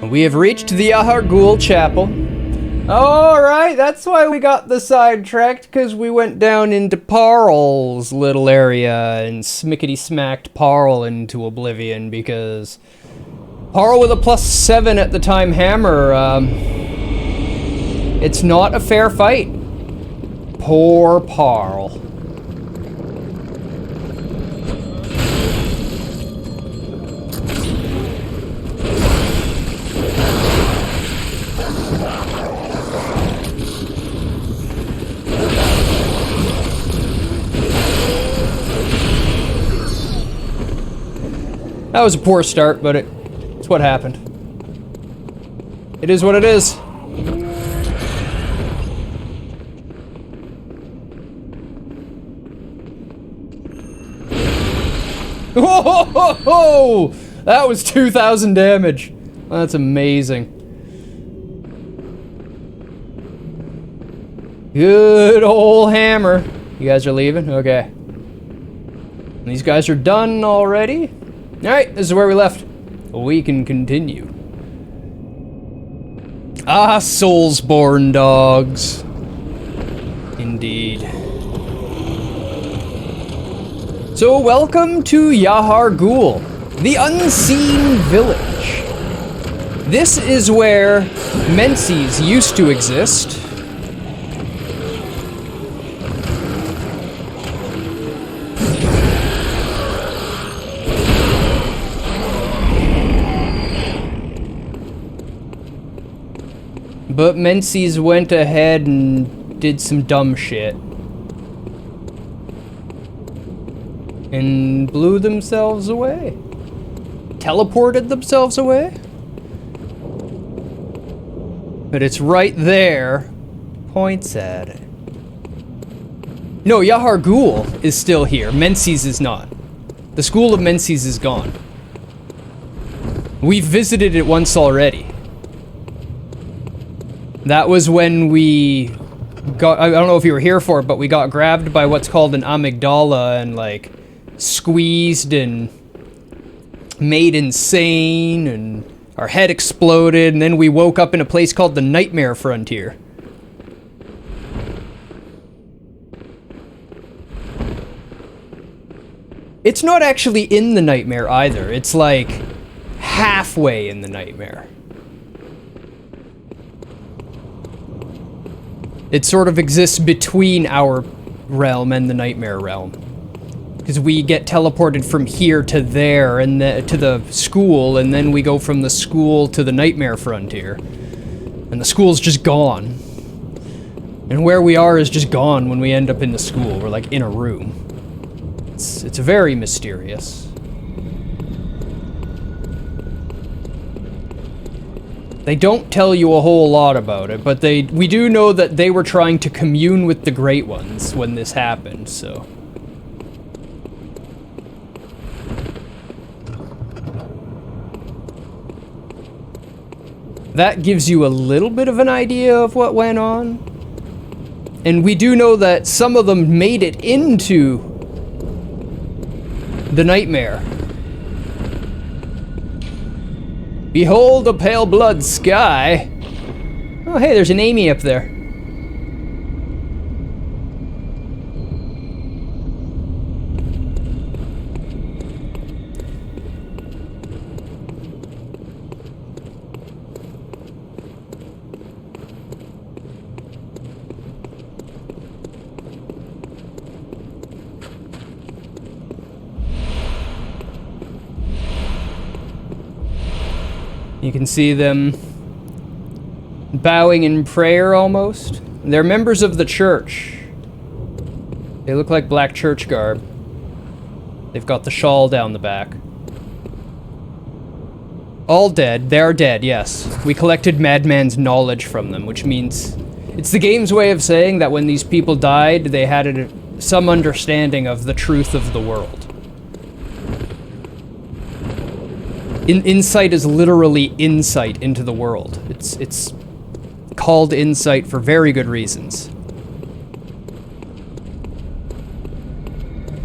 We have reached the Yahar'gul Chapel. Alright, that's why we got the sidetracked, because we went down into Parl's little area and smickety-smacked Parl into oblivion, because Parl with a +7 at the time hammer, it's not a fair fight. Poor Parl. That was a poor start, but it's what happened. It is what it is. Whoa! That was 2,000 damage. That's amazing. Good old hammer. You guys are leaving? Okay. These guys are done already? Alright, this is where we left. We can continue. Ah, Soulsborne dogs. Indeed. So, welcome to Yahar'gul, the Unseen Village. This is where Menses used to exist. But Menses went ahead and did some dumb shit. And blew themselves away. Teleported themselves away. But it's right there. Points at it. No, Yahar'gul is still here. Menses is not. The school of Menses is gone. We've visited it once already. That was when we got, I don't know if you were here for it, but we got grabbed by what's called an amygdala and like squeezed and made insane and our head exploded and then we woke up in a place called the Nightmare Frontier. It's not actually in the Nightmare either. It's like halfway in the Nightmare. It sort of exists between our realm and the Nightmare realm. Because we get teleported from here to there, and to the school, and then we go from the school to the Nightmare Frontier. And the school's just gone. And where we are is just gone when we end up in the school. We're like in a room. It's very mysterious. They don't tell you a whole lot about it, but we do know that they were trying to commune with the Great Ones when this happened, so. That gives you a little bit of an idea of what went on. And we do know that some of them made it into the Nightmare. Behold a pale blood sky. Oh, hey, there's an Amy up there. You can see them bowing in prayer almost. They're members of the church. They look like black church garb. They've got the shawl down the back. All dead. They are dead, yes. We collected Madman's knowledge from them, which means it's the game's way of saying that when these people died, they had some understanding of the truth of the world. Insight is literally insight into the world. It's called insight for very good reasons.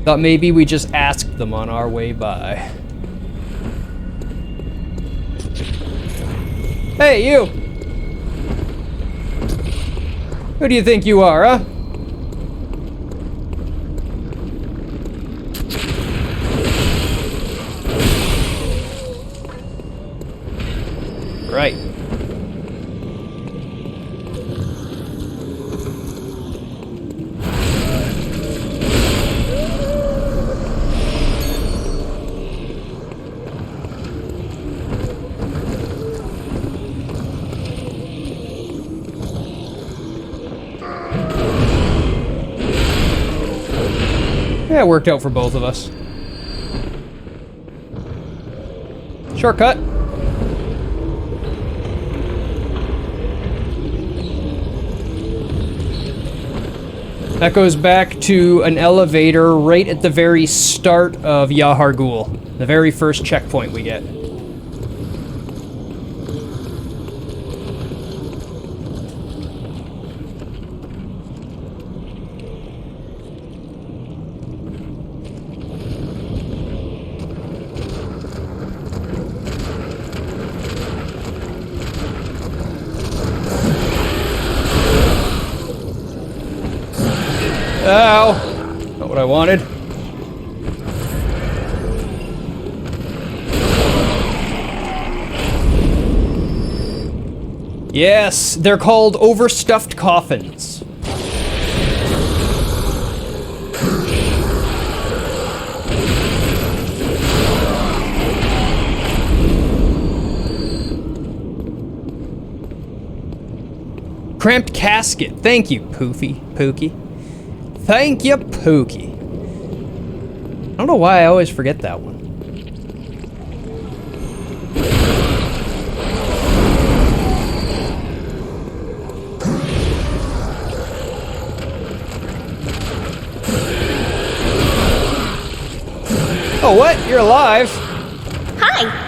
Thought maybe we just asked them on our way by. Hey, you! Who do you think you are, huh? Right. Yeah, it worked out for both of us. Shortcut. That goes back to an elevator right at the very start of Yahar Ghul, the very first checkpoint we get. Ow! Not what I wanted. Yes, they're called overstuffed coffins. Cramped casket. Thank you, Pookie. Thank you, Pookie. I don't know why I always forget that one. Oh, what? You're alive? Hi!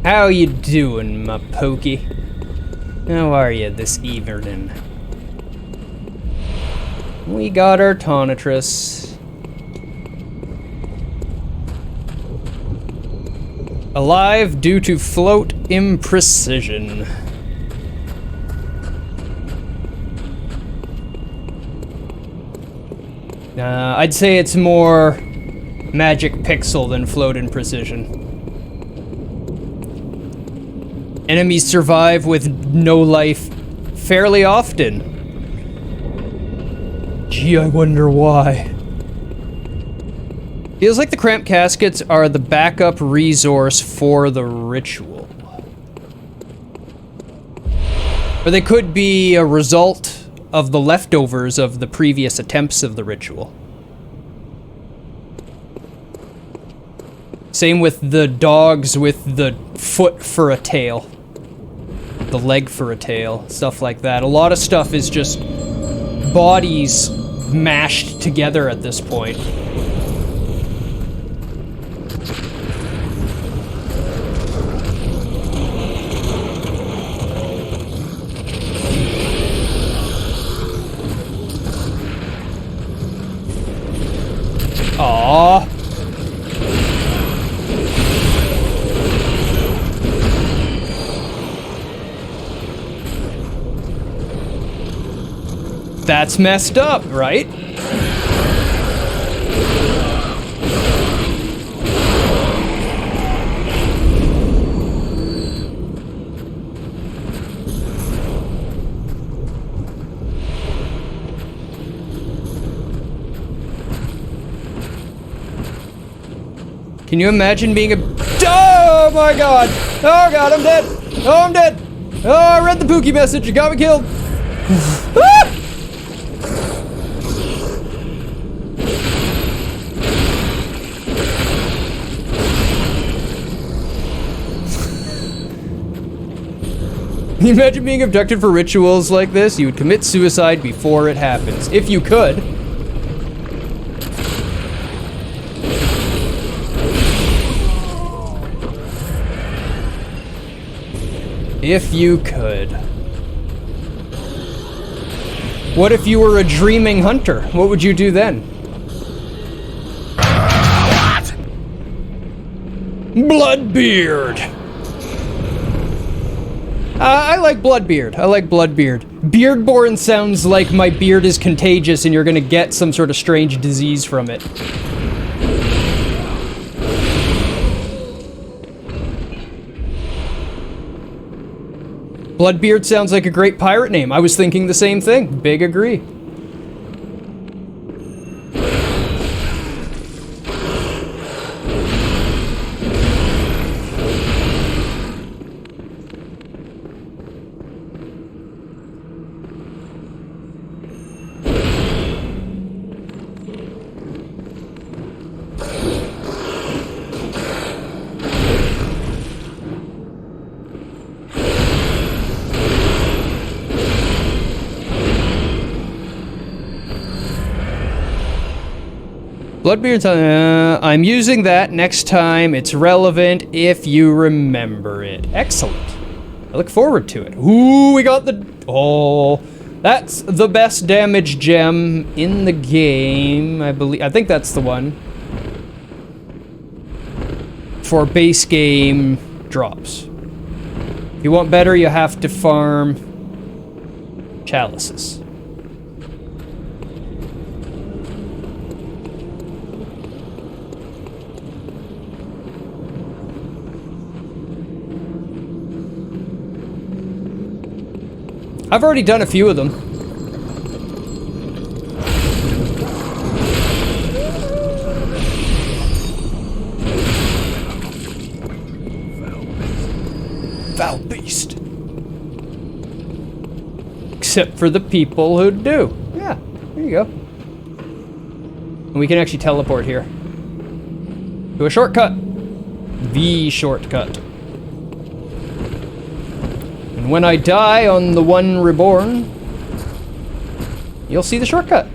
How you doing, my pokey? How are you this evening? We got our Tonitrus. Alive due to float imprecision. I'd say it's more magic pixel than float imprecision. Enemies survive with no life fairly often. Gee, I wonder why. Feels like the cramped caskets are the backup resource for the ritual. Or they could be a result of the leftovers of the previous attempts of the ritual. Same with the dogs with the foot for a tail. The leg for a tail, stuff like that. A lot of stuff is just bodies mashed together at this point. Aww. That's messed up, right? Can you imagine being a... Oh my god! Oh god, I'm dead! Oh, I'm dead! Oh, I read the Pookie message, you got me killed! Ah! Can you imagine being abducted for rituals like this? You would commit suicide before it happens. If you could. If you could. What if you were a dreaming hunter? What would you do then? Bloodbeard! I like Bloodbeard. I like Bloodbeard. Beardborne sounds like my beard is contagious and you're gonna get some sort of strange disease from it. Bloodbeard sounds like a great pirate name. I was thinking the same thing. Big agree. Bloodbeard's I'm using that next time it's relevant if you remember it. Excellent. I look forward to it. Ooh, we got the... Oh, that's the best damage gem in the game, I believe. I think that's the one. For base game drops. If you want better, you have to farm chalices. I've already done a few of them. Foul beast. Except for the people who do. Yeah, there you go. And we can actually teleport here. To a shortcut. The shortcut. And when I die on the one reborn, you'll see the shortcut.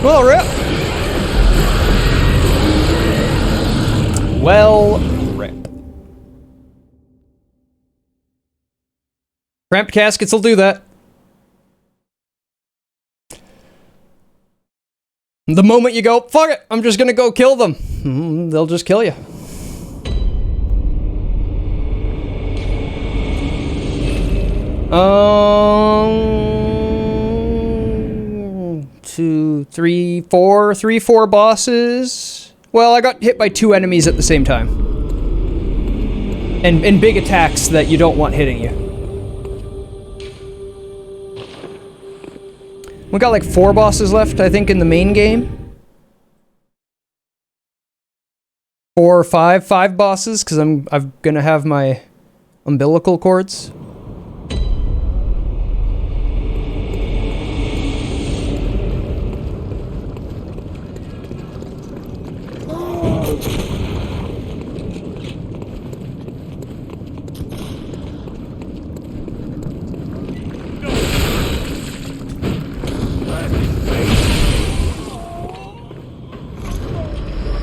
Well, rip. Well, rip. Cramped caskets will do that. The moment you go, fuck it, I'm just gonna go kill them, they'll just kill you. Three, four bosses. Well, I got hit by 2 enemies at the same time. And big attacks that you don't want hitting you. We got like 4 bosses left, I think, in the main game. 4 or 5 bosses, because I'm gonna have my umbilical cords.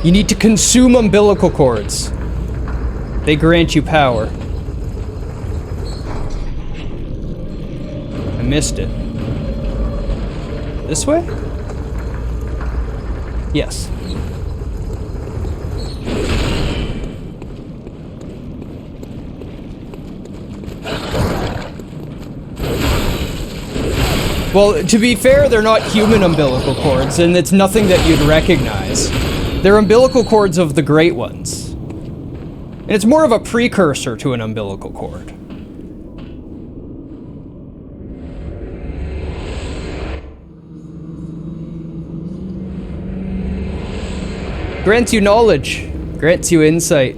You need to consume umbilical cords. They grant you power. I missed it. This way? Yes. Well, to be fair, they're not human umbilical cords, and it's nothing that you'd recognize. They're umbilical cords of the Great Ones. And it's more of a precursor to an umbilical cord. Grants you knowledge. Grants you insight.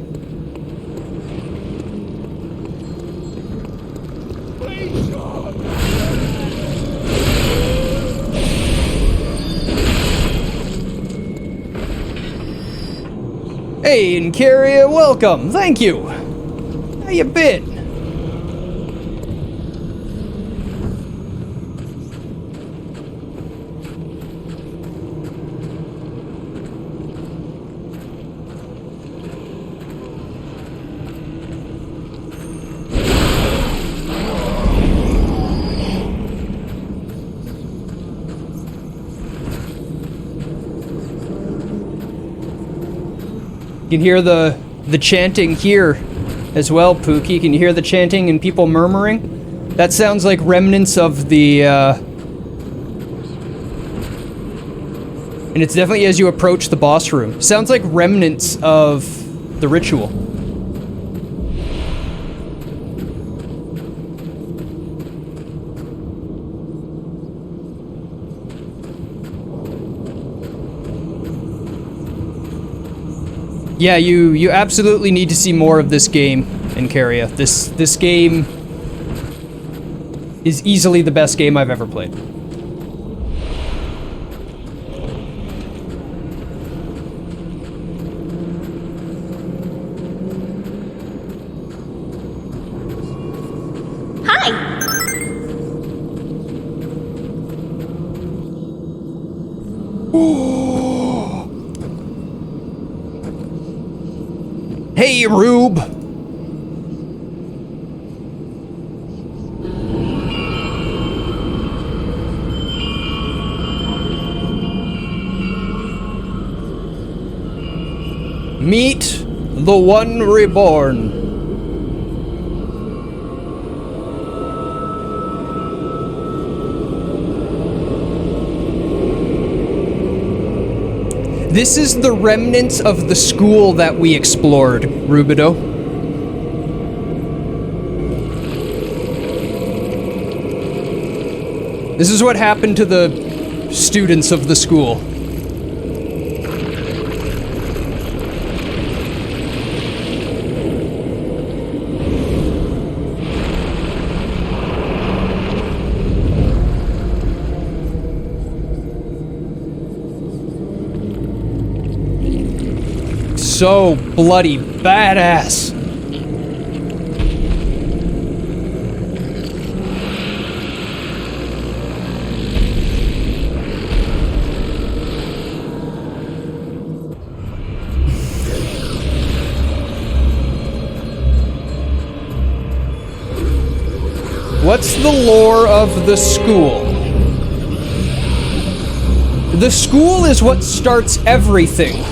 Hey, Incaria, welcome. Thank you. How you been? You can hear the chanting here as well, Pookie. Can you hear the chanting and people murmuring? That sounds like remnants of the, and it's definitely as you approach the boss room. Sounds like remnants of the ritual. Yeah, you absolutely need to see more of this game, Incaria. This game is easily the best game I've ever played. Hey, Rube! Meet the One Reborn. This is the remnants of the school that we explored, Rubido. This is what happened to the students of the school. So bloody badass. What's the lore of the school? The school is what starts everything.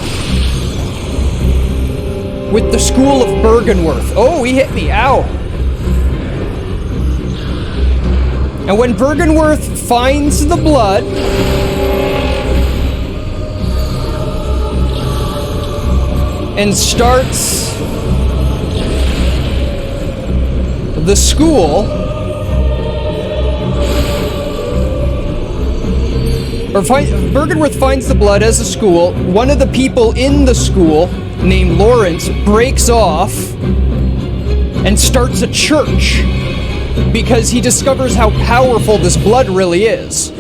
With the School of Bergenworth. Oh, he hit me. Ow. And when Bergenworth finds the blood, and starts the school, Bergenworth finds the blood as a school, one of the people in the school named Lawrence breaks off and starts a church because he discovers how powerful this blood really is,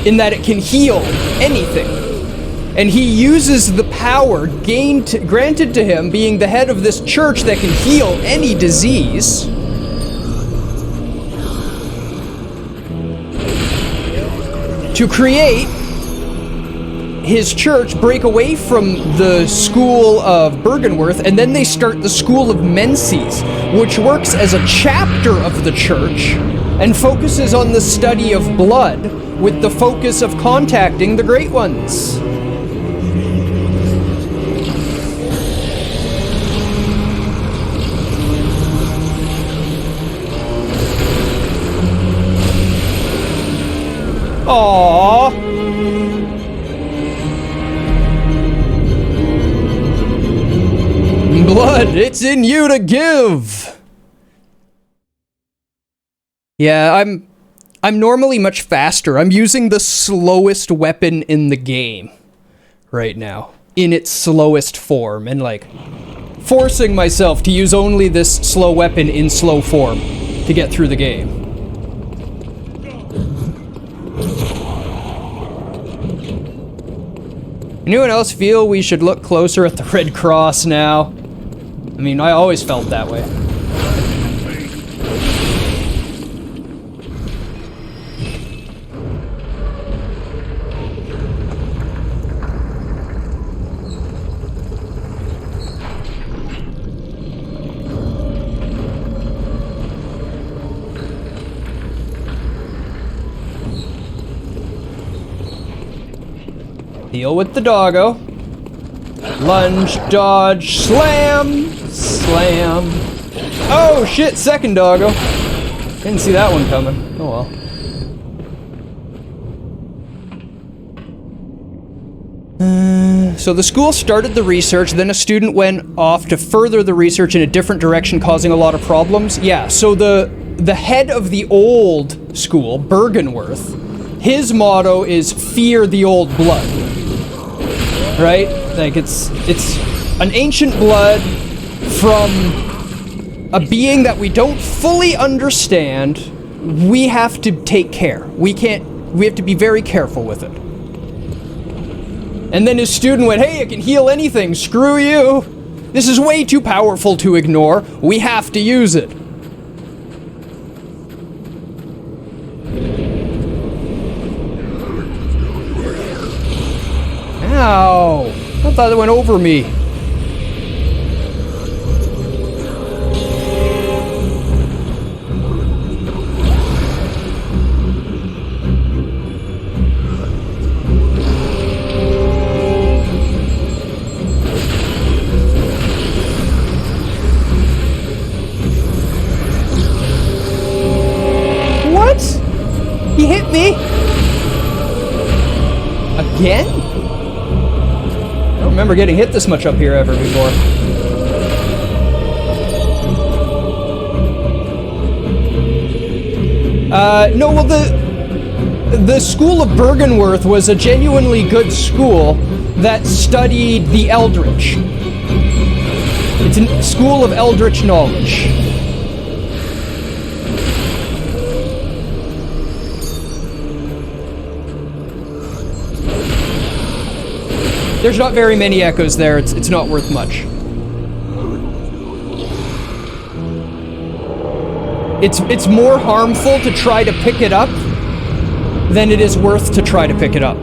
in that it can heal anything. And he uses the power granted to him, being the head of this church that can heal any disease, to create his church, break away from the School of Bergenworth, and then they start the School of Menses, which works as a chapter of the church and focuses on the study of blood with the focus of contacting the Great Ones. Aww. Blood, it's in you to give. Yeah, I'm normally much faster. I'm using the slowest weapon in the game right now, in its slowest form, and like forcing myself to use only this slow weapon in slow form to get through the game. Anyone else feel we should look closer at the Red Cross now? I mean, I always felt that way. Deal with the doggo. Lunge, dodge, slam, slam. Oh shit, second doggo. Didn't see that one coming. Oh well. So the school started the research, then a student went off to further the research in a different direction, causing a lot of problems. Yeah, so the head of the old school, Bergenworth, his motto is fear the old blood. Right? Like it's an ancient blood from a being that we don't fully understand. We have to take care. We have to be very careful with it. And then his student went, hey, it can heal anything, screw you. This is way too powerful to ignore. We have to use it. Ow! I thought it went over me. What? He hit me? Again? I don't remember getting hit this much up here ever before. No, well, the school of Bergenworth was a genuinely good school that studied the Eldritch. It's a school of Eldritch knowledge. There's not very many echoes there, it's not worth much. It's more harmful to try to pick it up than it is worth to try to pick it up.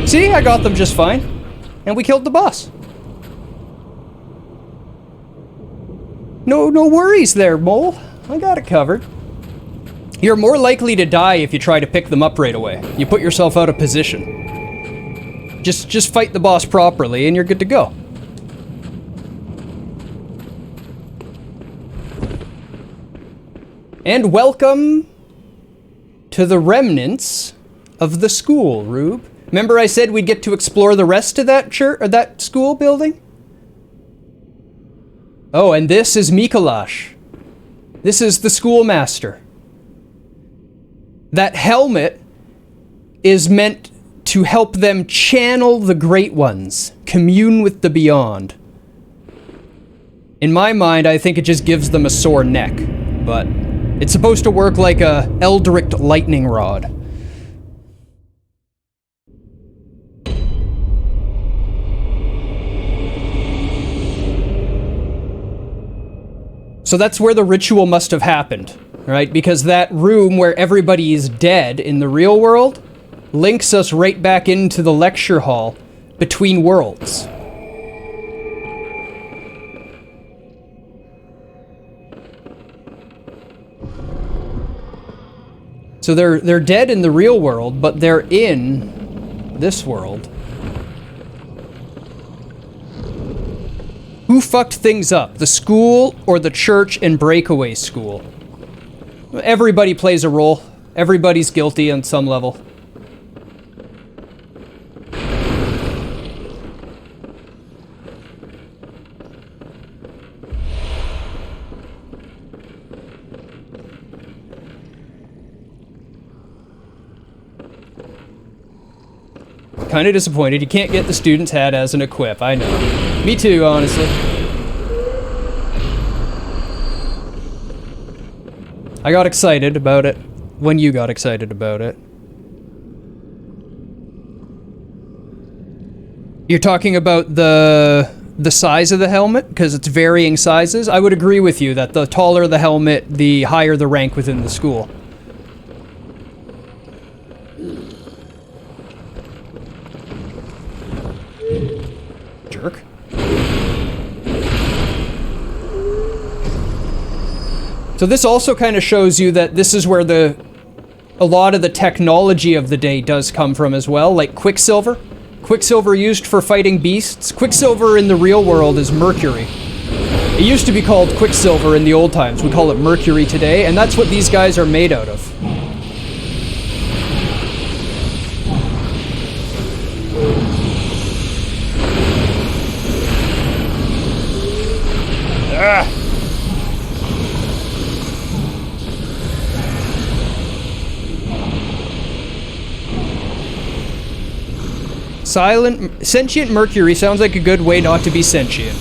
See, I got them just fine. And we killed the boss. No worries there, Mole. I got it covered. You're more likely to die if you try to pick them up right away. You put yourself out of position. Just fight the boss properly and you're good to go. And welcome to the remnants of the school, Rube. Remember I said we'd get to explore the rest of that church or that school building? Oh, and this is Mikolash. This is the schoolmaster. That helmet is meant to help them channel the Great Ones, commune with the beyond. In my mind, I think it just gives them a sore neck, but it's supposed to work like a Eldritch lightning rod. So that's where the ritual must have happened, right? Because that room where everybody is dead in the real world links us right back into the lecture hall between worlds. So they're dead in the real world, but they're in this world. Who fucked things up? The school or the church and breakaway school? Everybody plays a role. Everybody's guilty on some level. Kind of disappointed you can't get the student's hat as an equip, I know. Me too, honestly. I got excited about it when you got excited about it. You're talking about the size of the helmet? Because it's varying sizes? I would agree with you that the taller the helmet, the higher the rank within the school. Jerk. So this also kind of shows you that this is where a lot of the technology of the day does come from as well, like Quicksilver. Quicksilver used for fighting beasts. Quicksilver in the real world is mercury. It used to be called Quicksilver in the old times. We call it mercury today, and that's what these guys are made out of. Sentient mercury sounds like a good way not to be sentient.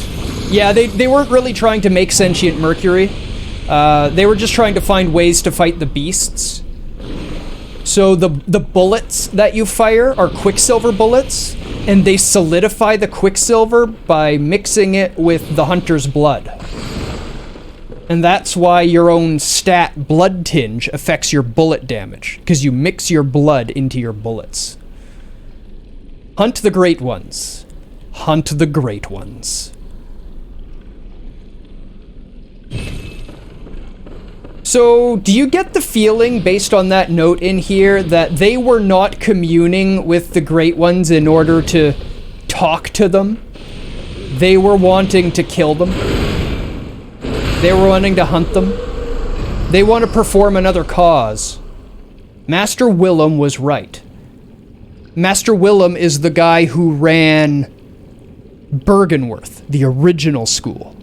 Yeah, they weren't really trying to make sentient mercury. They were just trying to find ways to fight the beasts. So the bullets that you fire are Quicksilver bullets, and they solidify the Quicksilver by mixing it with the hunter's blood. And that's why your own stat blood tinge affects your bullet damage, because you mix your blood into your bullets. Hunt the great ones. Hunt the great ones. So, do you get the feeling, based on that note in here, that they were not communing with the great ones in order to talk to them? They were wanting to kill them? They were wanting to hunt them? They want to perform another cause. Master Willem was right. Master Willem is the guy who ran Bergenworth, the original school.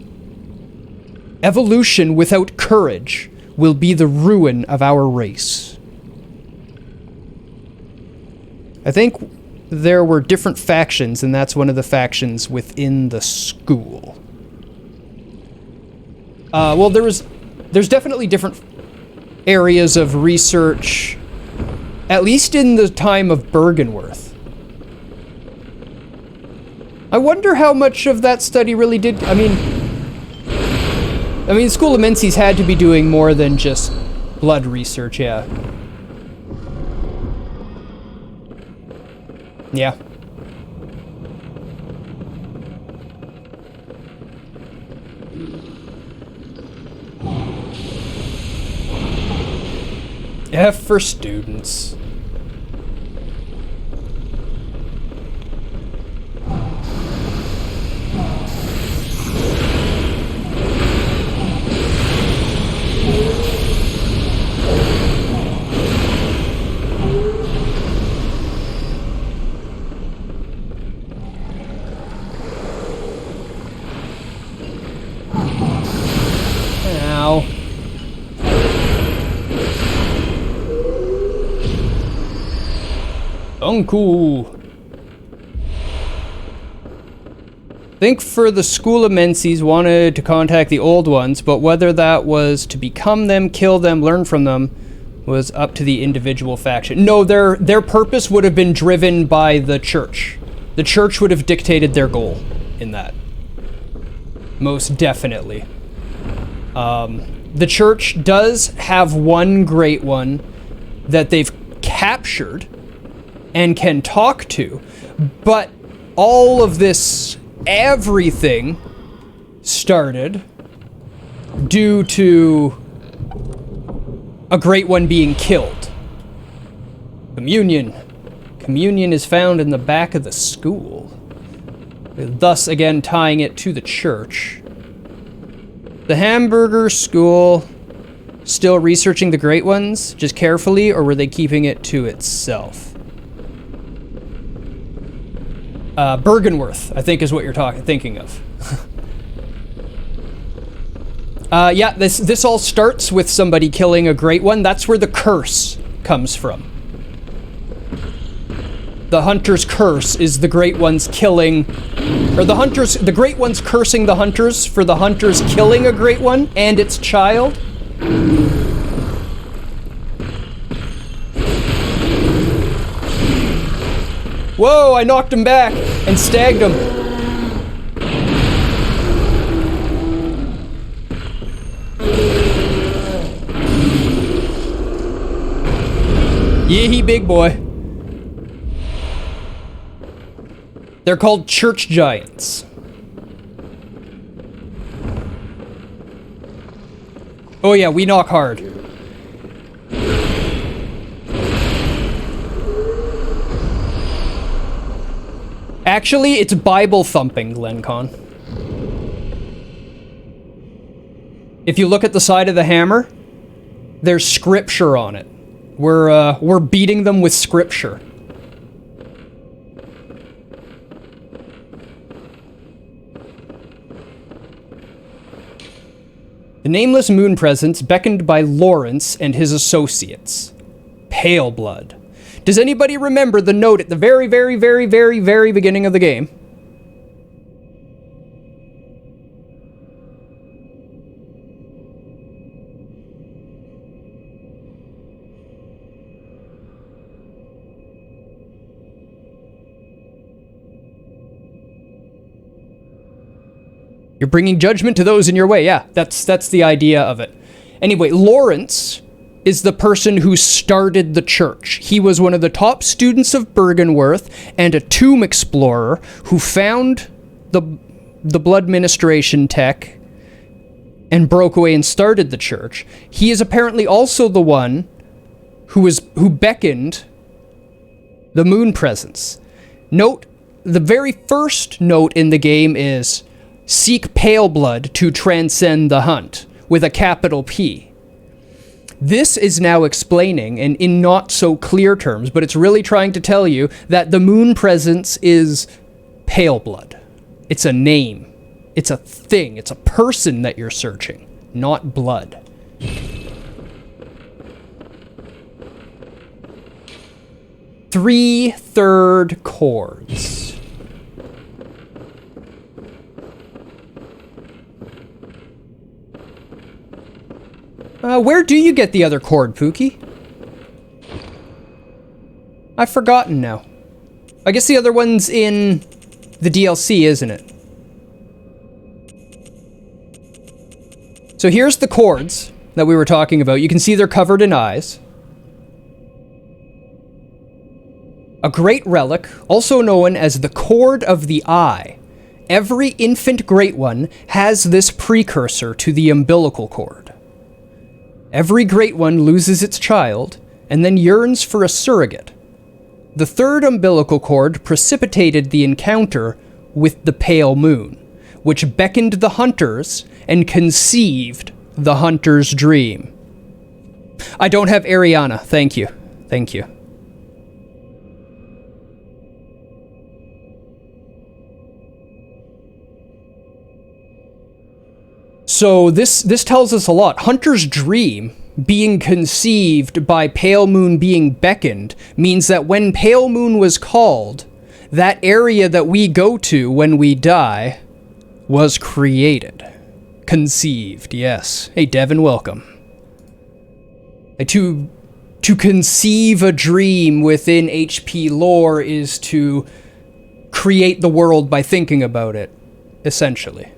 Evolution without courage will be the ruin of our race. I think there were different factions, and that's one of the factions within the school. Well, there's definitely different areas of research, at least in the time of Bergenworth. I wonder how much of that study really did... I mean, the School of Menses had to be doing more than just blood research, yeah. Yeah. F for students. Ow. Uncool. Think for the School of Menses wanted to contact the old ones, but whether that was to become them, kill them, learn from them, was up to the individual faction. No, their purpose would have been driven by the church. The church would have dictated their goal in that. Most definitely. The church does have one great one that they've captured and can talk to, but all of this, everything started due to a great one being killed. Communion. Communion is found in the back of the school, thus again tying it to the church. The hamburger school still researching the great ones, just carefully, or were they keeping it to itself? Bergenworth, I think is what you're thinking of. Yeah, this all starts with somebody killing a great one. That's where the curse comes from. The hunter's curse is the great ones killing, or the great ones cursing the hunters for the hunters killing a great one and its child. Whoa, I knocked him back and stagged him. Yee, big boy. They're called church giants. Oh yeah, we knock hard. Actually, it's Bible thumping, Glencon. If you look at the side of the hammer, there's scripture on it. We're beating them with scripture. The nameless moon presence beckoned by Lawrence and his associates. Pale blood. Does anybody remember the note at the very, very, very, very, very beginning of the game? You're bringing judgment to those in your way. Yeah, that's the idea of it. Anyway, Lawrence is the person who started the church. He was one of the top students of Bergenworth and a tomb explorer who found the blood ministration tech and broke away and started the church. He is apparently also the one who beckoned the moon presence. Note, the very first note in the game is seek pale blood to transcend the hunt, with a capital P. This is now explaining, and in not so clear terms, but it's really trying to tell you that the moon presence is pale blood. It's a name. It's a thing. It's a person that you're searching, not blood. Three third chords. Where do you get the other chord, Pookie? I've forgotten now. I guess the other one's in the DLC, isn't it? So here's the chords that we were talking about. You can see they're covered in eyes. A great relic, also known as the Cord of the Eye. Every infant great one has this precursor to the umbilical cord. Every great one loses its child, and then yearns for a surrogate. The third umbilical cord precipitated the encounter with the pale moon, which beckoned the hunters and conceived the hunter's dream. I don't have Ariana, thank you. Thank you. So this tells us a lot. Hunter's dream being conceived by pale moon being beckoned means that when pale moon was called, that area that we go to when we die was created. Conceived, yes. Hey Devin, welcome. To conceive a dream within HP lore is to create the world by thinking about it, essentially.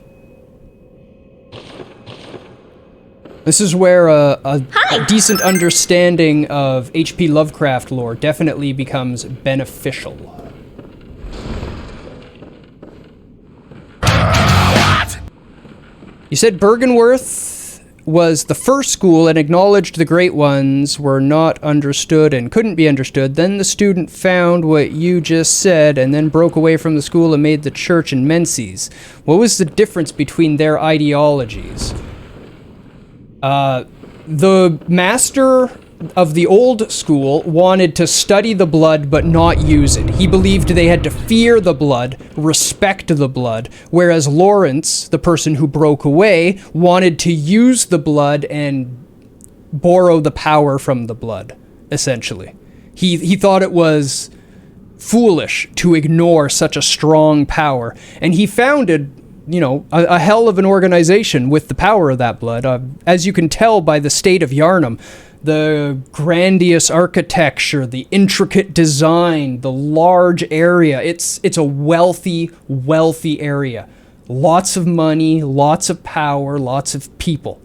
This is where a decent understanding of H.P. Lovecraft lore definitely becomes beneficial. You said Bergenworth was the first school and acknowledged the Great Ones were not understood and couldn't be understood. Then the student found what you just said and then broke away from the school and made the church in Menzies. What was the difference between their ideologies? The master of the old school wanted to study the blood but not use it. He believed they had to fear the blood, respect the blood, whereas Lawrence, the person who broke away, wanted to use the blood and borrow the power from the blood, essentially. He thought it was foolish to ignore such a strong power, and he founded, you know, a hell of an organization with the power of that blood. As you can tell by the state of Yarnum, the grandiose architecture, the intricate design, the large area. It's a wealthy, wealthy area. Lots of money, lots of power, lots of people.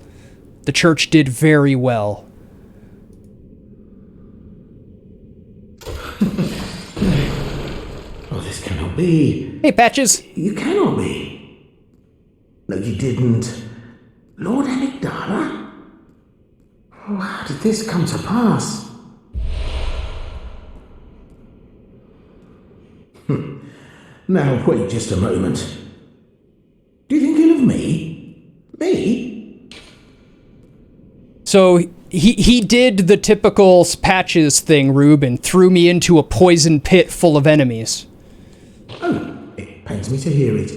The church did very well. Oh, this cannot be. Hey, Patches. You cannot be. No, you didn't. Lord Amygdala? Oh, how did this come to pass? Now, wait just a moment. Do you think ill of me? Me? So he did the typical Patches thing, Rube, and threw me into a poison pit full of enemies. Oh, it pains me to hear it.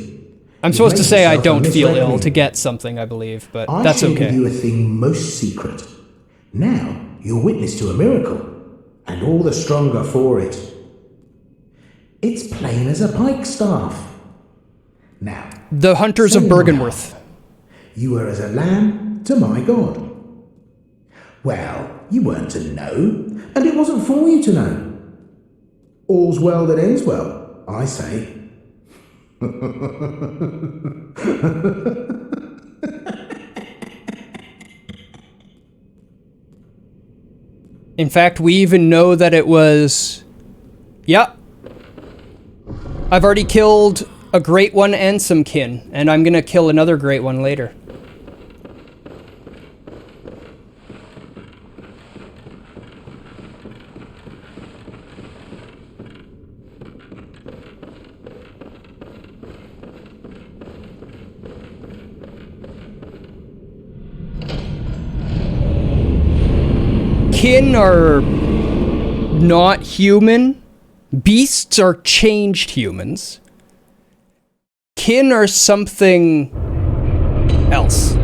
I'm supposed to say I don't feel ill to get something, I believe, but that's okay. I shared with you a thing most secret. Now, you're witness to a miracle, and all the stronger for it. It's plain as a pikestaff. Now, the Hunters of Bergenworth. You were as a lamb to my God. Well, you weren't to know, and it wasn't for you to know. All's well that ends well, I say. In fact, we even know that it was... Yep. I've already killed a great one and some kin, and I'm gonna kill another great one later. Kin are not human. Beasts are changed humans. Kin are something else.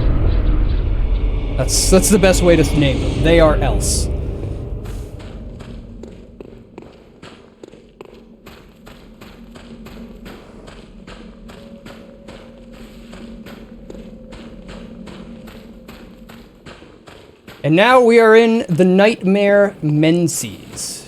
That's the best way to name them. They are else. And now we are in the Nightmare Menzies.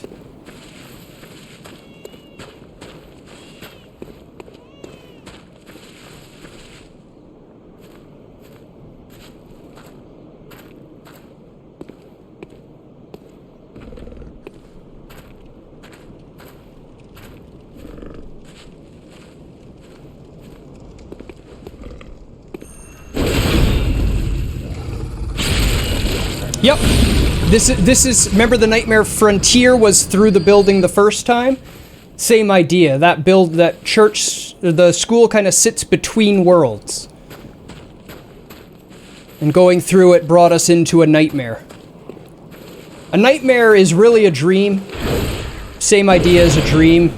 Yep. This is remember the Nightmare Frontier was through the building the first time? Same idea. That church, the school kind of sits between worlds. And going through it brought us into a nightmare. A nightmare is really a dream. Same idea as a dream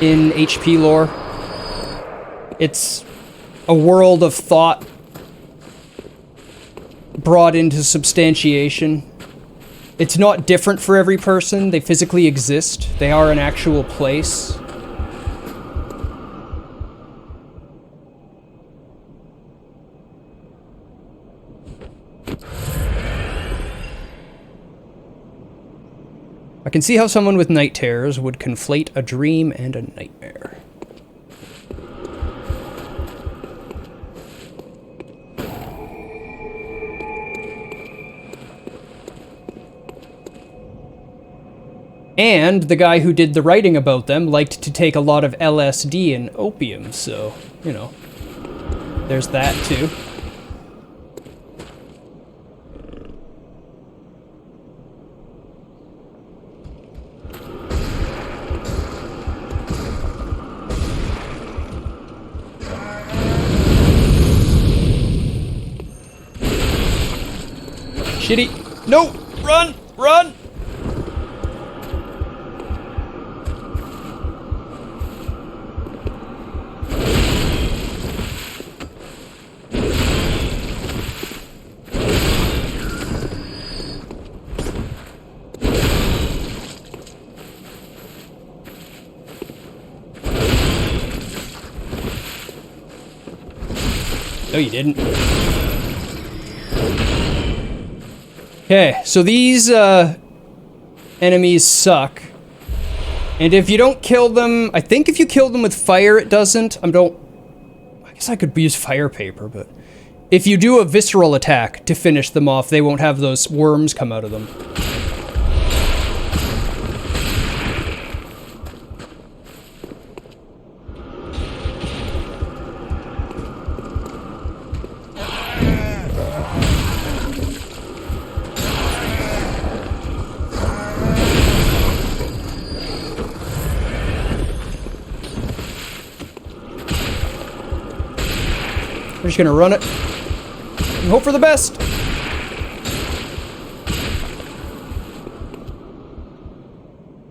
in HP lore. It's a world of thought brought into substantiation. It's not different for every person. They physically exist. They are an actual place. I can see how someone with night terrors would conflate a dream and a nightmare. And the guy who did the writing about them liked to take a lot of LSD and opium, so, you know, there's that too. Shitty. No! Run! Run! No, you didn't. Okay, so these enemies suck. And if you don't kill them, I think if you kill them with fire, it doesn't. I guess I could use fire paper, but if you do a visceral attack to finish them off, they won't have those worms come out of them. We're just gonna run it and hope for the best.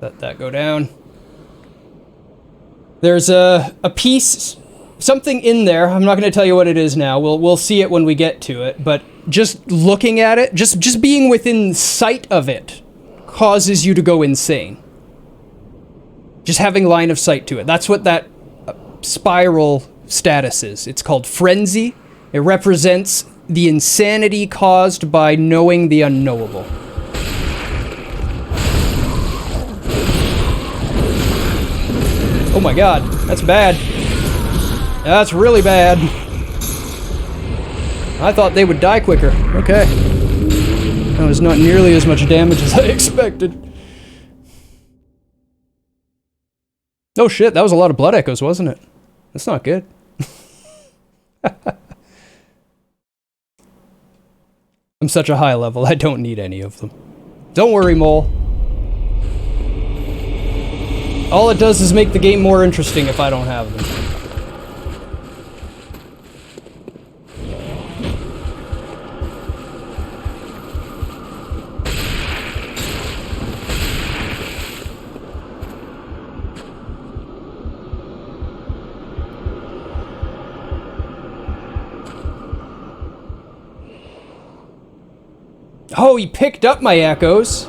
Let that go down. There's a piece, something in there. I'm not gonna tell you what it is now. We'll see it when we get to it. But just looking at it, just being within sight of it, causes you to go insane. Just having line of sight to it. That's what that spiral status is. It's called frenzy. It represents the insanity caused by knowing the unknowable. Oh my god, that's bad. That's really bad. I thought they would die quicker. Okay. That was not nearly as much damage as I expected. Oh shit, that was a lot of blood echoes, wasn't it? That's not good. I'm such a high level, I don't need any of them. Don't worry, Mole. All it does is make the game more interesting if I don't have them. Oh, he picked up my echoes.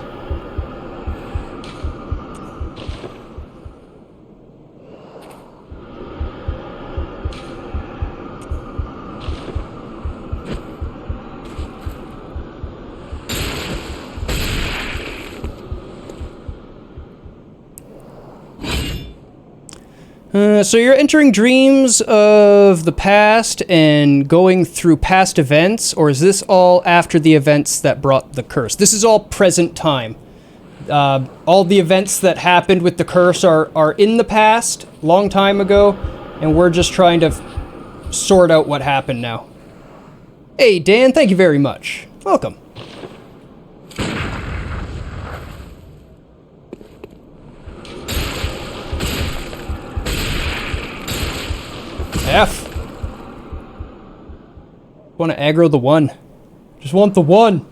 So you're entering dreams of the past and going through past events, or is this all after the events that brought the curse? This is all present time. All the events that happened with the curse are in the past, long time ago, and we're just trying to sort out what happened now. Hey, Dan, thank you very much. Welcome. F. Want to aggro the one. Just want the one.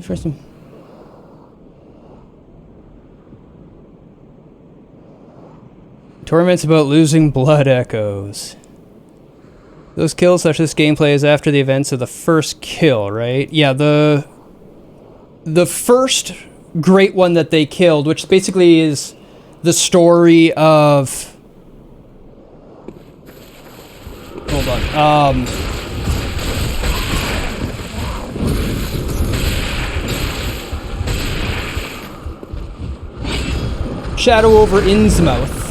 First one. Torments about losing blood echoes. Those kills such as gameplay is after the events of the first kill, right? Yeah, the first great one that they killed, which basically is the story of Hold on. Shadow over Innsmouth.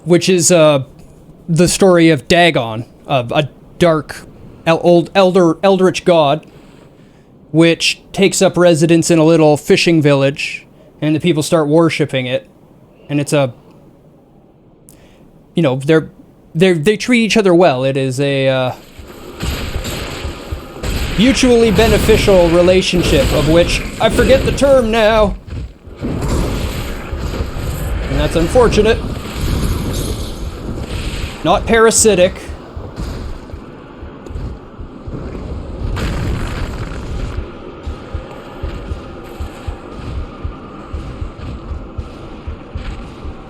Which is the story of Dagon, of a dark eldritch god, which takes up residence in a little fishing village, and the people start worshipping it. And it's a, you know, they treat each other well. It is a mutually beneficial relationship, of which I forget the term now. And that's unfortunate. Not parasitic.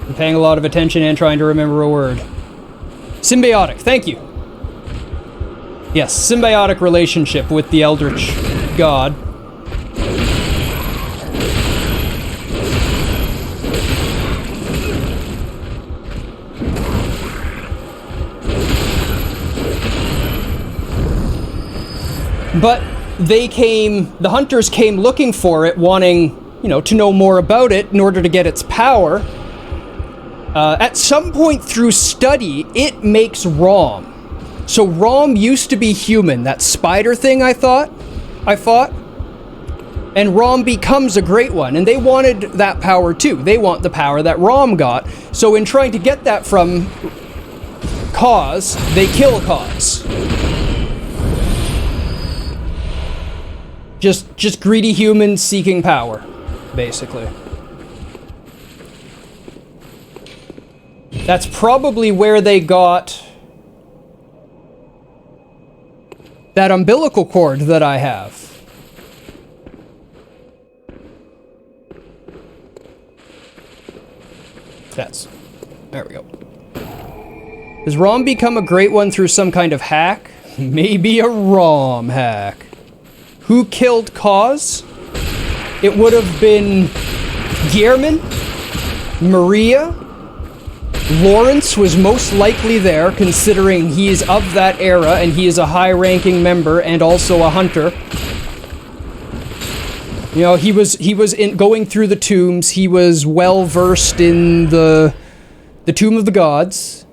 I'm paying a lot of attention and trying to remember a word. Symbiotic, thank you. Yes, symbiotic relationship with the Eldritch God. But the hunters came looking for it, wanting, you know, to know more about it in order to get its power. At some point through study, it makes Rom. So Rom used to be human, that spider thing I fought. And Rom becomes a great one, and they wanted that power too. They want the power that Rom got. So in trying to get that from Cause, they kill Cause. Just greedy humans seeking power, basically. That's probably where they got that umbilical cord that I have. There we go. Has Rom become a great one through some kind of hack? Maybe a Rom hack. Who killed Cause? It would have been Gehrman, Maria. Lawrence was most likely there, considering he is of that era and he is a high-ranking member and also a hunter. You know, he was going through the tombs. He was well versed in the Tomb of the Gods.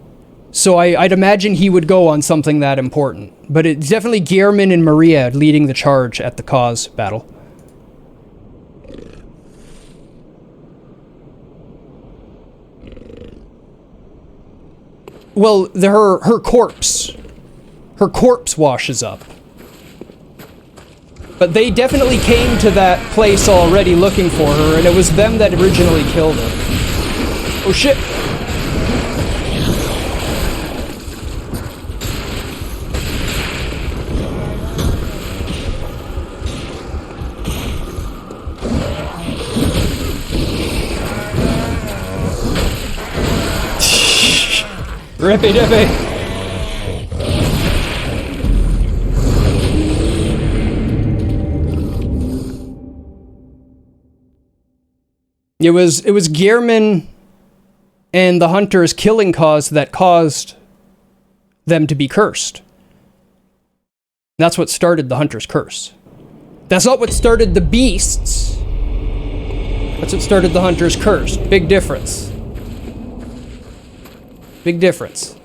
So I'd imagine he would go on something that important. But it's definitely Gehrman and Maria leading the charge at the Cause battle. Well, her corpse. Her corpse washes up. But they definitely came to that place already looking for her, and it was them that originally killed her. Oh shit! Rippy dippy! It was Gehrman and the hunters killing Cause that caused them to be cursed. That's what started the hunter's curse. That's not what started the beasts. That's what started the hunter's curse. Big difference. Big difference.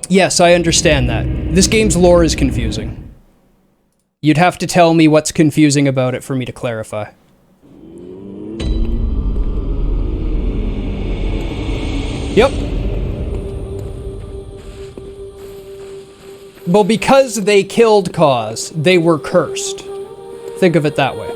Yes, I understand that. This game's lore is confusing. You'd have to tell me what's confusing about it for me to clarify. Yep. Well, because they killed Cause, they were cursed. Think of it that way.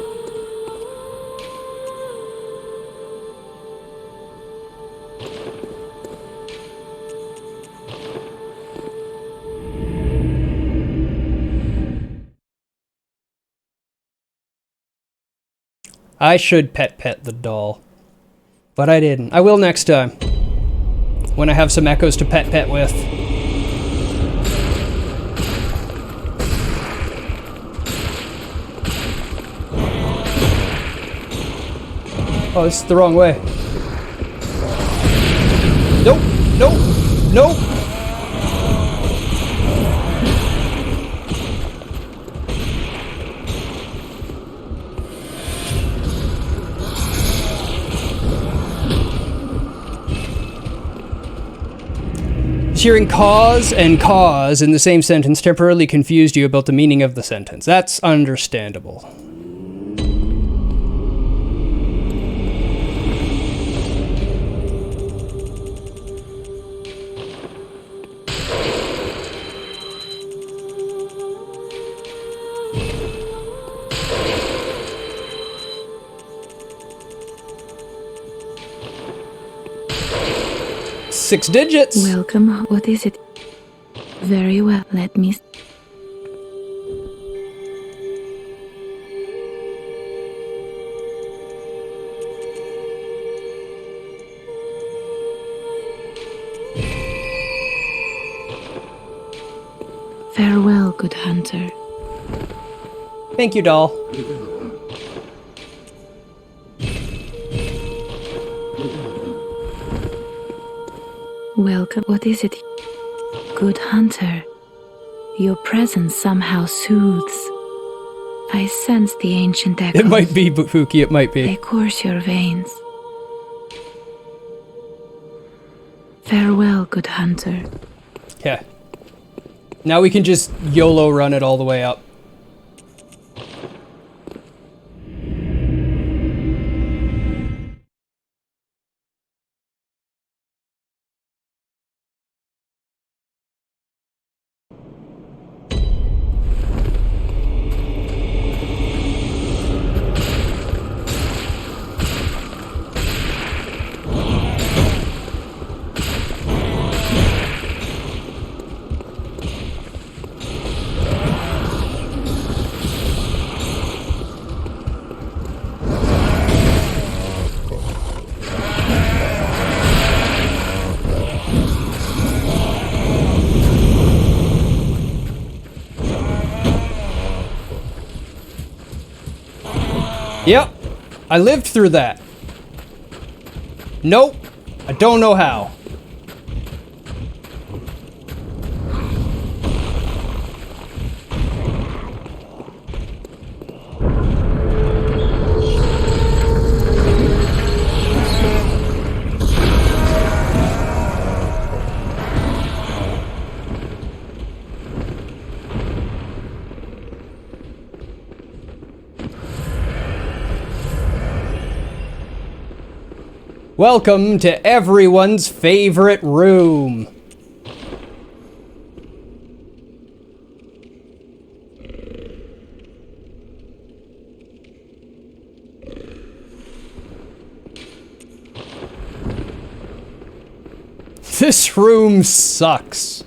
I should pet the doll. But I didn't. I will next time. When I have some echoes to pet with. Oh, this is the wrong way. Nope, nope, nope. Hearing cause and cause in the same sentence temporarily confused you about the meaning of the sentence. That's understandable. Six digits. Welcome. What is it? Very well. Let me. Farewell, good hunter. Thank you, doll. Welcome. What is it? Good hunter. Your presence somehow soothes. I sense the ancient echoes. It might be, Bufuki, it might They be. course your veins. Farewell, good hunter. Yeah. Now we can just YOLO run it all the way up. Yep, I lived through that. Nope, I don't know how. Welcome to everyone's favorite room. This room sucks.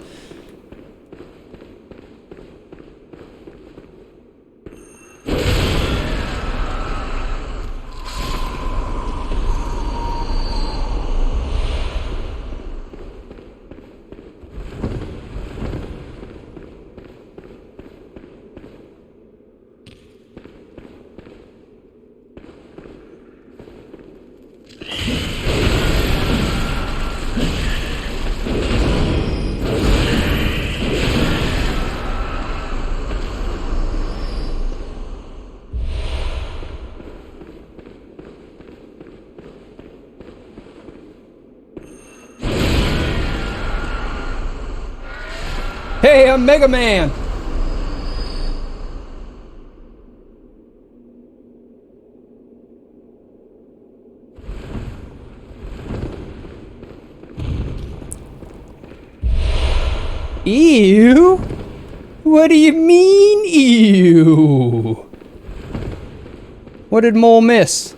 Hey, I'm Mega Man! Ew? What do you mean, ew? What did Mole miss?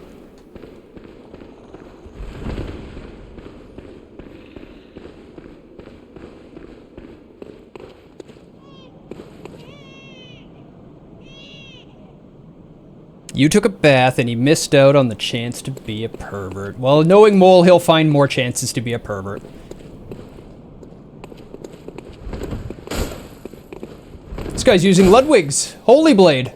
You took a bath and he missed out on the chance to be a pervert. Well, knowing Mole, he'll find more chances to be a pervert. This guy's using Ludwig's Holy Blade.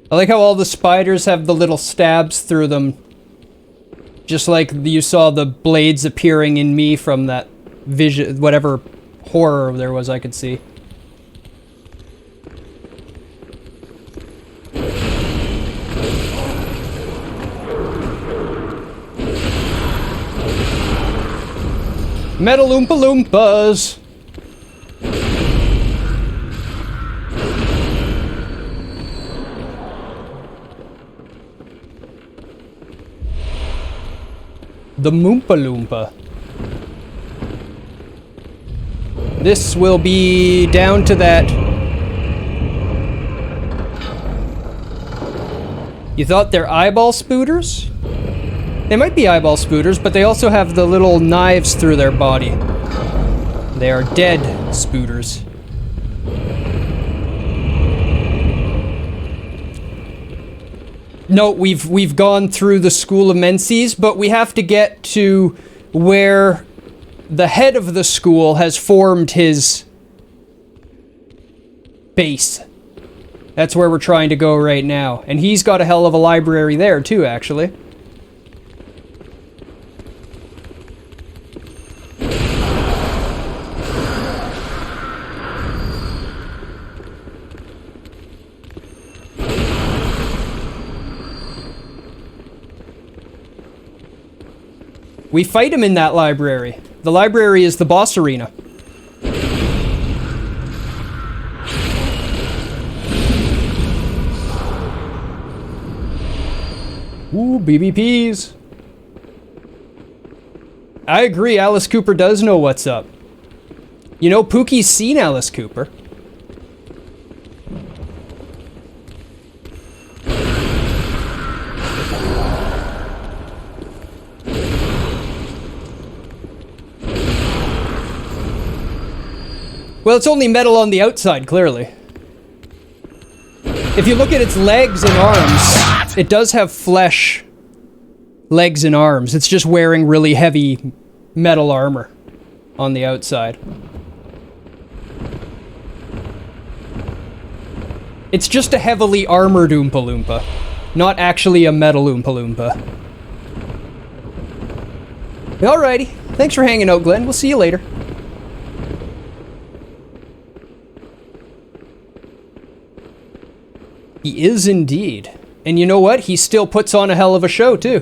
I like how all the spiders have the little stabs through them. Just like you saw the blades appearing in me from that vision, whatever horror there was I could see. Metal Oompa Loompas! The Moompa Loompa. This will be down to that. You thought they're eyeball spooters? They might be eyeball spooters, but they also have the little knives through their body. They are dead spooters. No, we've gone through the School of Menses, but we have to get to where the head of the school has formed his base. That's where we're trying to go right now. And he's got a hell of a library there too, actually. We fight him in that library. The library is the boss arena. Ooh, BBPs. I agree, Alice Cooper does know what's up. You know, Pookie's seen Alice Cooper. Well, it's only metal on the outside, clearly. If you look at its legs and arms, it does have flesh legs and arms. It's just wearing really heavy metal armor on the outside. It's just a heavily armored Oompa Loompa, not actually a metal Oompa Loompa. Alrighty, thanks for hanging out, Glenn. We'll see you later. He is indeed. And you know what? He still puts on a hell of a show, too.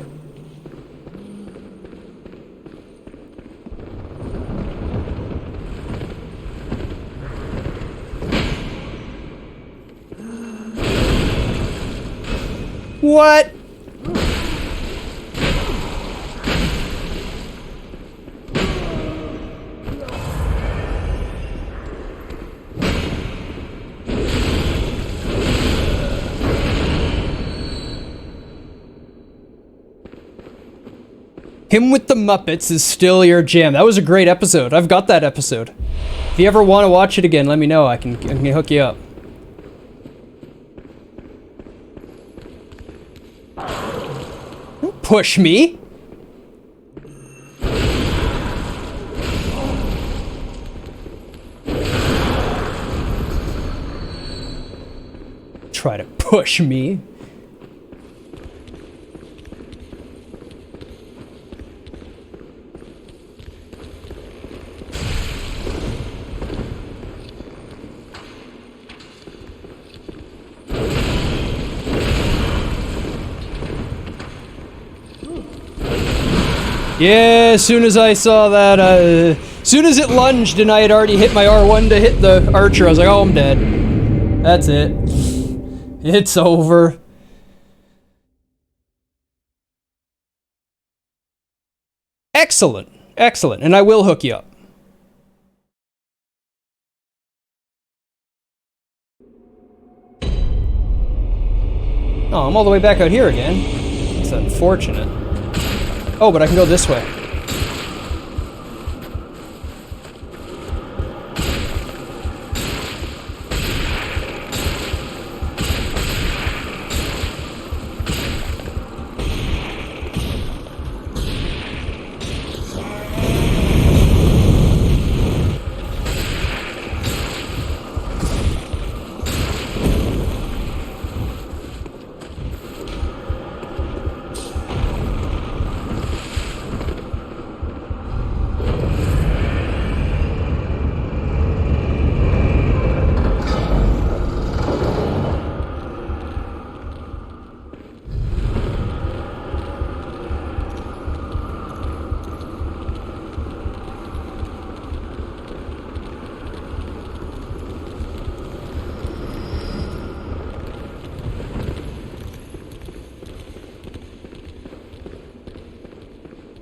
What? Him with the Muppets is still your jam. That was a great episode. I've got that episode. If you ever want to watch it again, let me know. I can hook you up. Don't push me. Try to push me. Yeah, as soon as I saw that, as soon as it lunged and I had already hit my R1 to hit the archer, I was like, oh, I'm dead. That's it. It's over. Excellent. Excellent. And I will hook you up. Oh, I'm all the way back out here again. It's unfortunate. Oh, but I can go this way.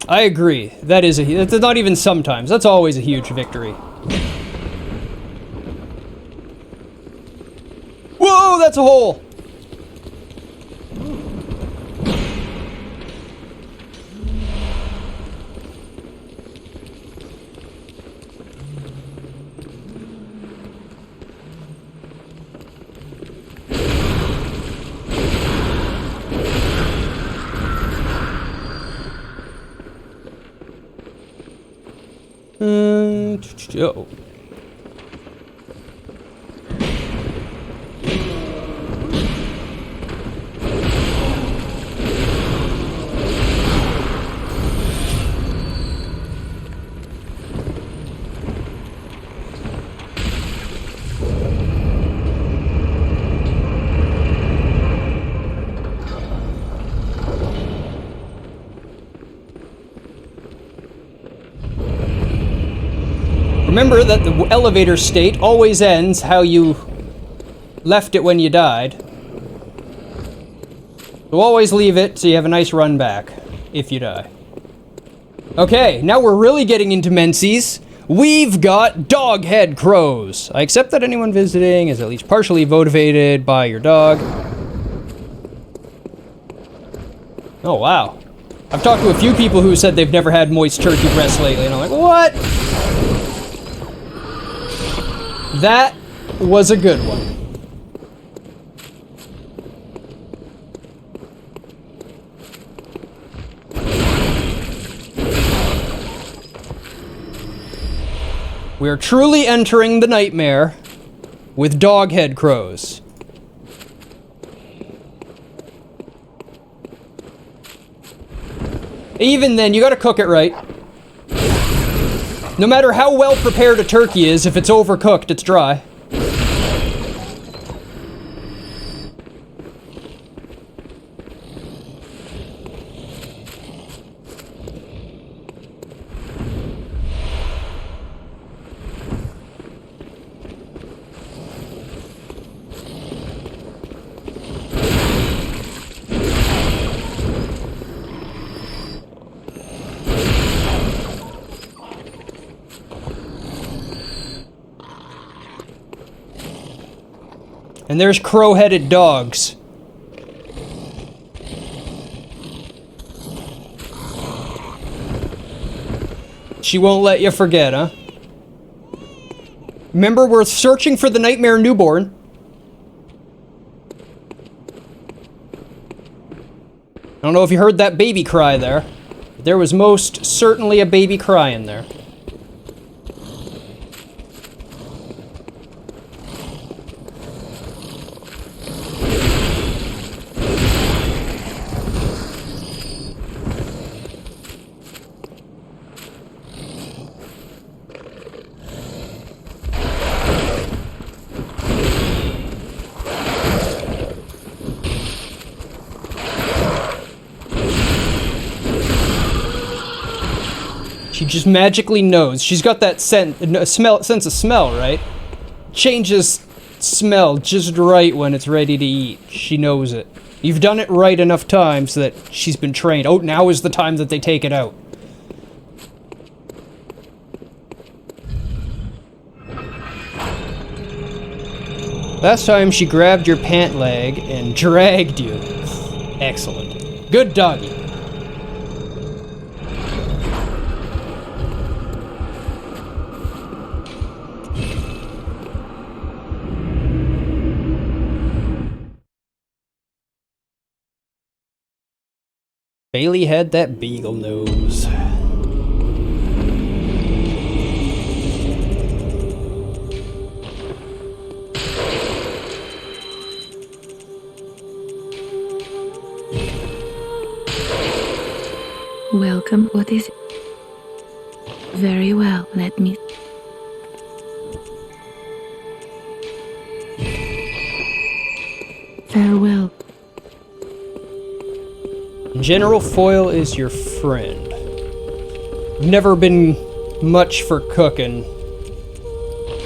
I agree. That's not even sometimes. That's always a huge victory. Whoa, that's a hole! Oh. Remember that the elevator state always ends how you left it when you died. So always leave it so you have a nice run back if you die. Okay, now we're really getting into Menses. We've got dog head crows. I accept that anyone visiting is at least partially motivated by your dog. Oh, wow. I've talked to a few people who said they've never had moist turkey breast lately, and I'm like, what? That was a good one. We are truly entering the nightmare with doghead crows. Even then, you gotta cook it right. No matter how well prepared a turkey is, if it's overcooked, it's dry. And there's crow-headed dogs. She won't let you forget, huh? Remember, we're searching for the nightmare newborn. I don't know if you heard that baby cry there. There was most certainly a baby cry in there. She just magically knows. She's got that sense of smell, right? Changes smell just right when it's ready to eat. She knows it. You've done it right enough times that she's been trained. Oh, now is the time that they take it out. Last time she grabbed your pant leg and dragged you. Excellent. Good doggy. Bailey had that beagle nose. Welcome. What is it? Very well. Let me. Farewell. General Foyle is your friend. Never been much for cooking,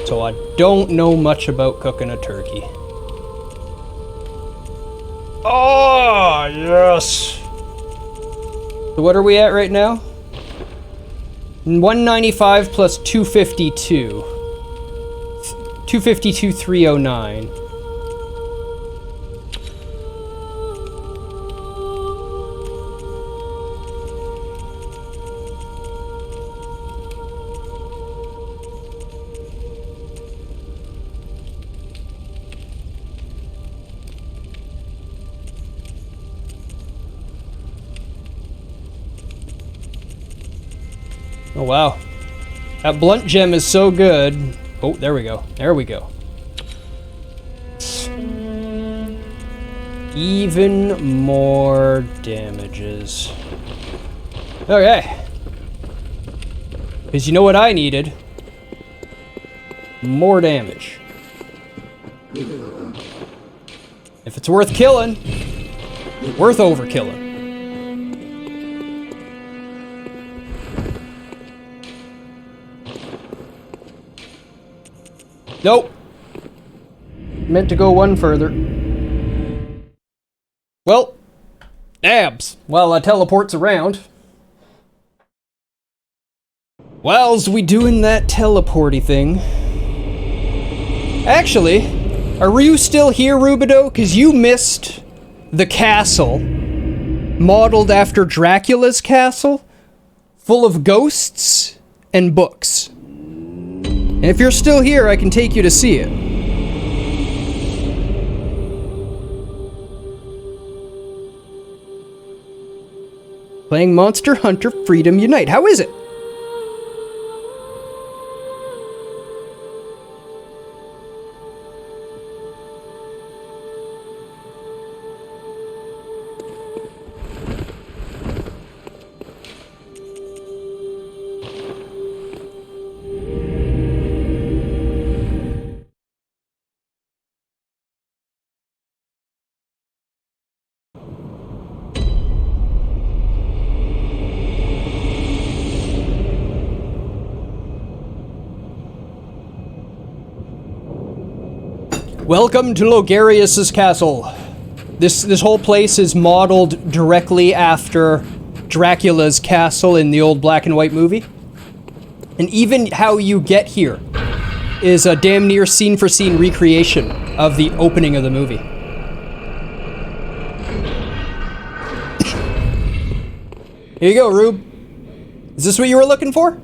so I don't know much about cooking a turkey. Oh, yes! So what are we at right now? 195 plus 252. 252, 309. Oh, wow. That blunt gem is so good. Oh, there we go. There we go. Even more damages. Okay. Because you know what I needed? More damage. If it's worth killing, worth overkilling. Nope. Meant to go one further. Well, abs. While I teleports around. Whilst we doing that teleporty thing. Actually, are you still here, Rubido? Because you missed the castle. Modeled after Dracula's castle. Full of ghosts and books. And if you're still here, I can take you to see it. Playing Monster Hunter Freedom Unite. How is it? Welcome to Logarius's castle. This whole place is modeled directly after Dracula's castle in the old black and white movie. And even how you get here is a damn near scene-for-scene recreation of the opening of the movie. Here you go, Rube. Is this what you were looking for?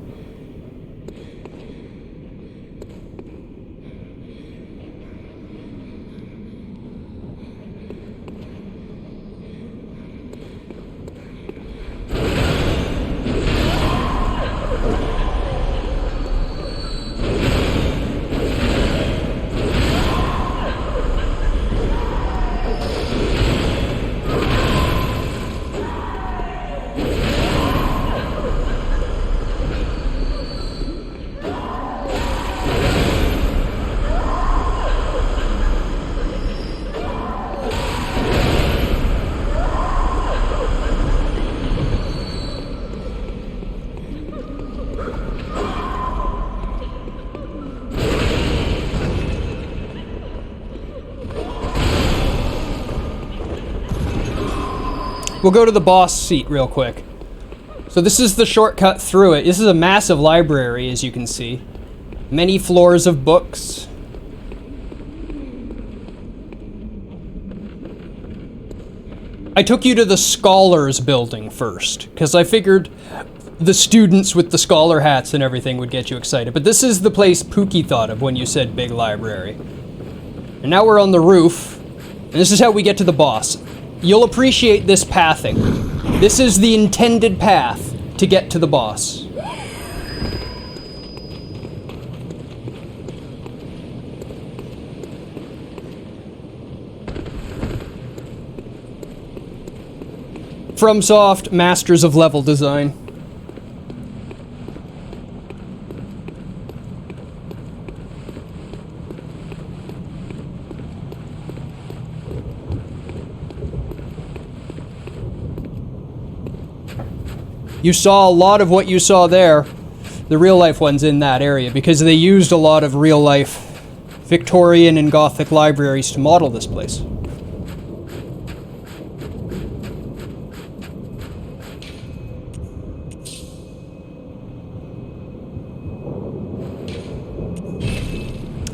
We'll go to the boss seat real quick. So this is the shortcut through it. This is a massive library, as you can see. Many floors of books. I took you to the Scholars building first, because I figured the students with the scholar hats and everything would get you excited. But this is the place Pookie thought of when you said big library. And now we're on the roof, and this is how we get to the boss. You'll appreciate this pathing. This is the intended path to get to the boss. FromSoft, masters of level design. You saw a lot of what you saw there, the real-life ones in that area, because they used a lot of real-life Victorian and Gothic libraries to model this place.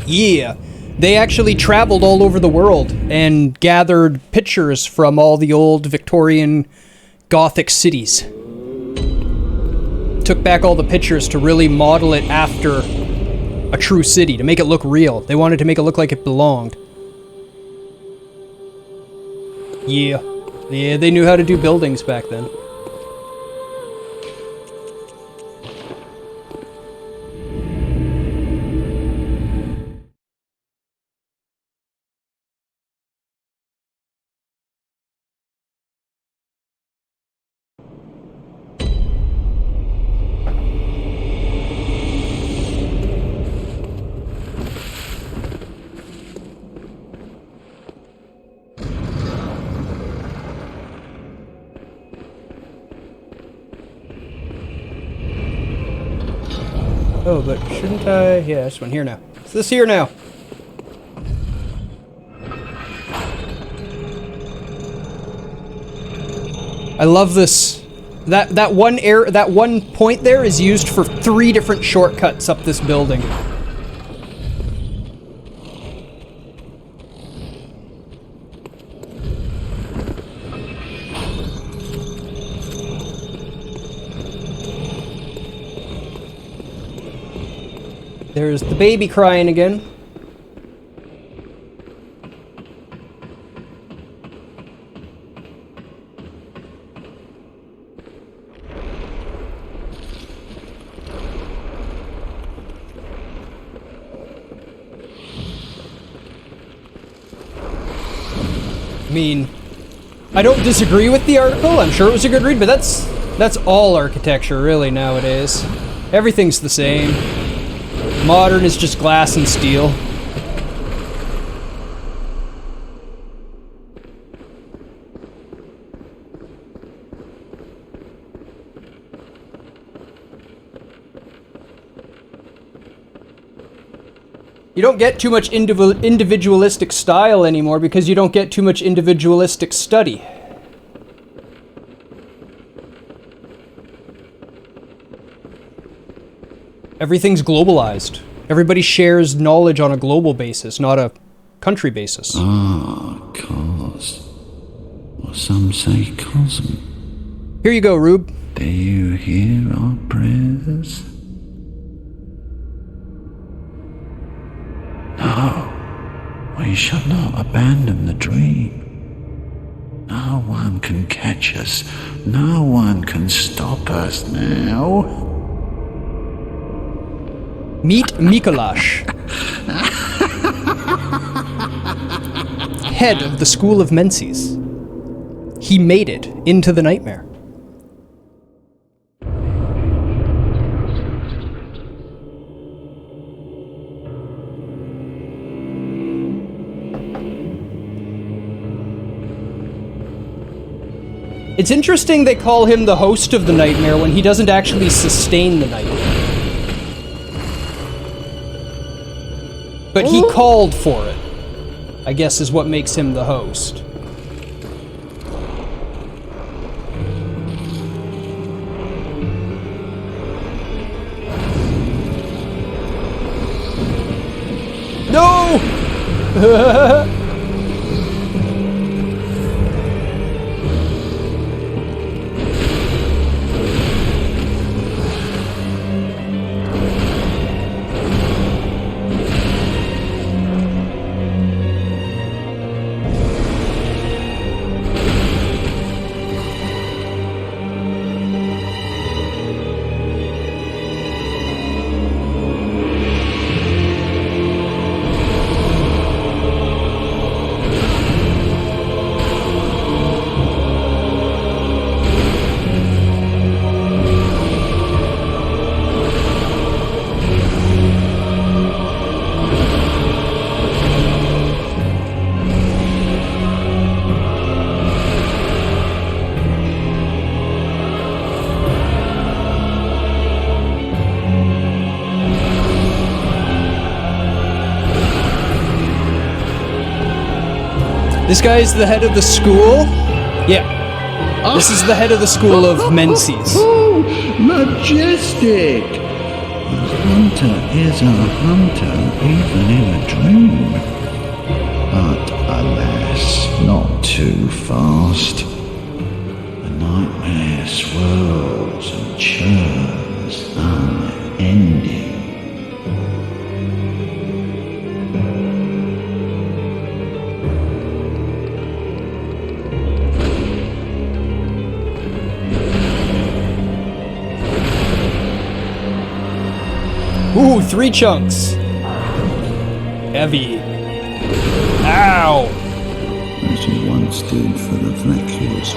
Yeah, they actually traveled all over the world and gathered pictures from all the old Victorian Gothic cities. Took back all the pictures to really model it after a true city, to make it look real. They wanted to make it look like it belonged. Yeah. Yeah, they knew how to do buildings back then. Oh, but shouldn't I? Yeah, this one here now. It's this here now. I love this. That one point there is used for 3 different shortcuts up this building. There's the baby crying again. I mean, I don't disagree with the article. I'm sure it was a good read, but that's all architecture really nowadays. Everything's the same. Modern is just glass and steel. You don't get too much individualistic style anymore because you don't get too much individualistic study. Everything's globalized. Everybody shares knowledge on a global basis, not a country basis. Ah, cos. Or some say cosm. Here you go, Rube. Do you hear our prayers? No, we shall not abandon the dream. No one can catch us. No one can stop us now. Meet Mikolash, head of the School of Menses. He made it into the nightmare. It's interesting they call him the host of the nightmare when he doesn't actually sustain the nightmare. But he called for it, I guess is what makes him the host. This guy is the head of the school? Yeah. This is the head of the school of Menses. Oh, majestic! A hunter is a hunter, even in a dream. But alas, not too fast. The nightmare swirls and churns, unending. Ooh, 3 chunks. Heavy. Ow! As you once did for the vacuous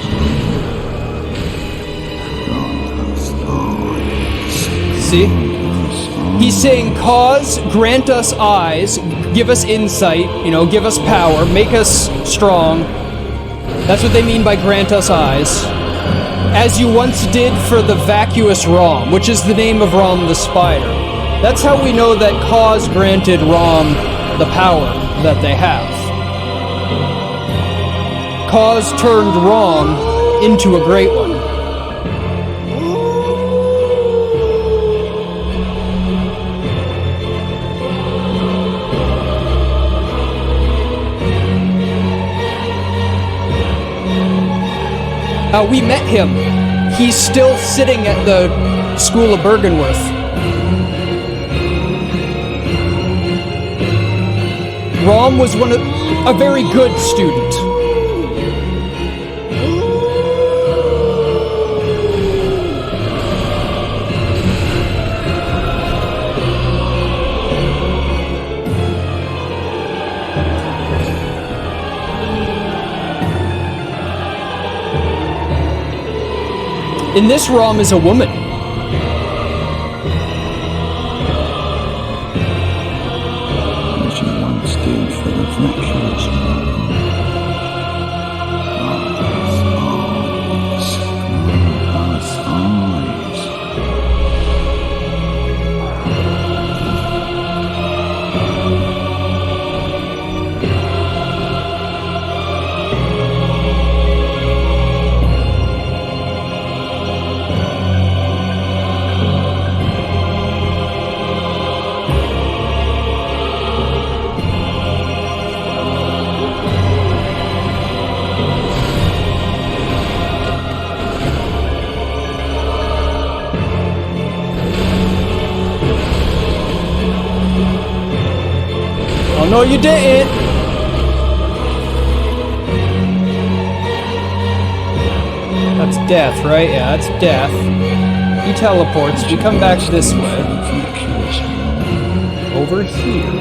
See? He's saying, cause, grant us eyes, give us insight, give us power, make us strong. That's what they mean by grant us eyes. As you once did for the vacuous Rom, which is the name of Rom the spider. That's how we know that cause granted Rom the power that they have. Cause turned Rom into a great one. We met him. He's still sitting at the School of Bergenworth. Rom was a very good student. In this, Rom is a woman. As you once did for the vacuous eyes. Oh no, you didn't! That's death, right? Yeah, that's death. He teleports. We come back this way. Over here.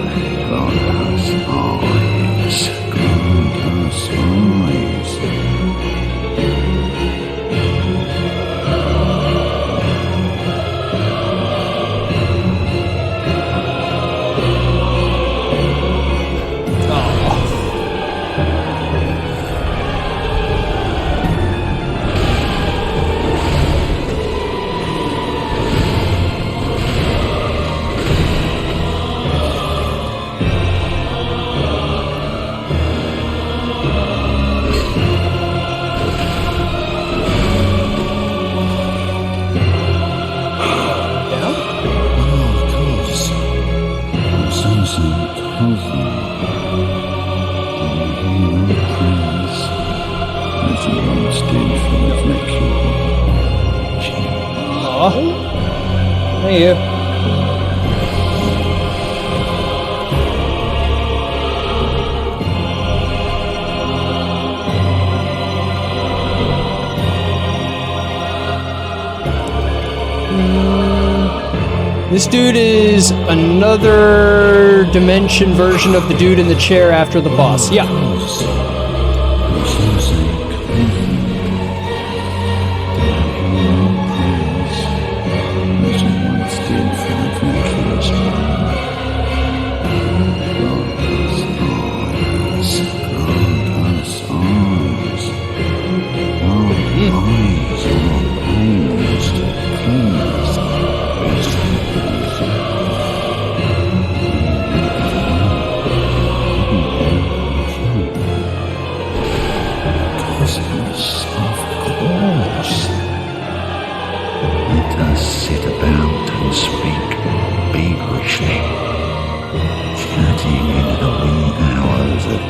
you. This dude is another dimension version of the dude in the chair after the boss. Yeah. Sit about and speak feverishly, chatting in the wee hours of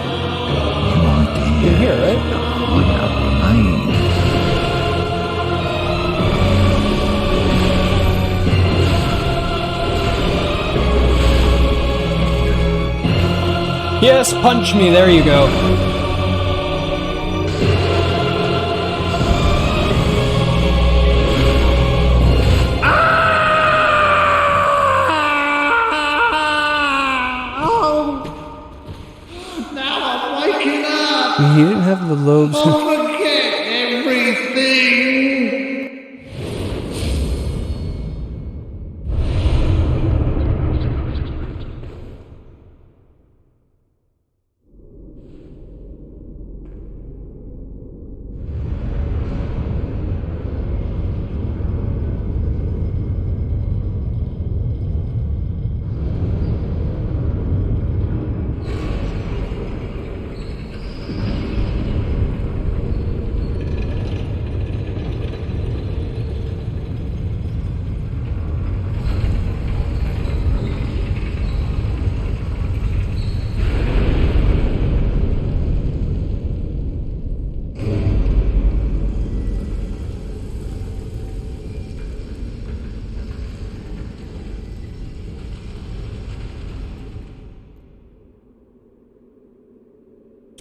new ideas. You hear it? Kind of remain. Yes, punch me. There you go. He didn't have the lobes. Forget everything.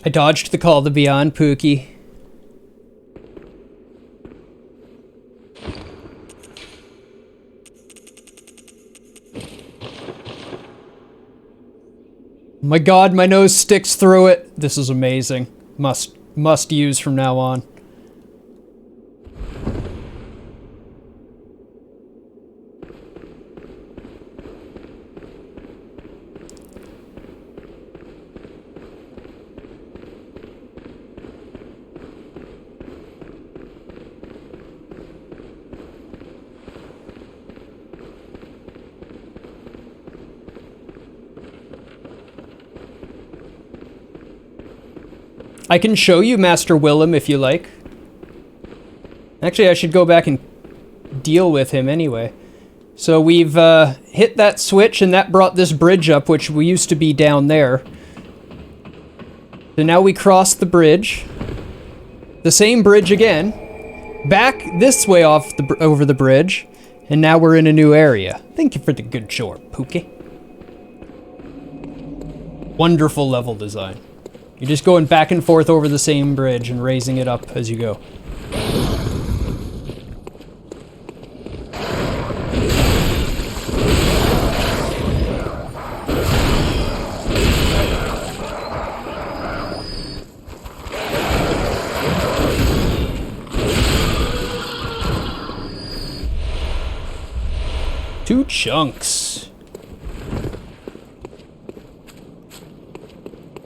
I dodged the call to beyond, Pookie. My god, my nose sticks through it. This is amazing. Must use from now on. I can show you Master Willem if you like. Actually, I should go back and deal with him anyway. So we've hit that switch and that brought this bridge up, which we used to be down there. So now we cross the bridge. The same bridge again. Back this way over the bridge. And now we're in a new area. Thank you for the good short, Pookie. Wonderful level design. You're just going back and forth over the same bridge and raising it up as you go. Two chunks.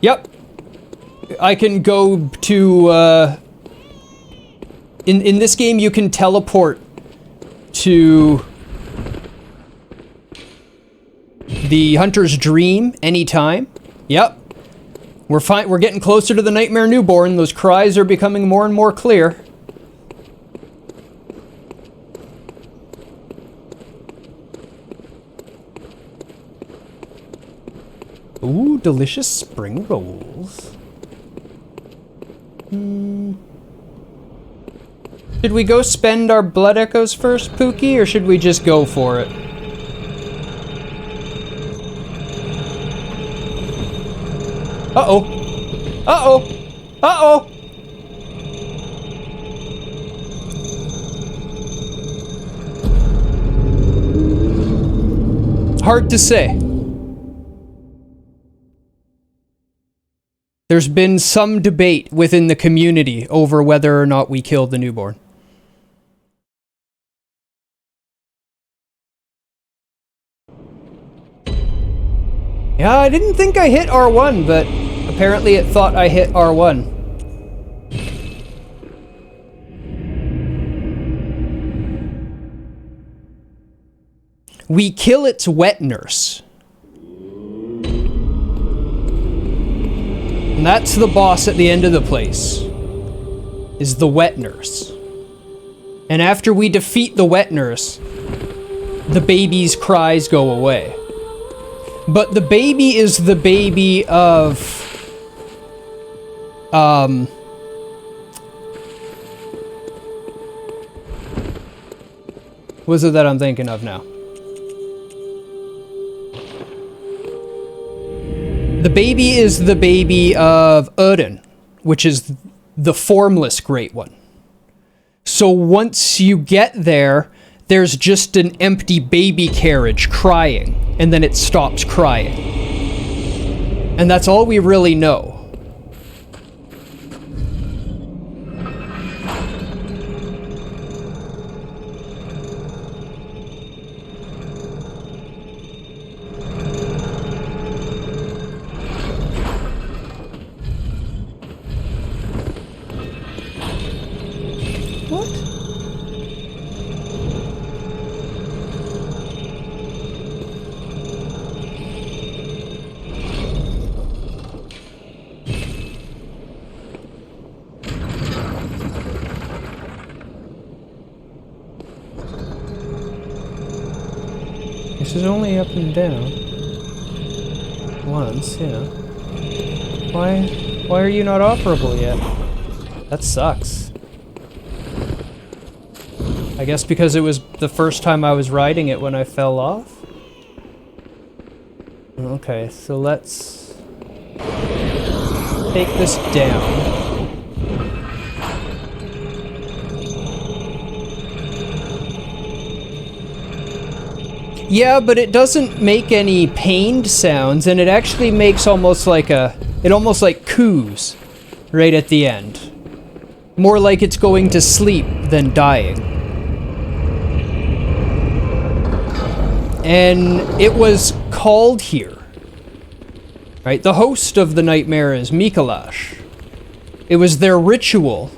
Yep. I can go to, in this game you can teleport to the Hunter's Dream anytime. Yep. We're getting closer to the Nightmare Newborn. Those cries are becoming more and more clear. Ooh, delicious spring rolls. Should we go spend our blood echoes first, Pookie, or should we just go for it? Uh-oh. Uh-oh. Uh-oh. Hard to say. There's been some debate within the community over whether or not we killed the newborn. Yeah, I didn't think I hit R1, but apparently it thought I hit R1. We kill its wet nurse. And that's the boss at the end of the place, is the wet nurse. And after we defeat the wet nurse, the baby's cries go away. But the baby is the baby of... What is it that I'm thinking of now? The baby is the baby of Odin, which is the formless Great One. So once you get there, there's just an empty baby carriage crying, and then it stops crying. And that's all we really know. This is only up and down. Once, yeah. Why are you not operable yet? That sucks. I guess because it was the first time I was riding it when I fell off? Okay, so let's take this down. Yeah, but it doesn't make any pained sounds, and it actually makes almost like it almost like coos right at the end. More like it's going to sleep than dying. And it was called here. Right? The host of the nightmare is Mikolash. It was their ritual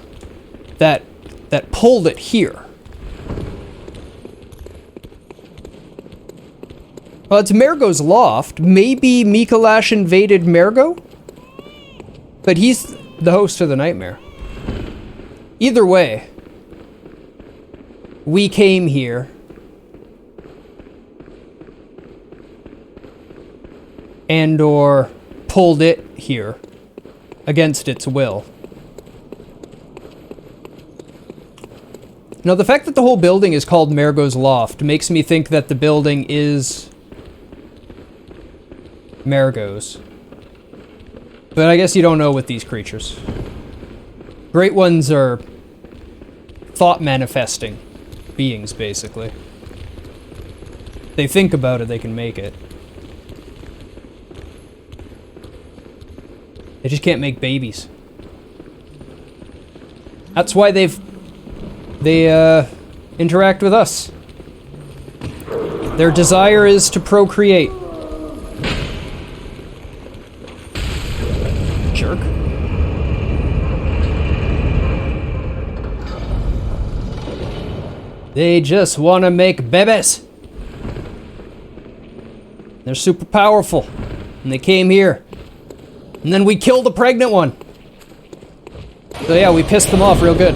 that pulled it here. Well, it's Mergo's loft. Maybe Mikolash invaded Mergo? But he's the host of the nightmare. Either way, we came here. And/or pulled it here against its will. Now, the fact that the whole building is called Mergo's Loft makes me think that the building is Mergo's. But I guess you don't know with these creatures. Great ones are thought manifesting beings, basically. They think about it, they can make it. They just can't make babies. That's why they interact with us. Their desire is to procreate. Jerk. They just want to make babies. They're super powerful. And they came here. And then we killed the pregnant one. So yeah, we pissed them off real good.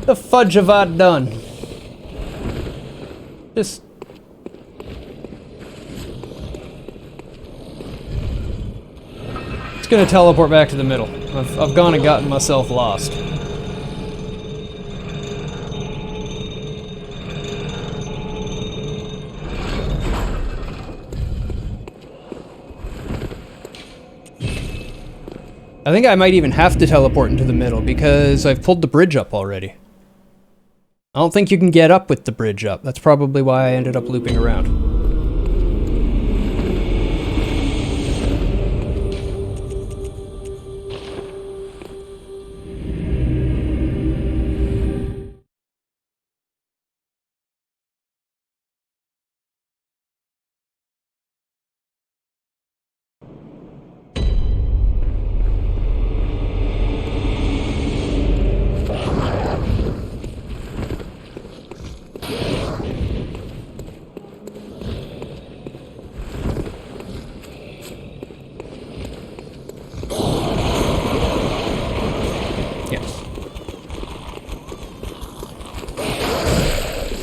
The fudge have I done? Just... It's gonna teleport back to the middle. I've gone and gotten myself lost. I think I might even have to teleport into the middle because I've pulled the bridge up already. I don't think you can get up with the bridge up. That's probably why I ended up looping around.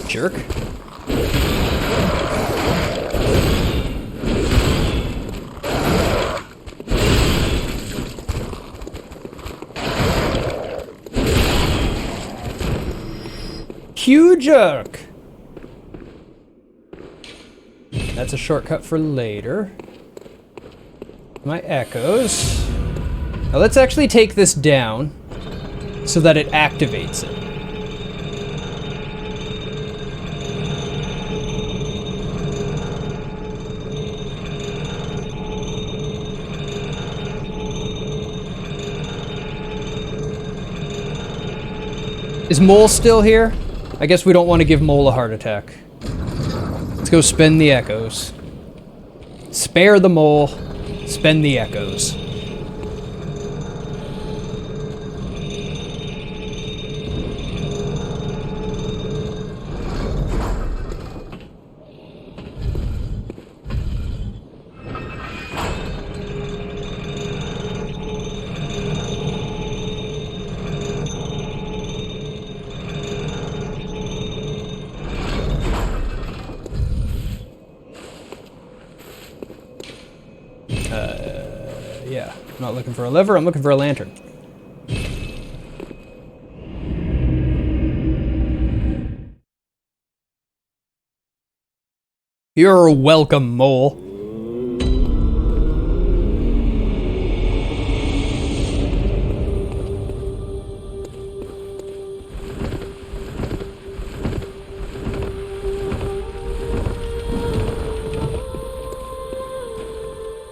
Jerk. Q jerk. That's a shortcut for later. My echoes. Now let's actually take this down so that it activates it. Is Mole still here? I guess we don't want to give Mole a heart attack. Let's go spend the echoes. Spare the Mole, spend the echoes. Yeah, I'm not looking for a lever, I'm looking for a lantern. You're welcome, Mole.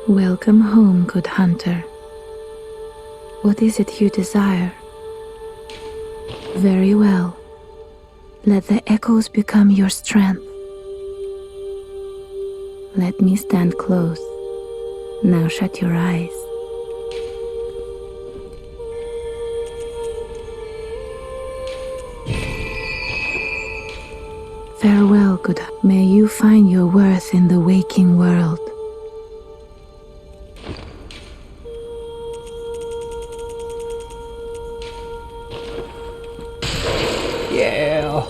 Welcome home, good hunter. What is it you desire? Very well. Let the echoes become your strength. Let me stand close. Now shut your eyes. Farewell, good. May you find your worth in the waking world. Yeah.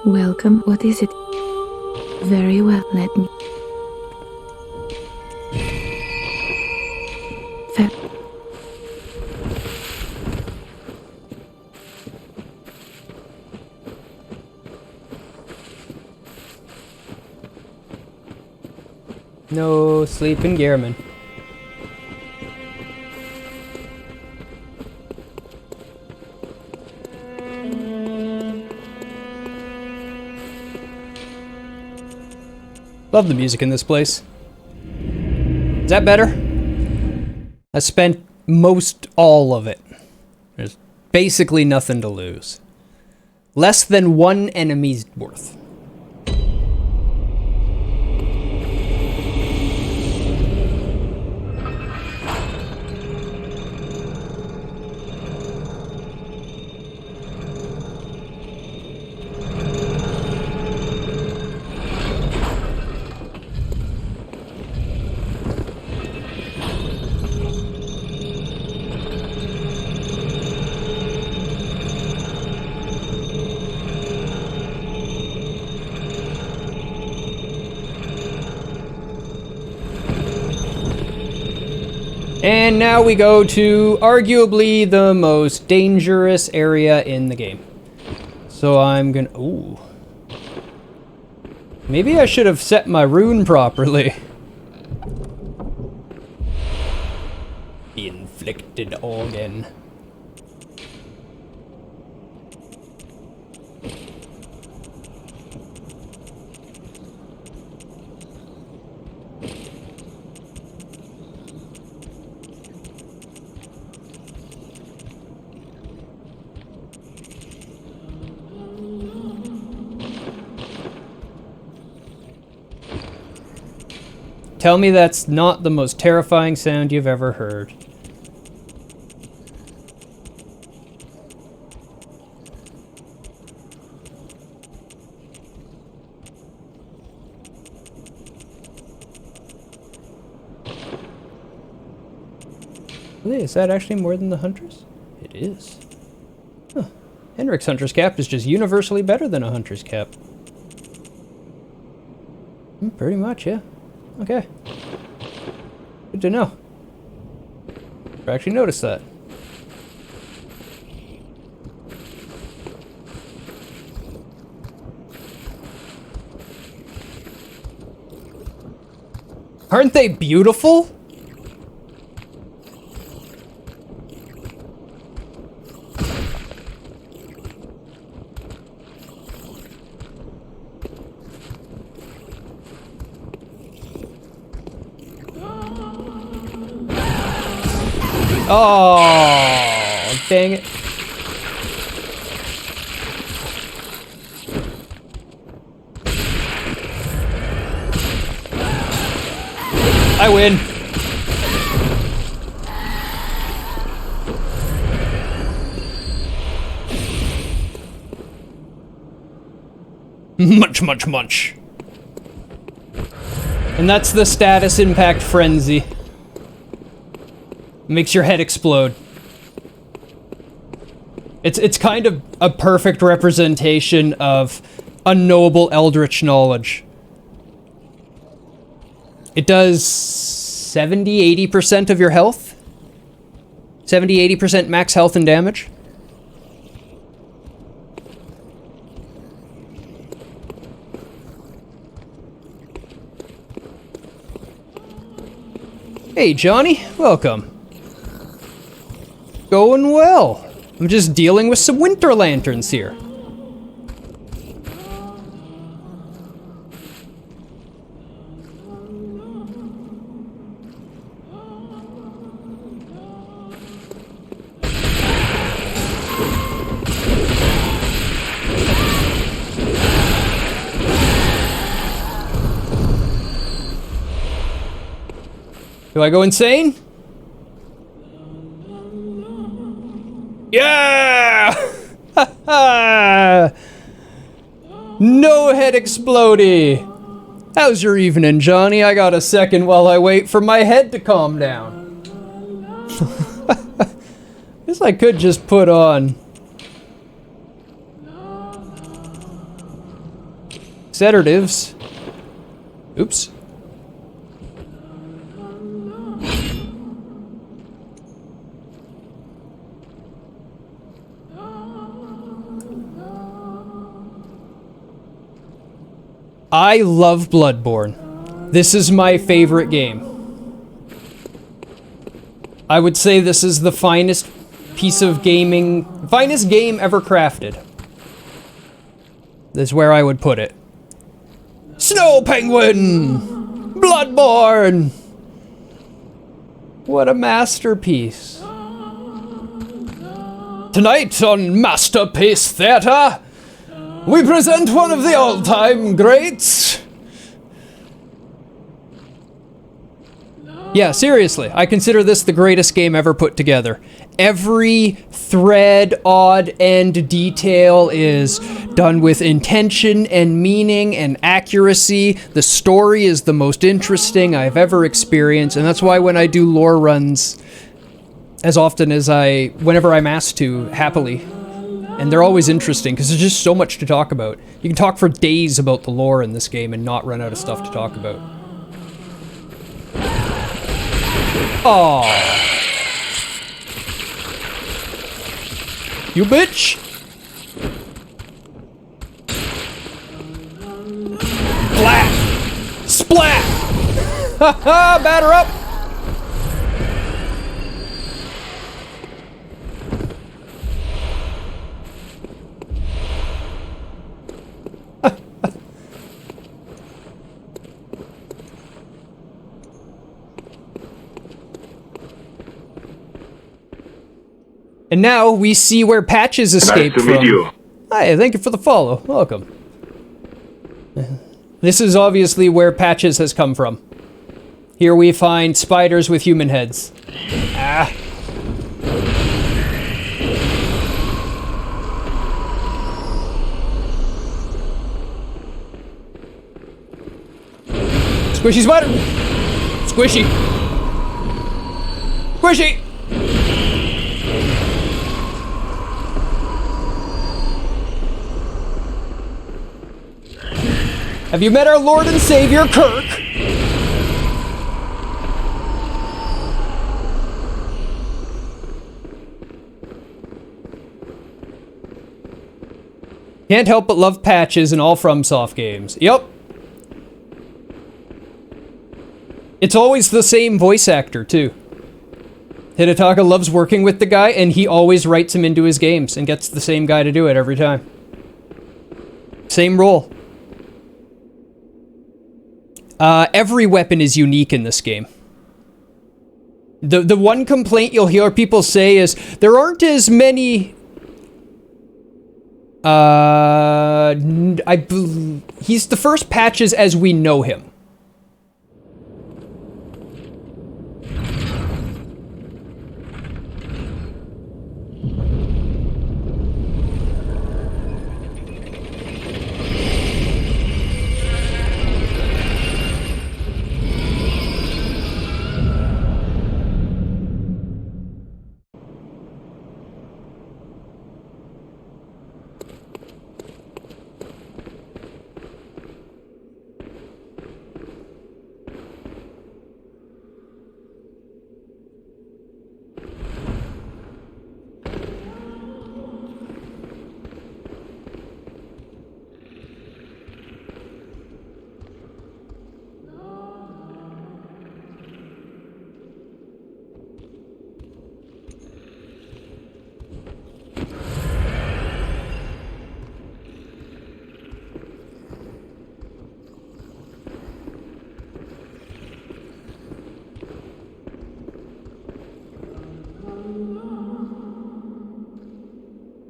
Welcome. What is it? Very well. Let me. No sleeping Gehrman. Love the music in this place. Is that better? I spent most all of it. There's basically nothing to lose. Less than one enemy's worth. And now we go to arguably the most dangerous area in the game. So I'm gonna... Ooh. Maybe I should have set my rune properly. The inflicted organ. Tell me that's not the most terrifying sound you've ever heard. Really, is that actually more than the Huntress? It is. Huh. Henrik's Hunter's Cap is just universally better than a Hunter's Cap. Pretty much, yeah. Okay. Good to know. I actually noticed that. Aren't they beautiful? Oh, dang it. I win. Much, much, much. And that's the status impact frenzy. Makes your head explode. It's kind of a perfect representation of unknowable eldritch knowledge. It does 70-80% of your health. 70-80% max health and damage. Hey Johnny, welcome. Going well. I'm just dealing with some winter lanterns here. Do I go insane? Yeah! No head explodey! How's your evening, Johnny? I got a second while I wait for my head to calm down. Guess I could just put on sedatives. Oops. I love Bloodborne. This is my favorite game. I would say this is the finest piece of gaming, finest game ever crafted. That's where I would put it. Snow Penguin! Bloodborne! What a masterpiece. Tonight on Masterpiece Theatre, we present one of the all-time greats. Yeah, seriously, I consider this the greatest game ever put together. Every thread, odd, and detail is done with intention and meaning and accuracy. The story is the most interesting I've ever experienced, and that's why when I do lore runs, as often as whenever I'm asked to, happily. And they're always interesting, because there's just so much to talk about. You can talk for days about the lore in this game and not run out of stuff to talk about. Oh. You bitch! Splat! Splat! Haha! Batter up! And now we see where Patches escaped from. Nice to meet you. Hi, thank you for the follow. Welcome. This is obviously where Patches has come from. Here we find spiders with human heads. Ah. Squishy spider! Squishy! Squishy! Have you met our Lord and Savior, Kirk? Can't help but love Patches in all FromSoft games. Yup. It's always the same voice actor, too. Hidetaka loves working with the guy, and he always writes him into his games and gets the same guy to do it every time. Same role. Every weapon is unique in this game. The one complaint you'll hear people say is, there aren't as many... he's the first Patches as we know him.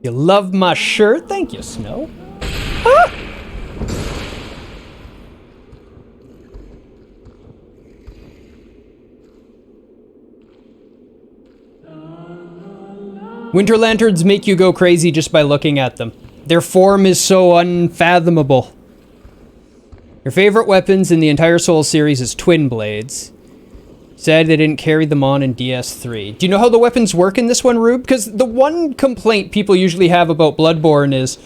You love my shirt? Thank you, Snow. Ah! Winter lanterns make you go crazy just by looking at them. Their form is so unfathomable. Your favorite weapons in the entire Souls series is twin blades. Sad they didn't carry them on in DS3. Do you know how the weapons work in this one, Rube? Because the one complaint people usually have about Bloodborne is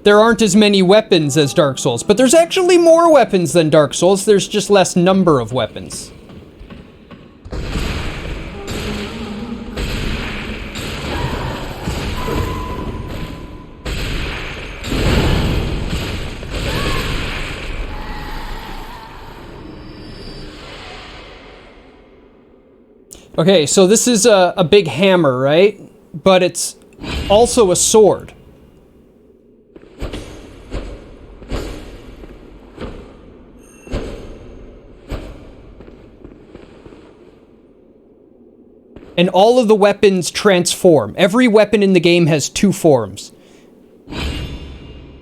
there aren't as many weapons as Dark Souls. But there's actually more weapons than Dark Souls. There's just less number of weapons. Okay, so this is a big hammer, right? But it's also a sword. And all of the weapons transform. Every weapon in the game has two forms.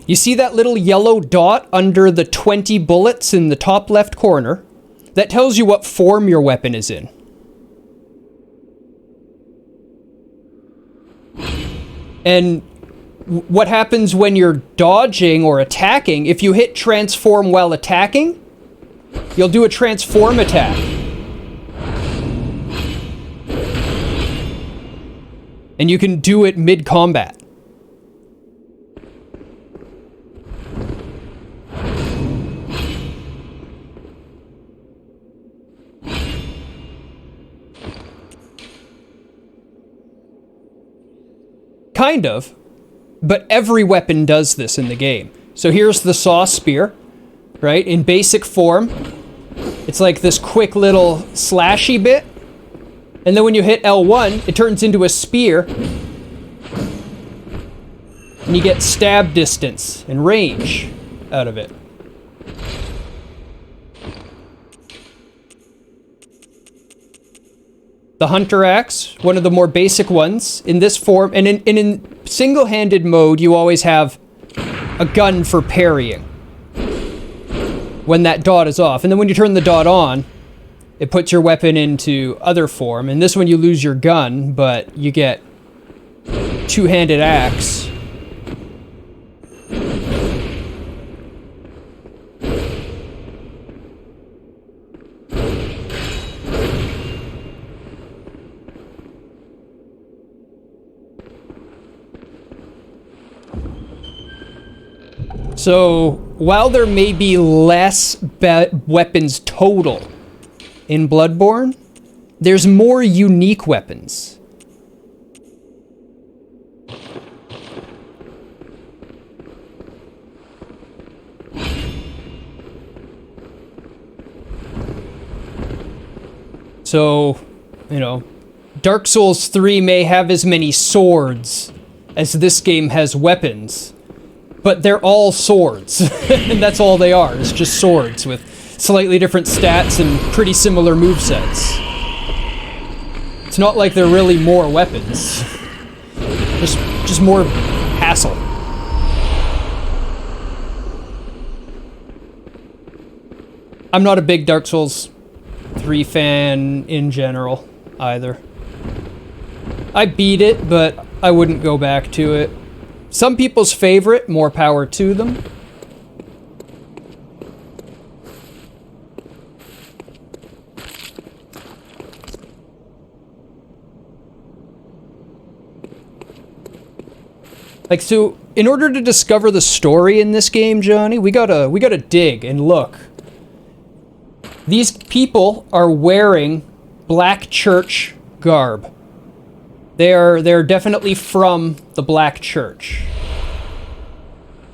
You see that little yellow dot under the 20 bullets in the top left corner? That tells you what form your weapon is in. And what happens when you're dodging or attacking, if you hit transform while attacking, you'll do a transform attack. And you can do it mid-combat. Kind of. But every weapon does this in the game. So here's the saw spear, right? In basic form, it's like this quick little slashy bit. And then when you hit L1, it turns into a spear. And you get stab distance and range out of it. The Hunter Axe, one of the more basic ones, in this form, and in single-handed mode, you always have a gun for parrying when that dot is off. And then when you turn the dot on, it puts your weapon into other form. And this one you lose your gun, but you get two-handed axe. So, while there may be less weapons total in Bloodborne, there's more unique weapons. So, you know, Dark Souls 3 may have as many swords as this game has weapons. But they're all swords, and that's all they are. It's just swords with slightly different stats and pretty similar movesets. It's not like they're really more weapons. Just more hassle. I'm not a big Dark Souls 3 fan in general, either. I beat it, but I wouldn't go back to it. Some people's favorite, more power to them. Like, so, in order to discover the story in this game, Johnny, we gotta dig and look. These people are wearing black church garb. They're definitely from the Black Church.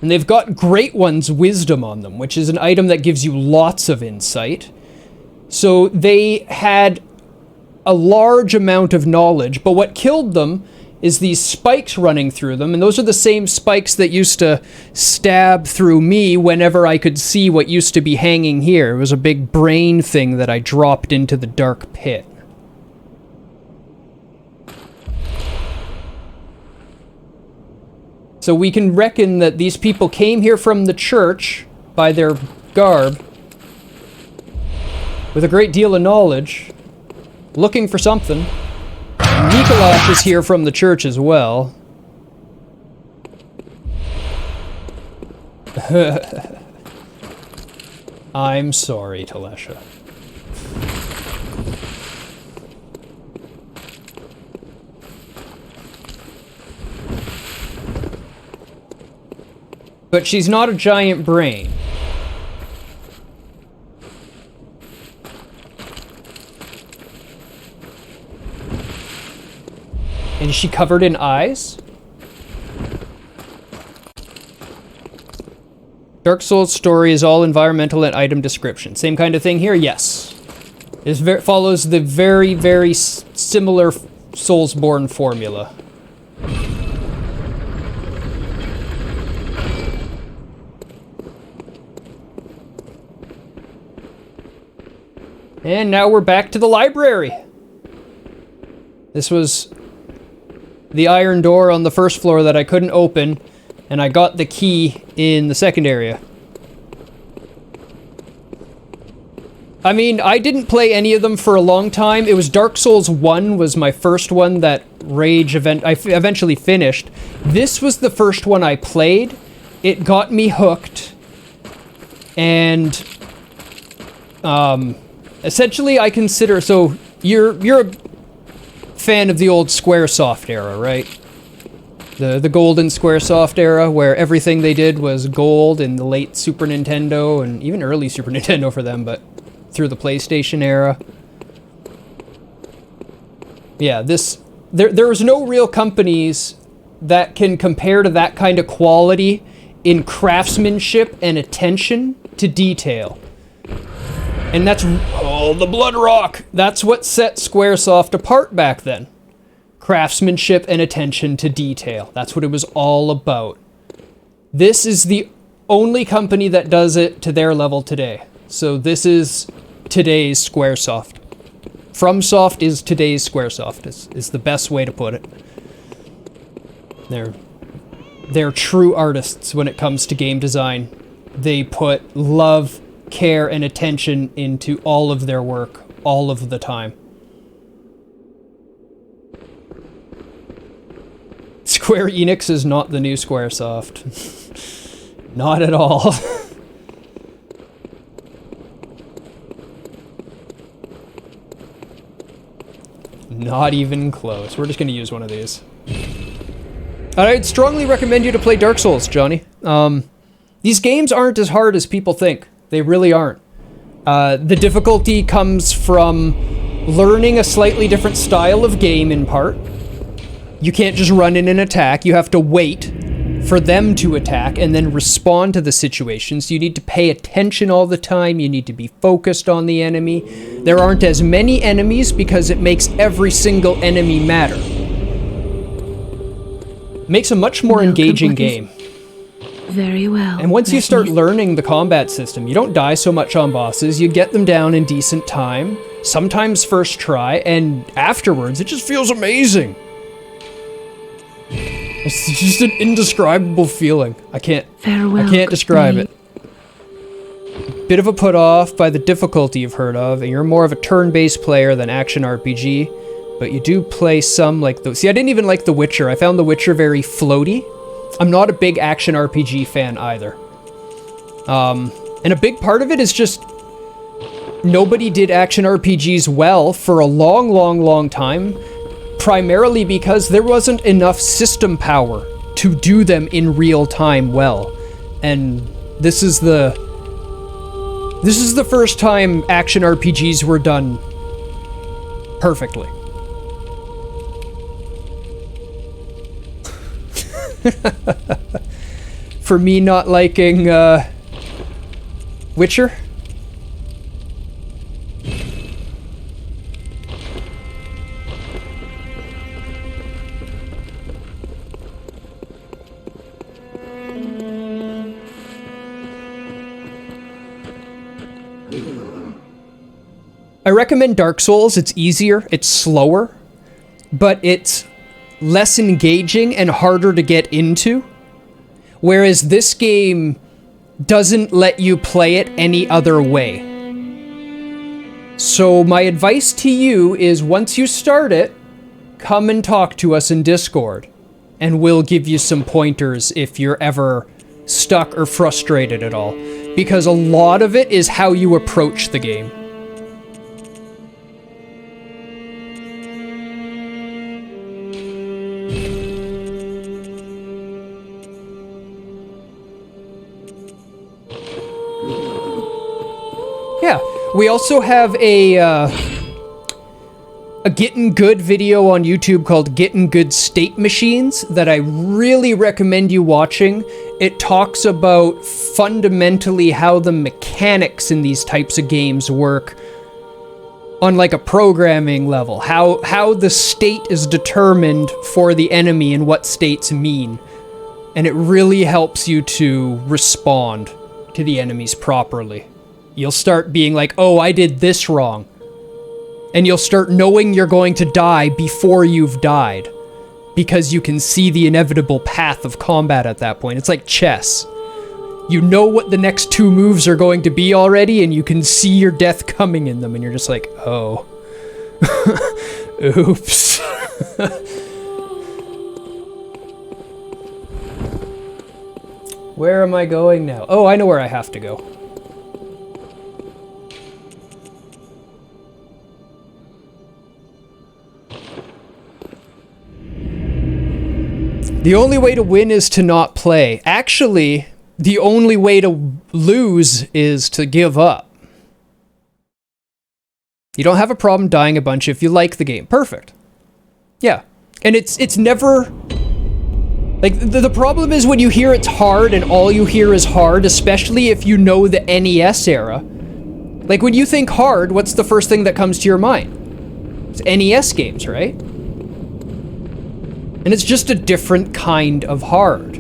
And they've got Great One's wisdom on them, which is an item that gives you lots of insight. So they had a large amount of knowledge, but what killed them is these spikes running through them, and those are the same spikes that used to stab through me whenever I could see what used to be hanging here. It was a big brain thing that I dropped into the dark pit. So we can reckon that these people came here from the church by their garb with a great deal of knowledge, looking for something. Nikolash is here from the church as well. I'm sorry, Talesha. But she's not a giant brain. And is she covered in eyes? Dark Souls story is all environmental and item description. Same kind of thing here? Yes. It follows the very, very similar Soulsborne formula. And now we're back to the library. This was the iron door on the first floor that I couldn't open, and I got the key in the second area. I mean, I didn't play any of them for a long time. It was Dark Souls 1 was my first one that I eventually finished. This was the first one I played. It got me hooked. And essentially I consider, so you're a fan of the old Squaresoft era, right? The golden Squaresoft era, where everything they did was gold in the late Super Nintendo and even early Super Nintendo for them, but through the PlayStation era. Yeah, there was no real companies that can compare to that kind of quality in craftsmanship and attention to detail. And that's, oh, the Blood Rock! That's what set Squaresoft apart back then. Craftsmanship and attention to detail. That's what it was all about. This is the only company that does it to their level today. So this is today's Squaresoft. FromSoft is today's Squaresoft, is the best way to put it. They're true artists when it comes to game design. They put love, care, and attention into all of their work, all of the time. Square Enix is not the new Squaresoft. Not at all. Not even close. We're just going to use one of these. I'd strongly recommend you to play Dark Souls, Johnny. These games aren't as hard as people think. They really aren't. The difficulty comes from learning a slightly different style of game in part. You can't just run in and attack. You have to wait for them to attack and then respond to the situations. You need to pay attention all the time. You need to be focused on the enemy. There aren't as many enemies because it makes every single enemy matter. Makes a much more engaging game. Very well. And once you start learning the combat system, you don't die so much on bosses. You get them down in decent time, sometimes first try, and afterwards it just feels amazing. It's just an indescribable feeling. I can't describe it. Bit of a put off by the difficulty you've heard of, and you're more of a turn-based player than action RPG, but you do play some like those. See, I didn't even like The Witcher. I found The Witcher very floaty. I'm not a big action RPG fan either. And a big part of it is just nobody did action RPGs well for a long, long, long time. Primarily because there wasn't enough system power to do them in real time well. And this is the first time action RPGs were done perfectly. For me not liking Witcher? I recommend Dark Souls. It's easier, it's slower, but it's less engaging and harder to get into. Whereas this game doesn't let you play it any other way. So my advice to you is once you start it, come and talk to us in Discord, and we'll give you some pointers if you're ever stuck or frustrated at all. Because a lot of it is how you approach the game. Yeah, we also have a Getting Good video on YouTube called Getting Good State Machines that I really recommend you watching. It talks about fundamentally how the mechanics in these types of games work on like a programming level, how the state is determined for the enemy and what states mean. And it really helps you to respond to the enemies properly. You'll start being like, oh, I did this wrong. And you'll start knowing you're going to die before you've died. Because you can see the inevitable path of combat at that point. It's like chess. You know what the next two moves are going to be already, and you can see your death coming in them, and you're just like, oh. Oops. Where am I going now? Oh, I know where I have to go. The only way to win is to not play. Actually, the only way to lose is to give up. You don't have a problem dying a bunch if you like the game. Perfect. Yeah. And it's never Like, the problem is when you hear it's hard and all you hear is hard, especially if you know the NES era. Like, when you think hard, what's the first thing that comes to your mind? It's NES games, right? And it's just a different kind of hard.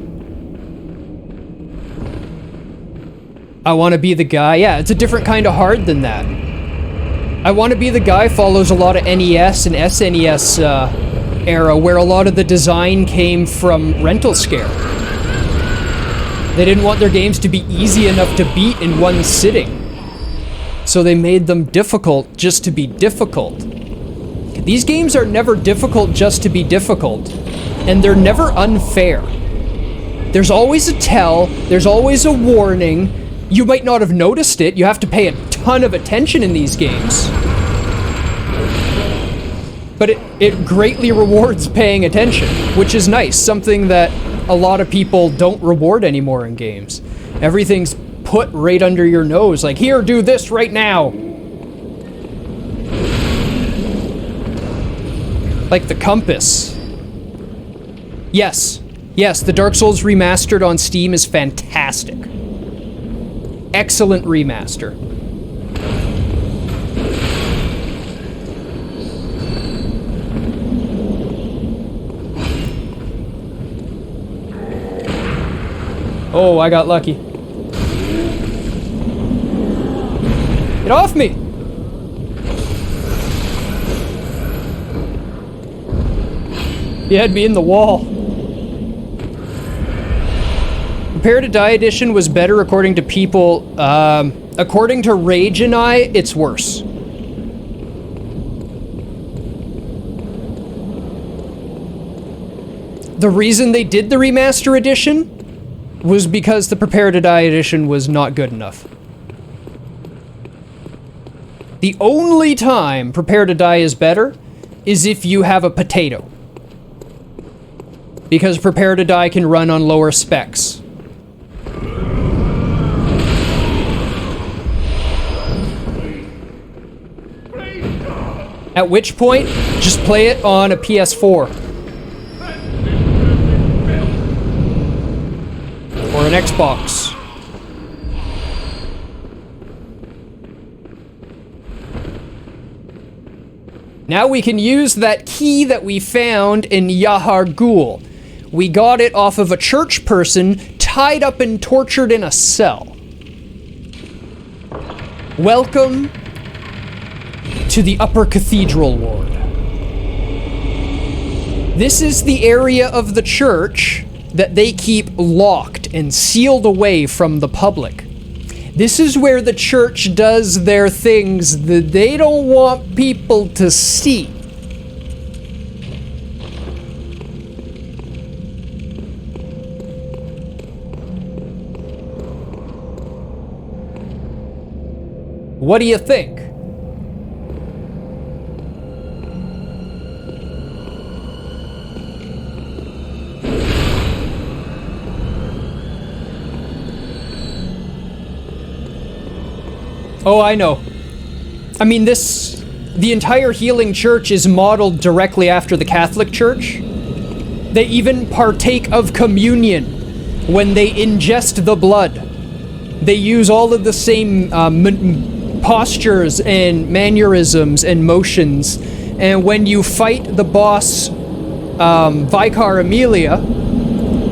I want to be the guy. Yeah, it's a different kind of hard than that. I want to be the guy follows a lot of NES and SNES, era where a lot of the design came from Rental Scare. They didn't want their games to be easy enough to beat in one sitting. So they made them difficult just to be difficult. These games are never difficult just to be difficult, and they're never unfair. There's always a tell, there's always a warning. You might not have noticed it, you have to pay a ton of attention in these games. But it greatly rewards paying attention, which is nice, something that a lot of people don't reward anymore in games. Everything's put right under your nose, like, here, do this right now. Like the compass. Yes, the Dark Souls remastered on Steam is fantastic. Excellent remaster. Oh, I got lucky. Get off me! You had me in the wall. Prepare to Die Edition was better according to people. According to Rage and I, it's worse. The reason they did the remaster edition was because the Prepare to Die edition was not good enough. The only time Prepare to Die is better is if you have a potato. Because Prepare to Die can run on lower specs. At which point, just play it on a PS4. Or an Xbox. Now we can use that key that we found in Yahar Ghul. We got it off of a church person tied up and tortured in a cell. Welcome to the Upper Cathedral Ward. This is the area of the church that they keep locked and sealed away from the public. This is where the church does their things that they don't want people to see. What do you think? Oh, I know. I mean, the entire Healing Church is modeled directly after the Catholic Church. They even partake of communion when they ingest the blood. They use all of the same postures and mannerisms and motions. And when you fight the boss, Vicar Amelia,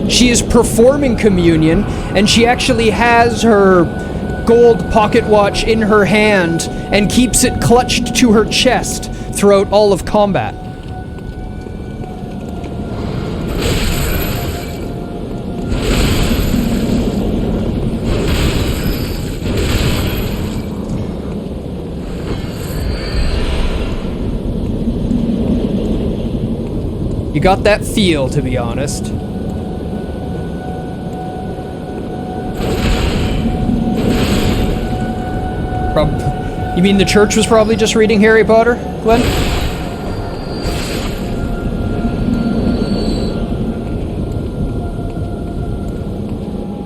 she is performing communion, and she actually has her gold pocket watch in her hand and keeps it clutched to her chest throughout all of combat. You got that feel, to be honest. You mean the church was probably just reading Harry Potter, Glenn?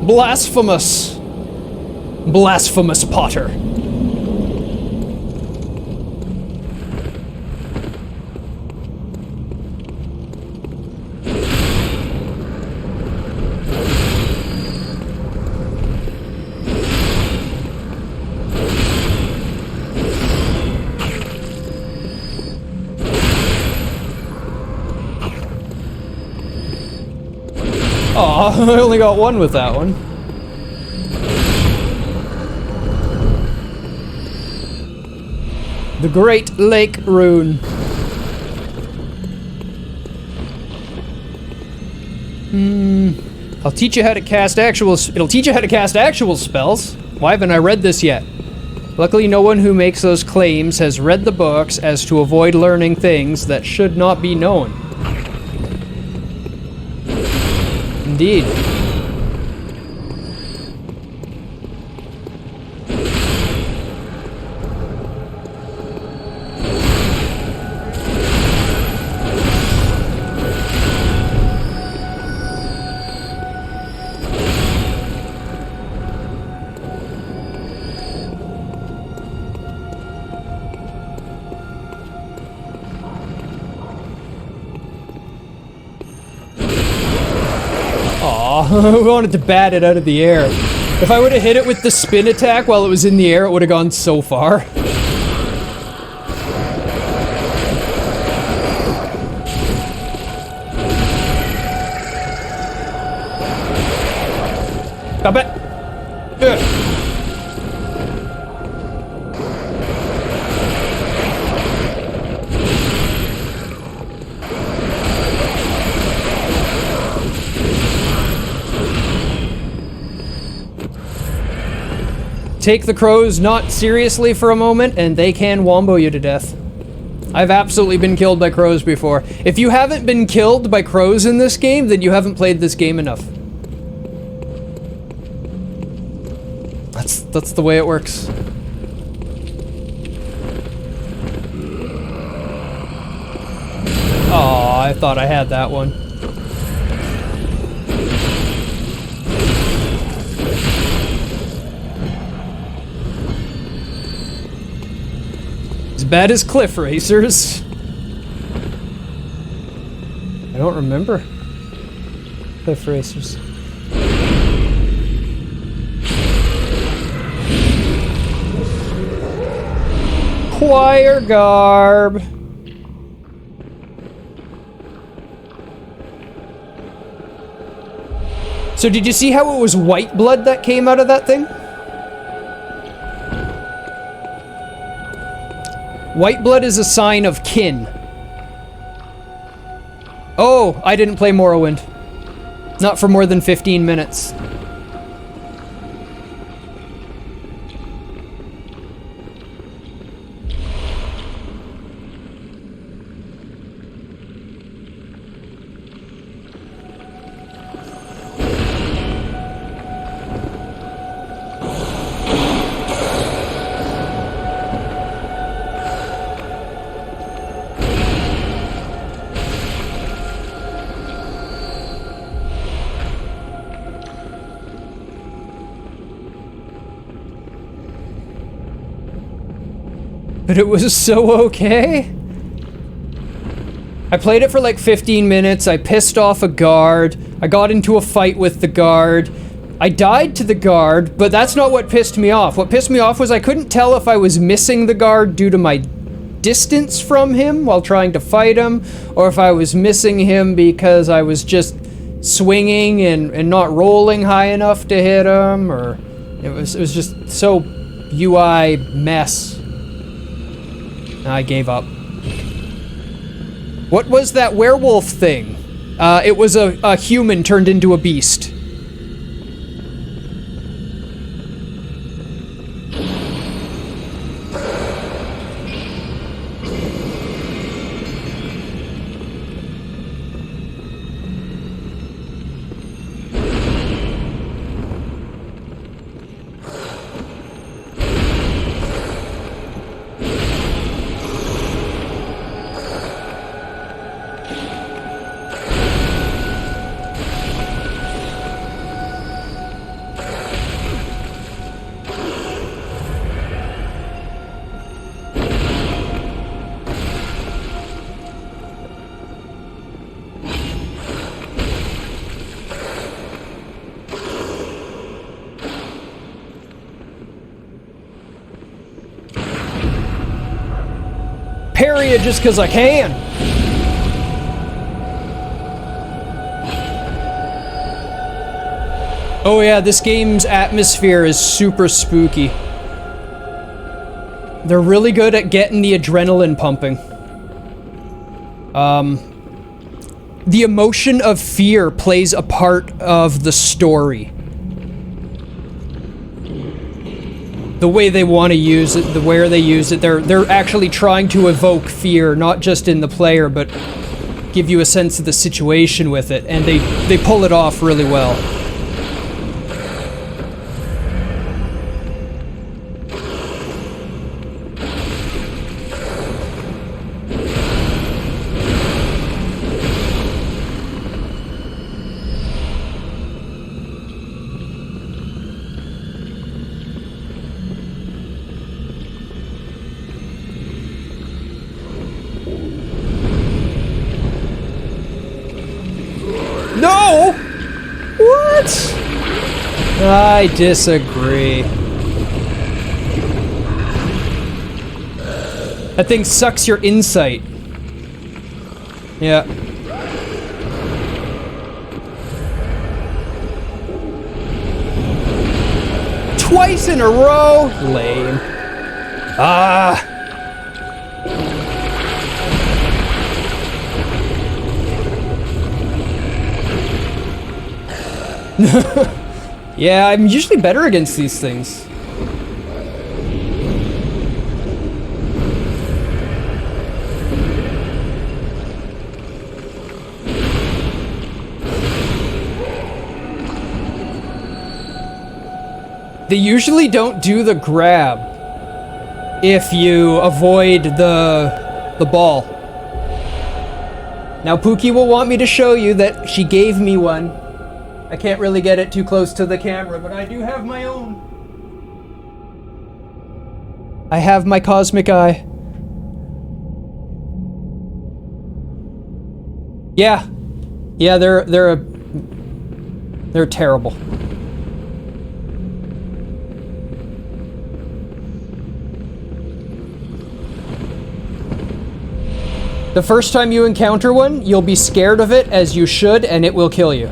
Blasphemous! Blasphemous Potter. Aw, I only got one with that one. The Great Lake Rune. I'll teach you how to cast it'll teach you how to cast actual spells. Why haven't I read this yet? Luckily, no one who makes those claims has read the books as to avoid learning things that should not be known. Indeed. I wanted to bat it out of the air. If I would have hit it with the spin attack while it was in the air, it would have gone so far. Stop it! Ugh. Take the crows not seriously for a moment, and they can wombo you to death. I've absolutely been killed by crows before. If you haven't been killed by crows in this game, then you haven't played this game enough. That's the way it works. Oh, I thought I had that one. As bad as Cliff Racers. I don't remember Cliff Racers. Choir garb. So did you see how it was white blood that came out of that thing? White blood is a sign of kin. Oh, I didn't play Morrowind. Not for more than 15 minutes. But it was so okay. I played it for like 15 minutes, I pissed off a guard, I got into a fight with the guard, I died to the guard, but that's not what pissed me off. What pissed me off was I couldn't tell if I was missing the guard due to my distance from him while trying to fight him, or if I was missing him because I was just swinging and not rolling high enough to hit him, or it was just so UI mess. I gave up. What was that werewolf thing? It was a human turned into a beast. Parry it just because I can. Oh yeah, this game's atmosphere is super spooky. They're really good at getting the adrenaline pumping. The emotion of fear plays a part of the story. The way they want to use it, the where they use it, they're actually trying to evoke fear, not just in the player, but give you a sense of the situation with it, and they pull it off really well. No! What? I disagree. That thing sucks your insight. Yeah. Twice in a row? Lame. Ah. Yeah, I'm usually better against these things. They usually don't do the grab if you avoid the ball. Now Pookie will want me to show you that she gave me one. I can't really get it too close to the camera, but I do have my own. I have my cosmic eye. Yeah. Yeah, they're terrible. The first time you encounter one, you'll be scared of it, as you should, and it will kill you.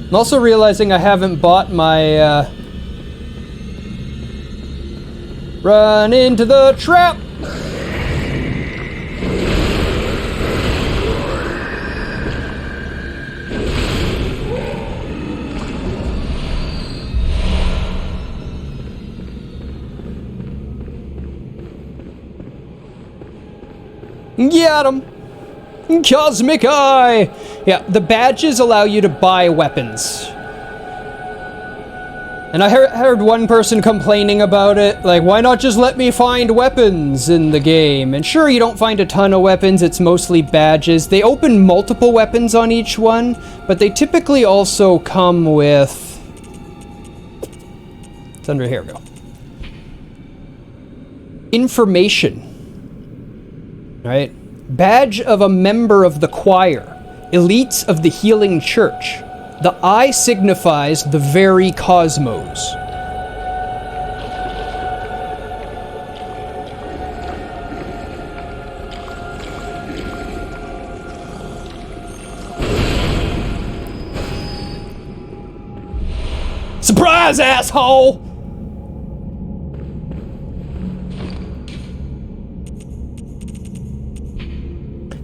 I'm also realizing I haven't bought my, Run into the trap! Got him! Cosmic Eye! Yeah, the badges allow you to buy weapons. And I heard one person complaining about it, like, why not just let me find weapons in the game? And sure, you don't find a ton of weapons, it's mostly badges. They open multiple weapons on each one, but they typically also come with... It's under here, go. Information. Right? Badge of a member of the choir. Elites of the Healing Church. The eye signifies the very cosmos. Surprise, asshole!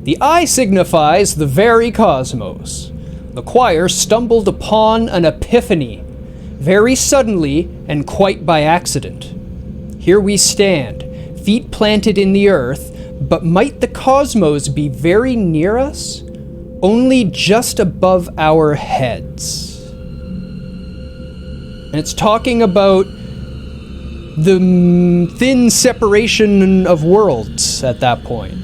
The eye signifies the very cosmos. The choir stumbled upon an epiphany, very suddenly and quite by accident. Here we stand, feet planted in the earth, but might the cosmos be very near us? Only just above our heads. And it's talking about the thin separation of worlds at that point.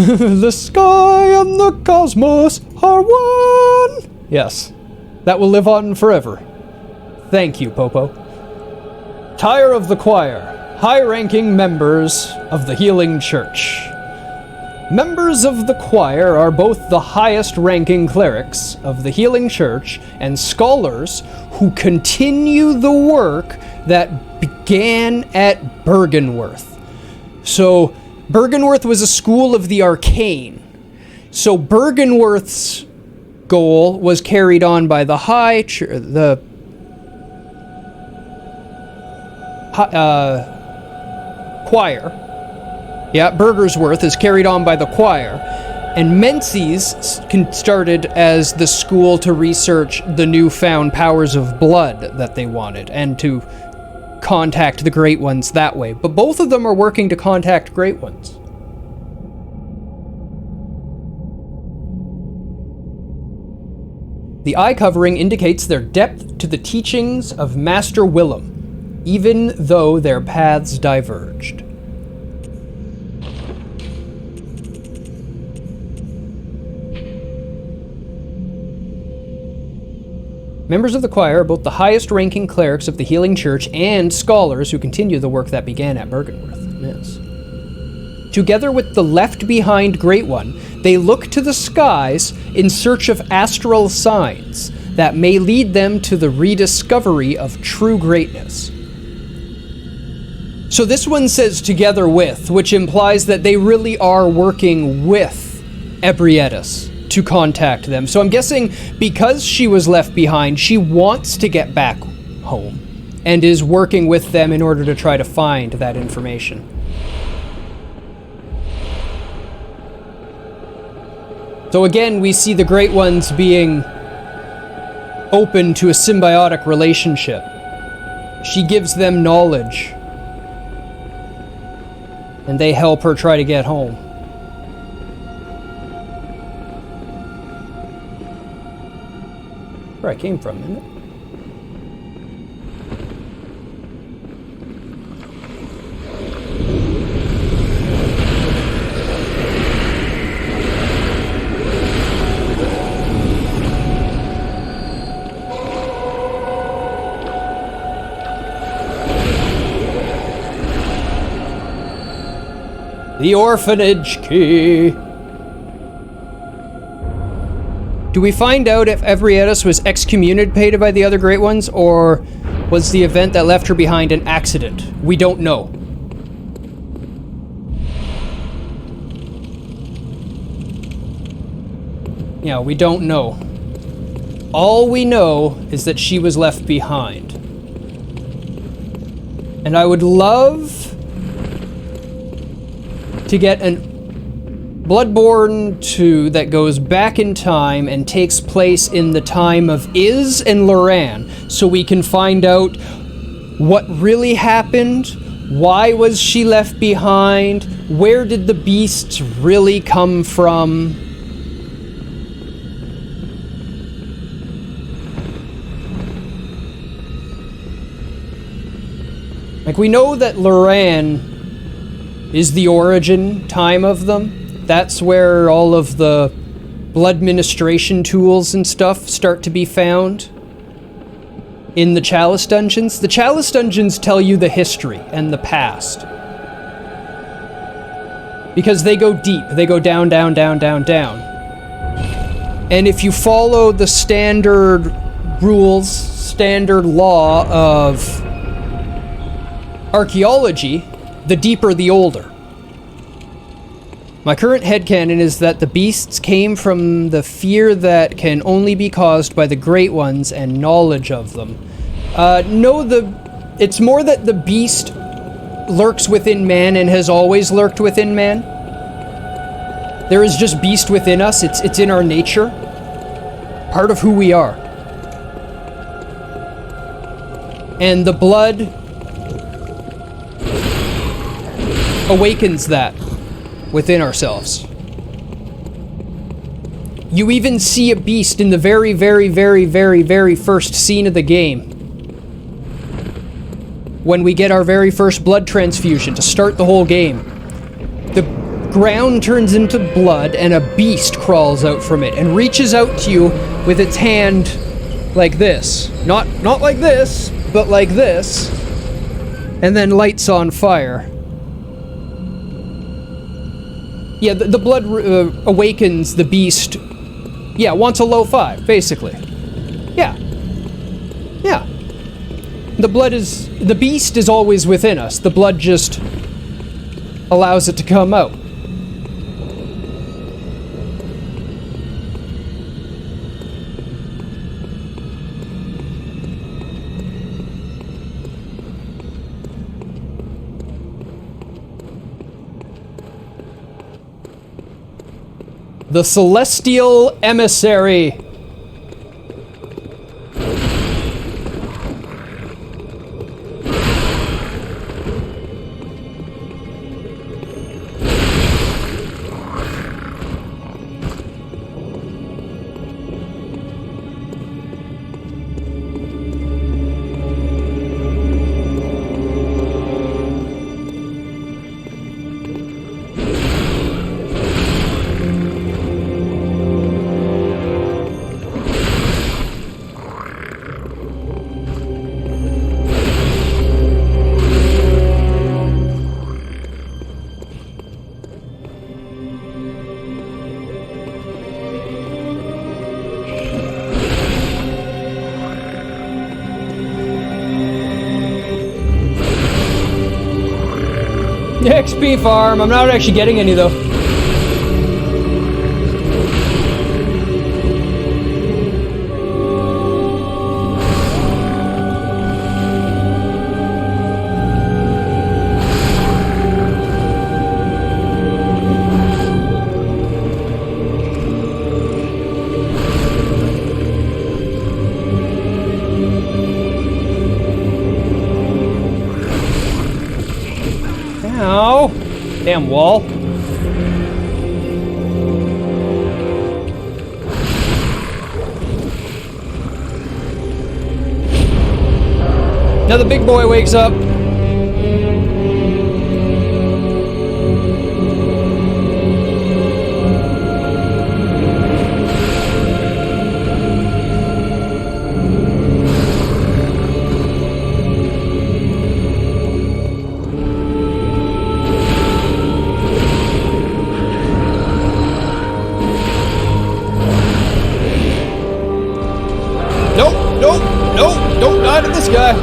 The sky and the cosmos are one! Yes, that will live on forever. Thank you, Popo. Attire of the choir. High-ranking members of the Healing Church. Members of the choir are both the highest-ranking clerics of the Healing Church and scholars who continue the work that began at Bergenworth. So, Bergenworth was a school of the arcane. So, Bergenworth's goal was carried on by the choir. Yeah, Bergersworth is carried on by the choir, and Menzies started as the school to research the newfound powers of blood that they wanted, and to contact the Great Ones that way. But both of them are working to contact Great Ones. The eye covering indicates their depth to the teachings of Master Willem, even though their paths diverged. Members of the choir are both the highest-ranking clerics of the Healing Church and scholars who continue the work that began at Bergenworth. Yes. Together with the left-behind Great One, they look to the skies in search of astral signs that may lead them to the rediscovery of true greatness. So this one says together with, which implies that they really are working with Ebrietas to contact them. So I'm guessing because she was left behind, she wants to get back home and is working with them in order to try to find that information. So again, we see the Great Ones being open to a symbiotic relationship. She gives them knowledge, and they help her try to get home. Where I came from, isn't it? The orphanage key. Do we find out if Ebrietas was excommunicated by the other Great Ones, or was the event that left her behind an accident? We don't know. Yeah, we don't know. All we know is that she was left behind. And I would love to get an Bloodborne 2 that goes back in time and takes place in the time of Iz and Loran, so we can find out what really happened, why was she left behind, where did the beasts really come from. Like, we know that Loran is the origin time of them. That's where all of the blood ministration tools and stuff start to be found in the Chalice Dungeons. The Chalice Dungeons tell you the history and the past, because they go deep. They go down, down, down, down, down. And if you follow the standard rules, standard law of archaeology, the deeper the older. My current headcanon is that the beasts came from the fear that can only be caused by the Great Ones and knowledge of them. It's more that the beast lurks within man and has always lurked within man. There is just beast within us. It's in our nature. Part of who we are. And the blood awakens that within ourselves. You even see a beast in the very, very, very, very, very first scene of the game. When we get our very first blood transfusion to start the whole game. The ground turns into blood and a beast crawls out from it and reaches out to you with its hand like this. Not like this, but like this. and then lights on fire. Yeah, the blood awakens the beast. Yeah, wants a low 5, basically. Yeah. Yeah. The beast is always within us. The blood just allows it to come out. The Celestial Emissary. XP farm. I'm not actually getting any though. Ow. Damn wall. Now the big boy wakes up. Don't die to this guy.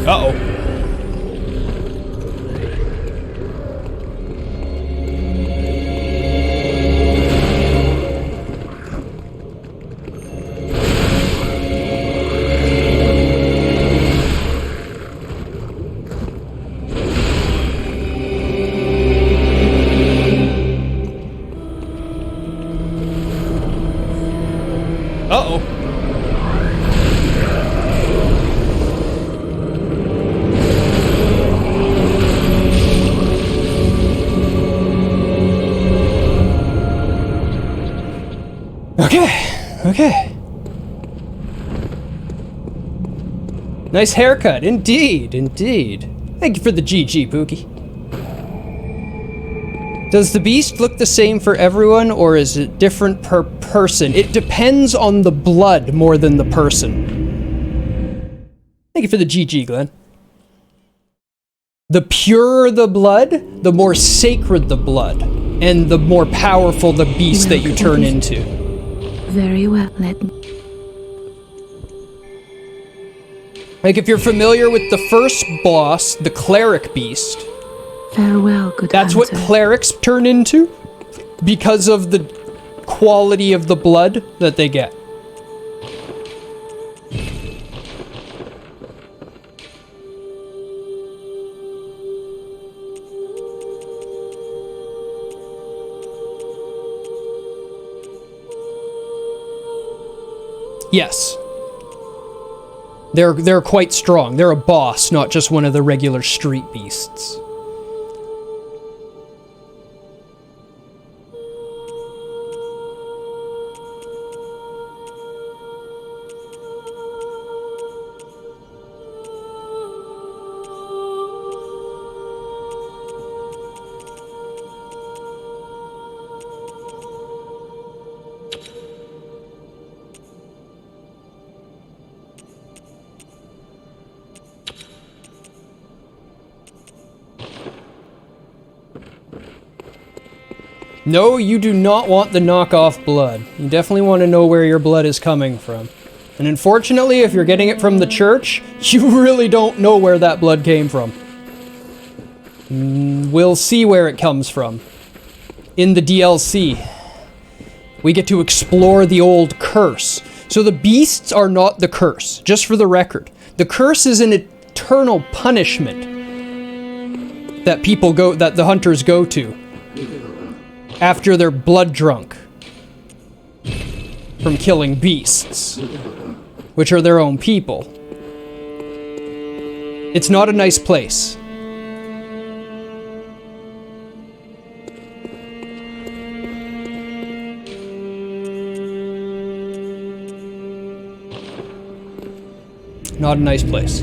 Uh-oh. Uh-oh. Okay. Nice haircut, indeed. Thank you for the GG, Pookie. Does the beast look the same for everyone, or is it different per person? It depends on the blood more than the person. Thank you for the GG, Glenn. The purer the blood, the more sacred the blood, and the more powerful the beast that you turn into. Very well, let me. Like, if you're familiar with the first boss, the cleric beast, Farewell, good that's hunter. what clerics turn into because of the quality of the blood that they get. Yes. They're quite strong. They're a boss, not just one of the regular street beasts. No, you do not want the knockoff blood. You definitely want to know where your blood is coming from. And unfortunately, if you're getting it from the church, you really don't know where that blood came from. We'll see where it comes from. In the DLC, we get to explore the old curse. So the beasts are not the curse, just for the record. The curse is an eternal punishment that the hunters go to after they're blood drunk from killing beasts, which are their own people. It's not a nice place. Not a nice place.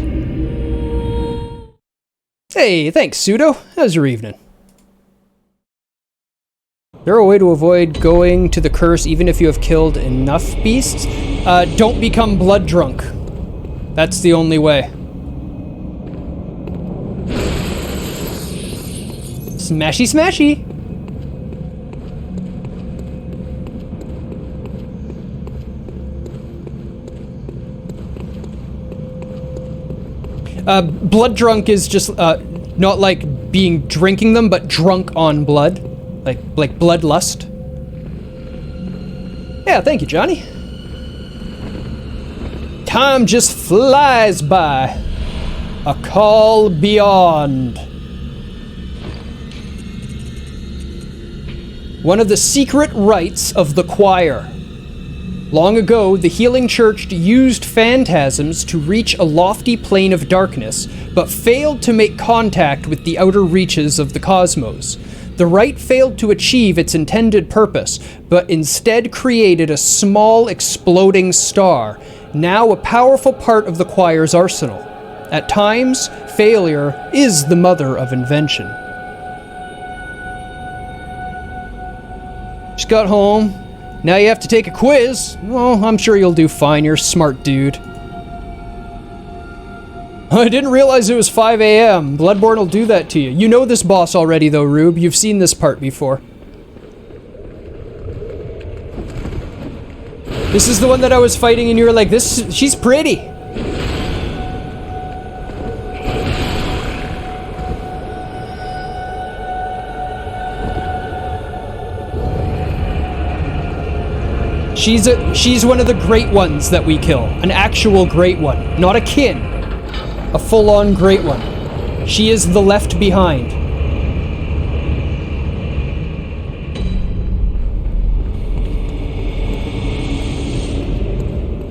Hey, thanks, Pseudo. How's your evening? Is there a way to avoid going to the curse even if you have killed enough beasts? Don't become blood drunk. That's the only way. Smashy smashy! Blood drunk is just, not like drinking them, but drunk on blood. Like bloodlust. Yeah, thank you, Johnny. Time just flies by. A call beyond. One of the secret rites of the choir. Long ago, the Healing Church used phantasms to reach a lofty plane of darkness, but failed to make contact with the outer reaches of the cosmos. The rite failed to achieve its intended purpose, but instead created a small exploding star, now a powerful part of the choir's arsenal. At times, failure is the mother of invention. Just got home. Now you have to take a quiz. Well, I'm sure you'll do fine. You're a smart dude. I didn't realize it was 5 a.m. Bloodborne will do that to you. You know this boss already, though, Rube. You've seen this part before. This is the one that I was fighting and you were like, she's pretty. She's one of the great ones that we kill. An actual great one. Not a kin. A full-on great one. She is the left behind.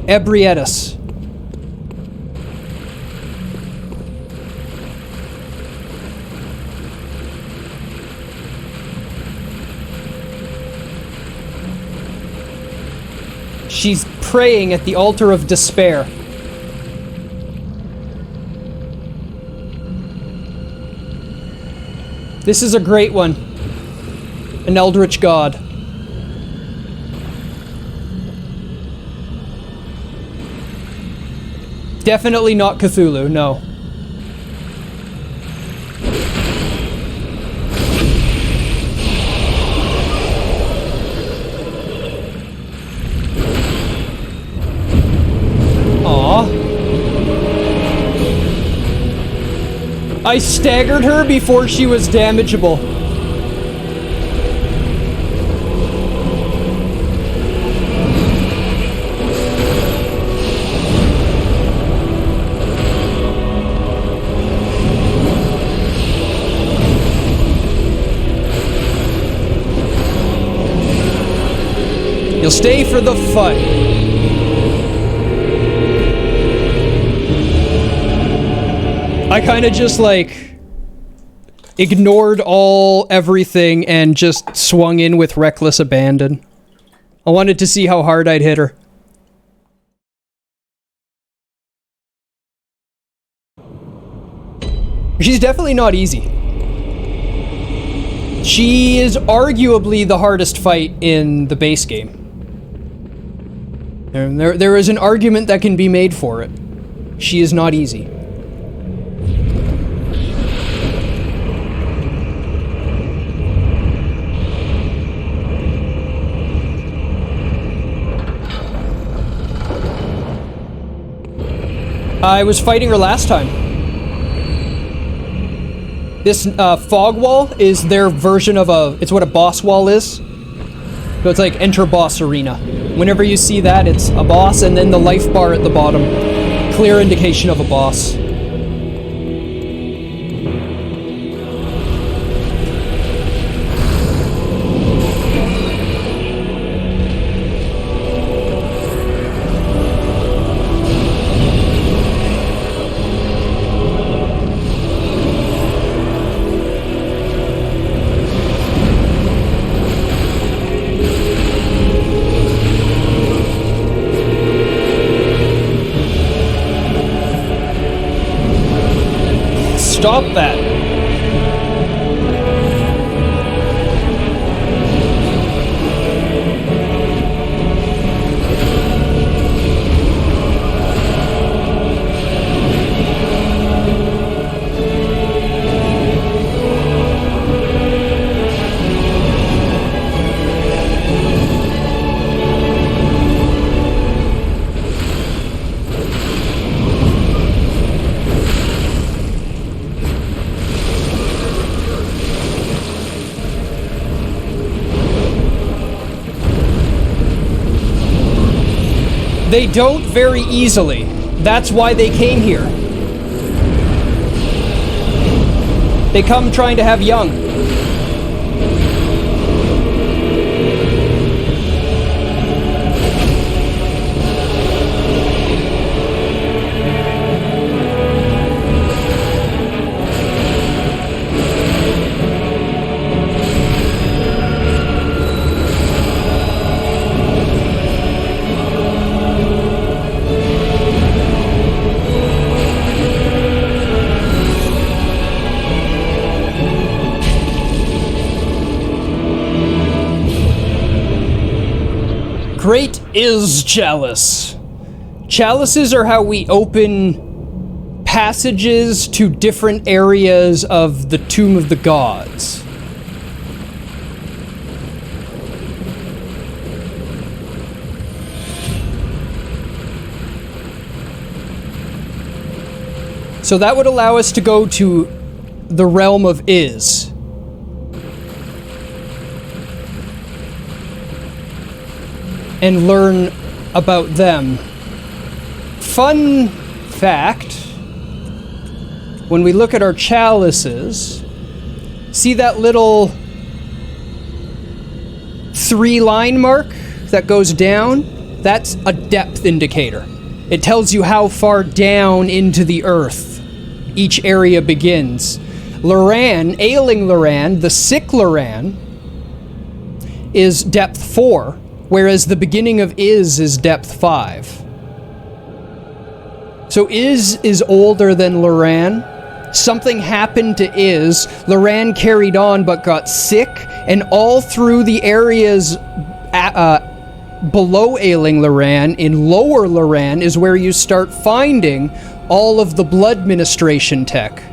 Ebrietas. She's praying at the altar of despair. This is a great one. An eldritch god. Definitely not Cthulhu, no. I staggered her before she was damageable. You'll stay for the fight. I kind of just ignored everything and just swung in with reckless abandon. I wanted to see how hard I'd hit her. She's definitely not easy. She is arguably the hardest fight in the base game. And there is an argument that can be made for it. She is not easy. I was fighting her last time. This fog wall is their version of it's what a boss wall is. So it's like enter boss arena. Whenever you see that, it's a boss, and then the life bar at the bottom. Clear indication of a boss. Stop that. They don't very easily. That's why they came here. They come trying to have young. Great is chalice. Chalices are how we open passages to different areas of the Tomb of the Gods. So that would allow us to go to the realm of Is. And learn about them. Fun fact, when we look at our chalices, see that little 3-line mark that goes down? That's a depth indicator. It tells you how far down into the earth each area begins. Loran, ailing Loran, the sick Loran, is depth 4. Whereas the beginning of is depth 5. So is older than Loran. Something happened to Loran carried on but got sick, and all through the areas below ailing Loran, in lower Loran, is where you start finding all of the blood ministration tech.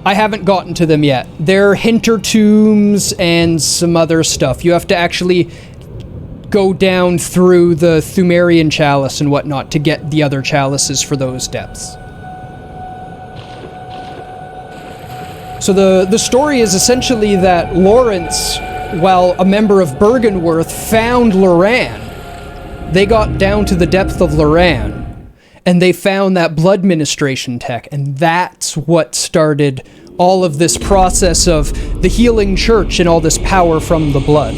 I haven't gotten to them yet. They're hinter tombs and some other stuff. You have to actually go down through the Thumerian chalice and whatnot to get the other chalices for those depths. So the story is essentially that Lawrence, while a member of Bergenworth, found Loran. They got down to the depth of Loran, and they found that blood ministration tech, and that's what started all of this process of the healing church and all this power from the blood.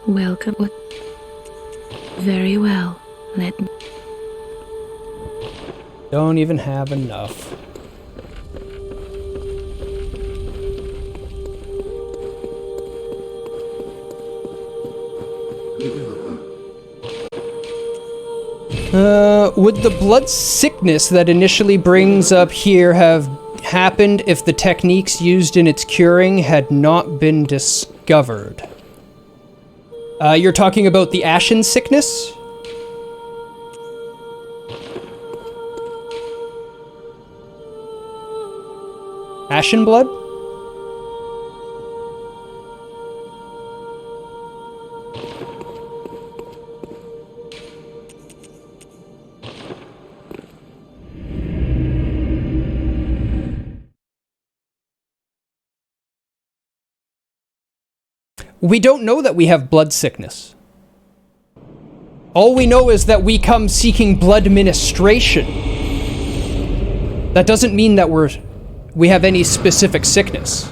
Welcome. Very well. Let me. Don't even have enough. Would the blood sickness that initially brings up here have happened if the techniques used in its curing had not been discovered? You're talking about the ashen sickness? Ashen blood? We don't know that we have blood sickness. All we know is that we come seeking blood ministration. That doesn't mean that we have any specific sickness.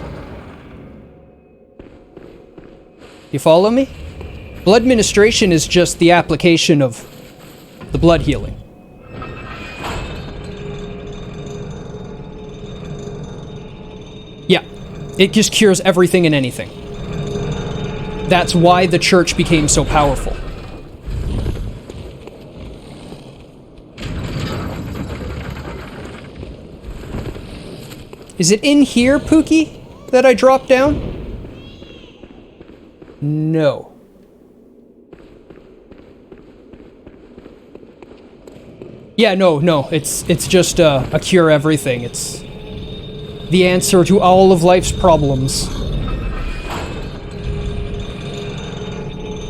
You follow me? Blood ministration is just the application of the blood healing. Yeah, it just cures everything and anything. That's why the church became so powerful. Is it in here, Pookie, that I dropped down? No. Yeah, no, it's just a cure everything. It's the answer to all of life's problems.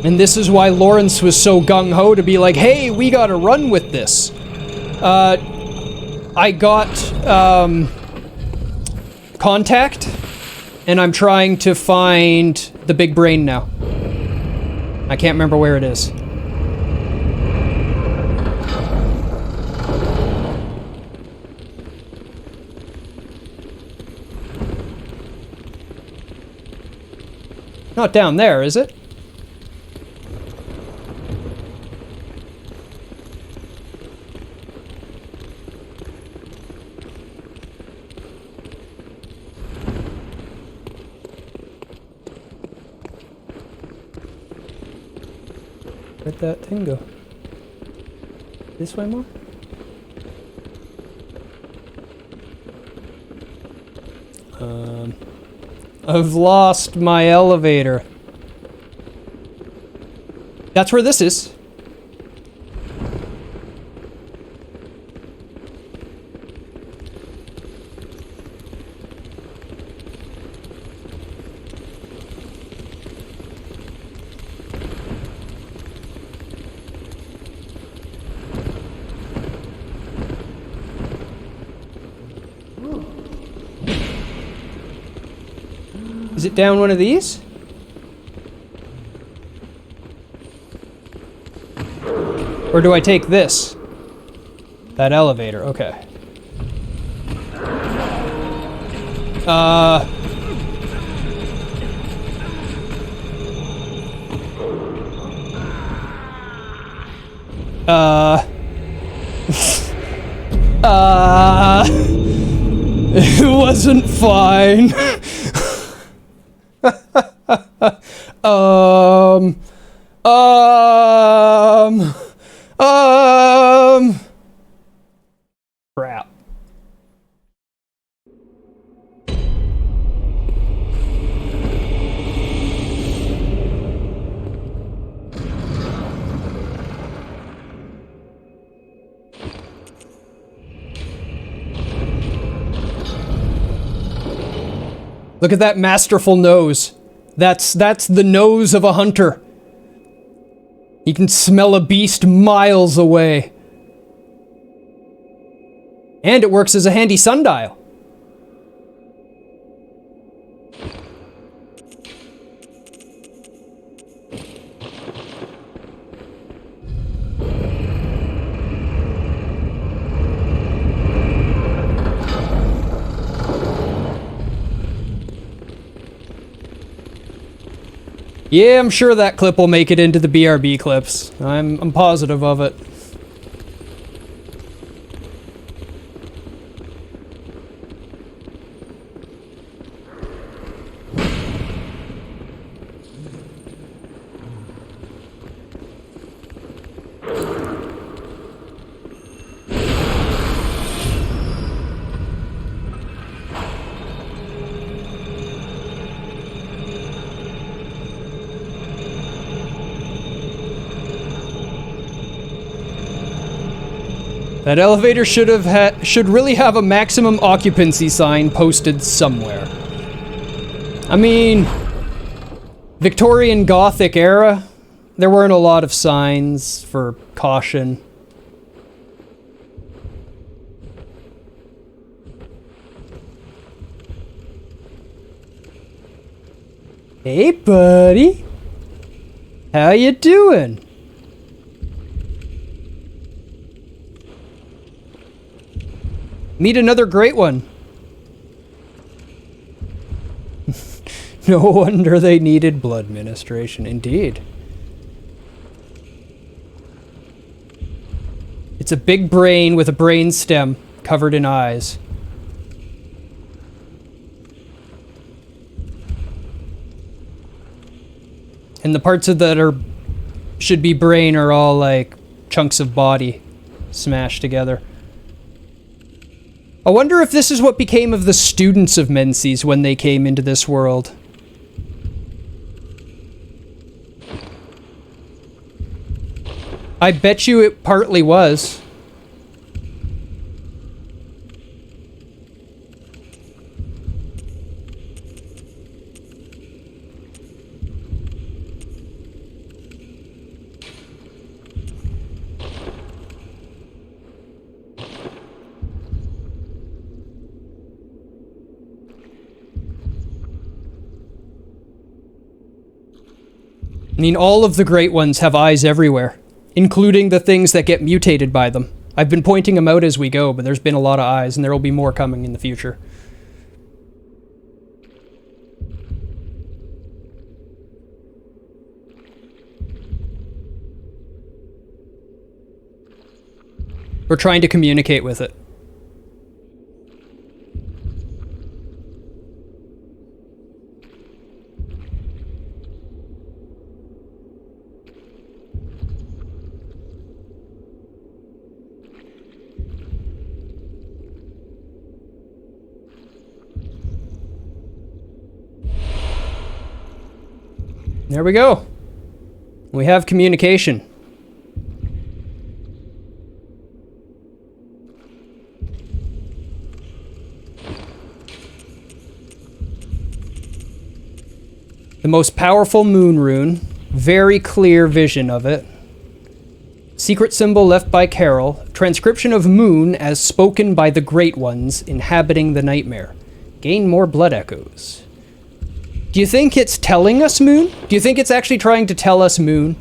And this is why Lawrence was so gung-ho to be like, hey, we gotta run with this. I got, contact, and I'm trying to find the big brain now. I can't remember where it is. Not down there, is it? Where'd that thing go? This way more? I've lost my elevator. That's where this is. Is it down one of these? Or do I take this? That elevator, okay. It wasn't fine. Crap. Look at that masterful nose. That's the nose of a hunter. You can smell a beast miles away. And it works as a handy sundial. Yeah, I'm sure that clip will make it into the BRB clips. I'm positive of it. That elevator should really have a maximum occupancy sign posted somewhere. I mean, Victorian Gothic era, there weren't a lot of signs for caution. Hey, buddy. How you doing? Meet another great one. No wonder they needed blood ministration, indeed. It's a big brain with a brain stem covered in eyes. And the parts of that should be brain are all like chunks of body smashed together. I wonder if this is what became of the students of Menzies when they came into this world. I bet you it partly was. I mean, all of the great ones have eyes everywhere, including the things that get mutated by them. I've been pointing them out as we go, but there's been a lot of eyes, and there will be more coming in the future. We're trying to communicate with it. There we go. We have communication. The most powerful moon rune. Very clear vision of it. Secret symbol left by Carol. Transcription of moon as spoken by the Great Ones inhabiting the nightmare. Gain more blood echoes. Do you think it's telling us moon? Do you think it's actually trying to tell us moon?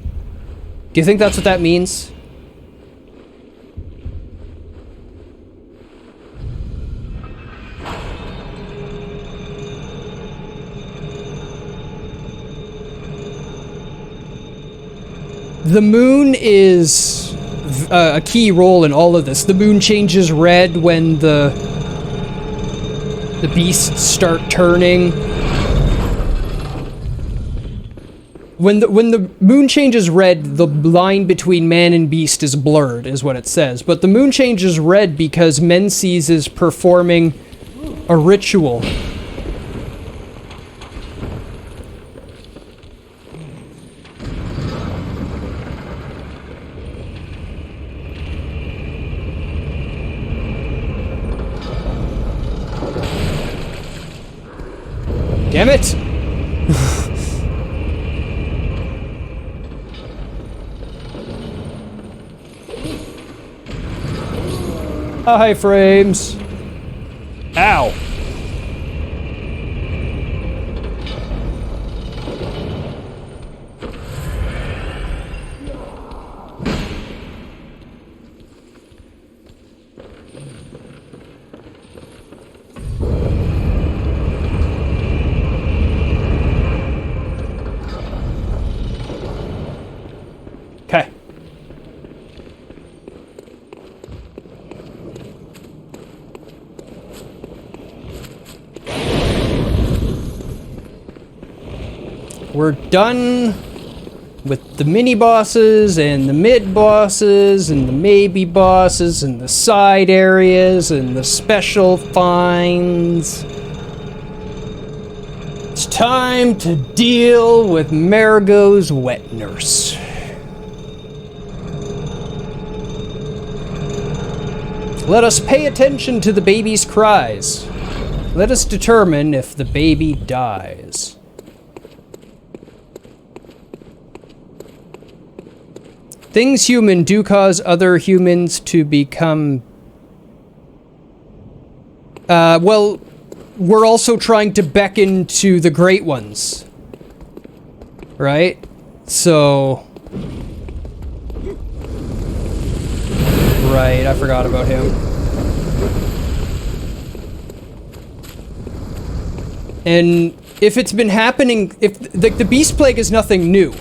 Do you think that's what that means? The moon is a key role in all of this. The moon changes red when the beasts start turning. When the moon changes red, the line between man and beast is blurred, is what it says. But the moon changes red because Menzies is performing a ritual. Damn it! Hi, frames. Ow. Okay. We're done with the mini bosses and the mid bosses and the maybe bosses and the side areas and the special finds. It's time to deal with Marigo's wet nurse. Let us pay attention to the baby's cries. Let us determine if the baby dies. Things human do cause other humans to become... well, we're also trying to beckon to the Great Ones. Right? So... Right, I forgot about him. And if it's been happening... If the Beast Plague is nothing new.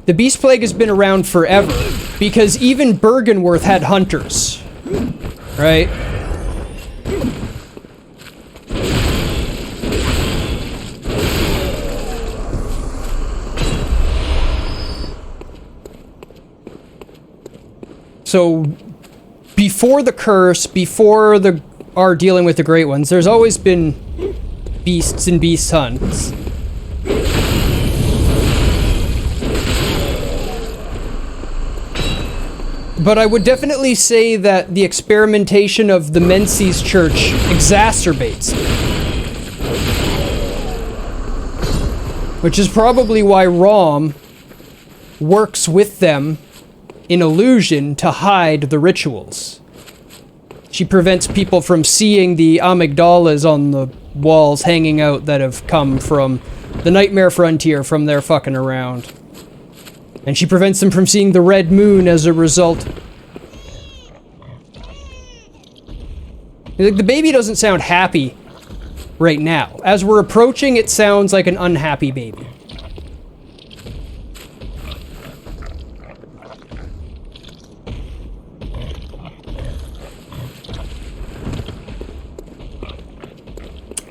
The Beast Plague has been around forever, because even Bergenworth had hunters, right? So, before the curse, before our dealing with the Great Ones, there's always been beasts and beast hunts. But I would definitely say that the experimentation of the Menzies Church exacerbates it. Which is probably why Rom works with them in illusion to hide the rituals. She prevents people from seeing the amygdalas on the walls hanging out that have come from the Nightmare Frontier from their fucking around. And she prevents them from seeing the red moon as a result. Like, the baby doesn't sound happy right now. As we're approaching, it sounds like an unhappy baby.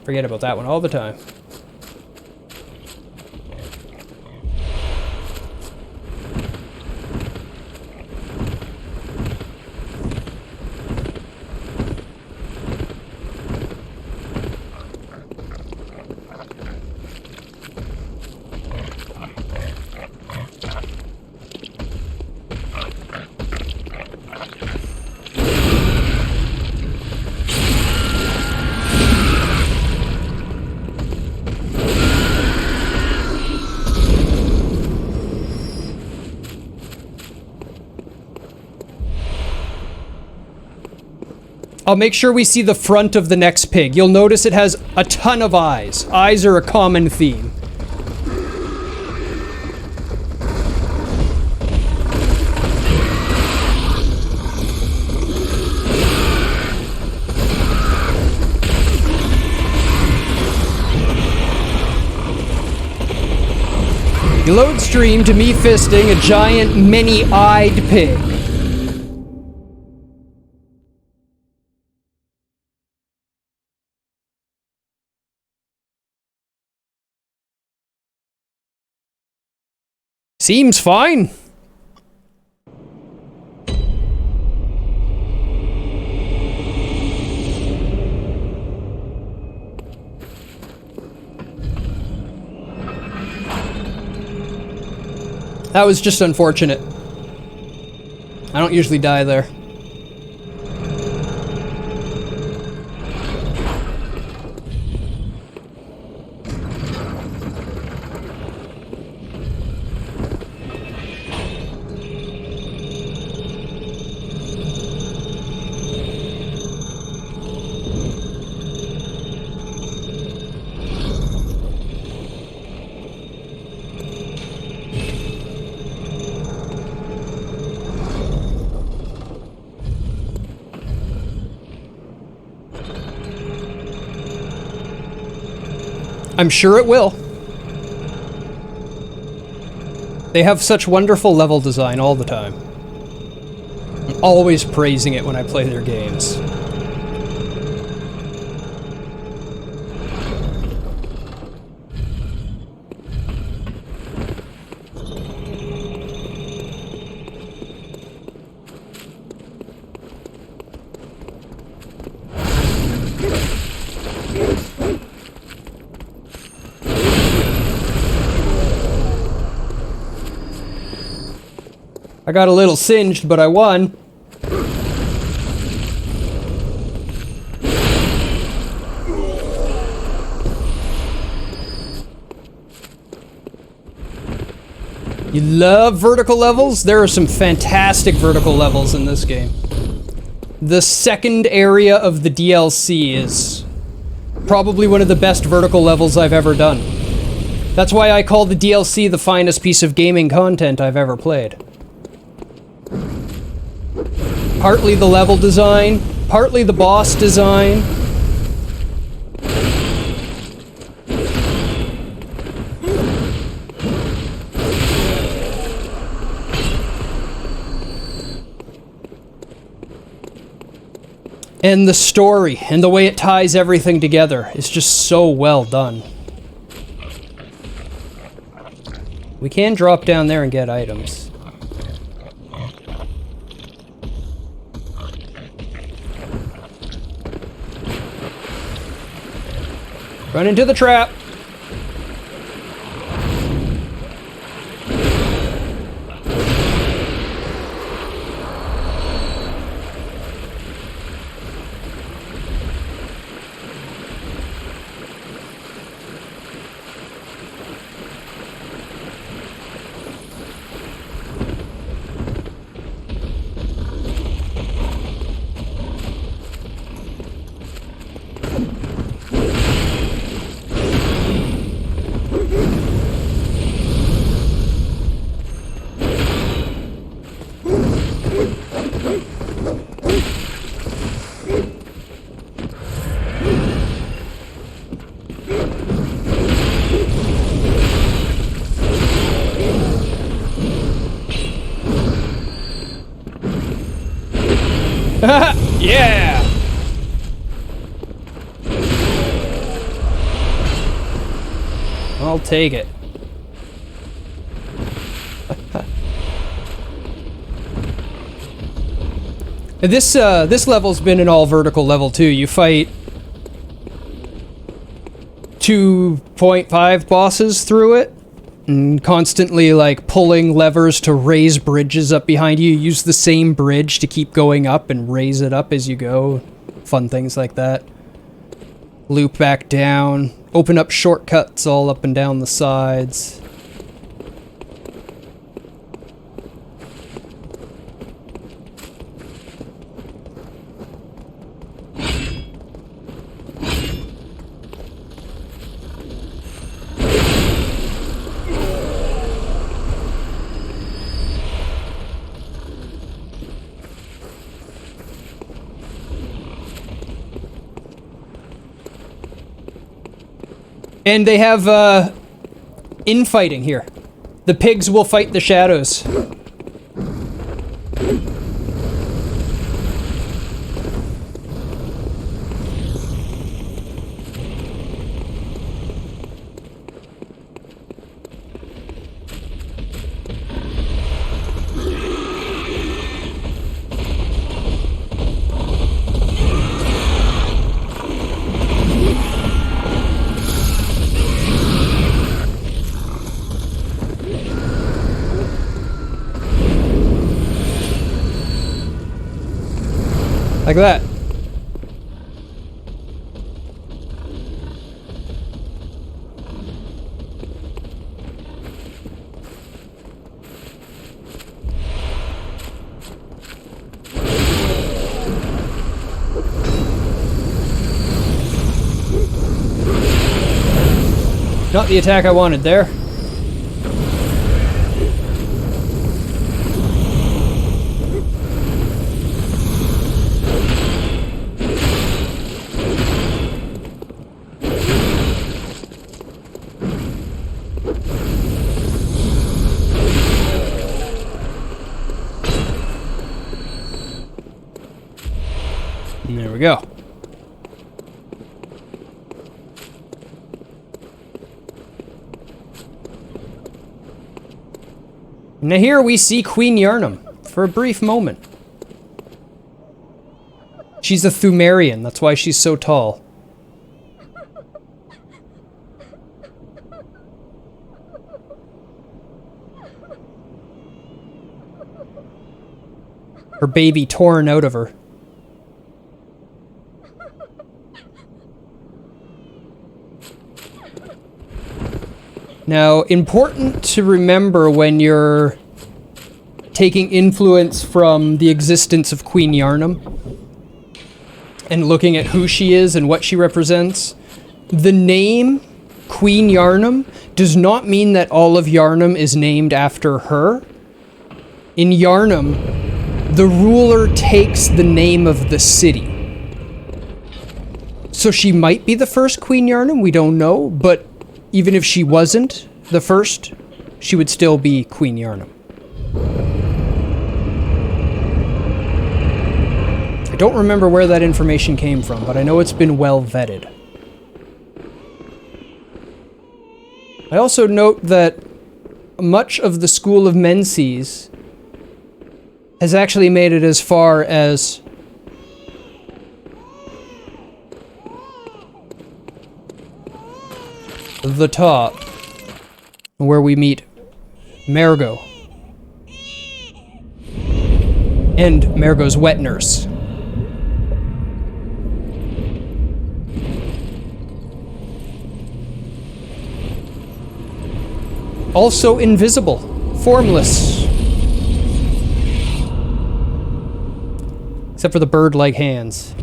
Forget about that one all the time. I'll make sure we see the front of the next pig. You'll notice it has a ton of eyes. Eyes are a common theme. You load stream to me fisting a giant, many-eyed pig. Seems fine. That was just unfortunate. I don't usually die there. I'm sure it will. They have such wonderful level design all the time. I'm always praising it when I play their games. I got a little singed, but I won. You love vertical levels? There are some fantastic vertical levels in this game. The second area of the DLC is probably one of the best vertical levels I've ever done. That's why I call the DLC the finest piece of gaming content I've ever played. Partly the level design, partly the boss design. And the story, and the way it ties everything together is just so well done. We can drop down there and get items. Run into the trap! Yeah! I'll take it. This level's been an all vertical level too. You fight 2.5 bosses through it, and constantly like pulling levers to raise bridges up behind you. Use the same bridge to keep going up and raise it up as you go. Fun things like that. Loop back down. Open up shortcuts all up and down the sides. And they have, infighting here. The pigs will fight the shadows. Like that. Not the attack I wanted there. And there we go. Now here we see Queen Yarnum for a brief moment. She's a Thumerian, that's why she's so tall. Her baby torn out of her. Now, important to remember when you're taking influence from the existence of Queen Yarnum and looking at who she is and what she represents, the name Queen Yarnum does not mean that all of Yarnum is named after her. In Yarnum, the ruler takes the name of the city. So she might be the first Queen Yarnum, we don't know, but even if she wasn't the first, she would still be Queen Yarnum. I don't remember where that information came from, but I know it's been well vetted. I also note that much of the School of Menses has actually made it as far as the top, where we meet Margot and Margot's wet nurse. Also invisible, formless. Except for the bird-like hands.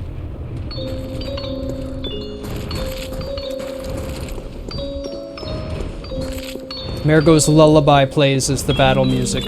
Margot's lullaby plays as the battle music.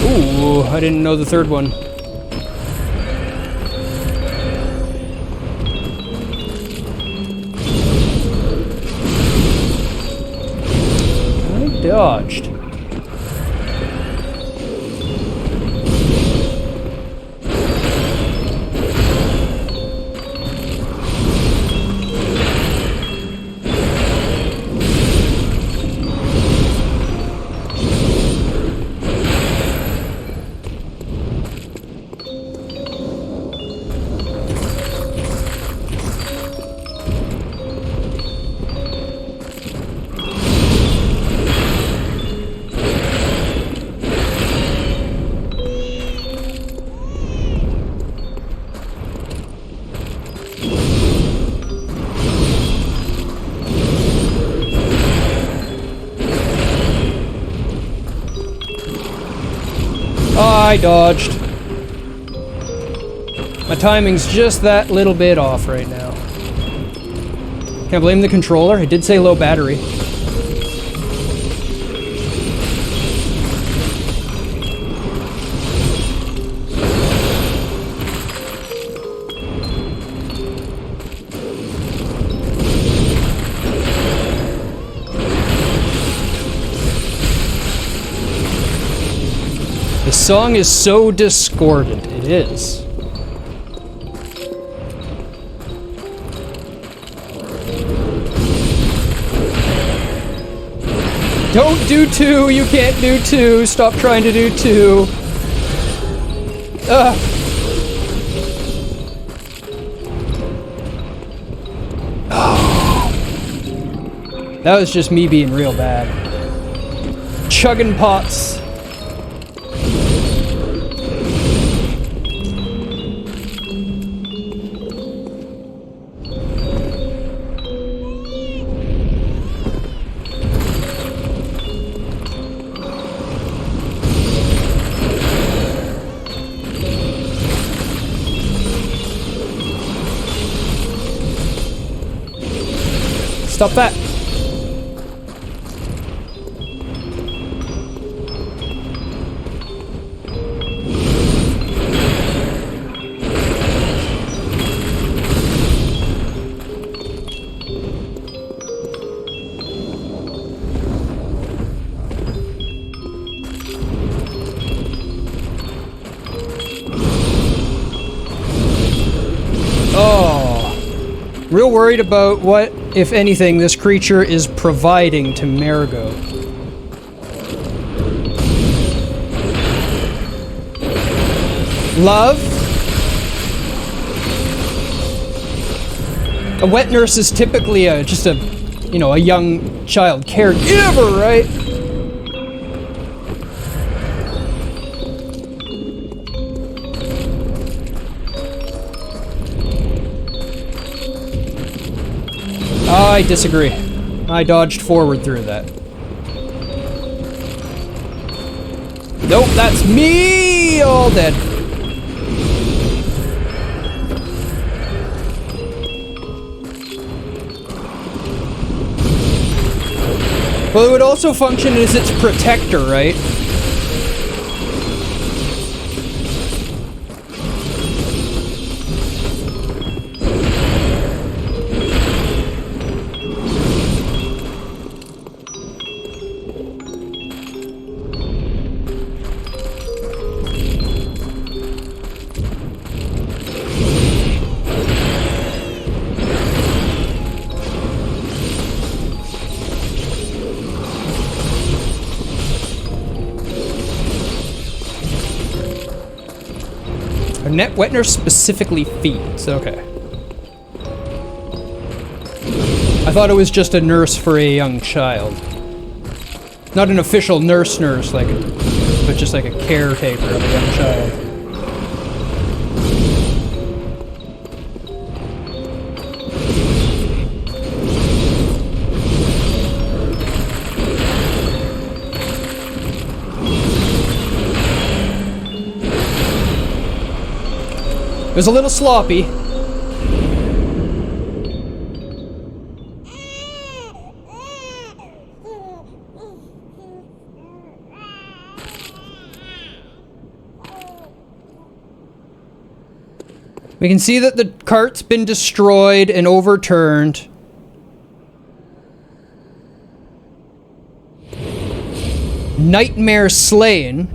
Ooh, I didn't know the third one. Dodged. I dodged. My timing's just that little bit off right now. Can't blame the controller. It did say low battery. The song is so discordant, it is. Don't do two, you can't do two, stop trying to do two. Ugh. That was just me being real bad. Chugging pots. Stop that! Oh, real worried about what, if anything, this creature is providing to Margot. Love. A wet nurse is typically just a, you know, a young child caregiver, right? I disagree. I dodged forward through that. Nope, that's me all dead. Well, it would also function as its protector, right? Wet nurse specifically feeds, okay. I thought it was just a nurse for a young child. Not an official nurse, like, but just like a caretaker of a young child. It was a little sloppy. We can see that the cart's been destroyed and overturned. Nightmare slain.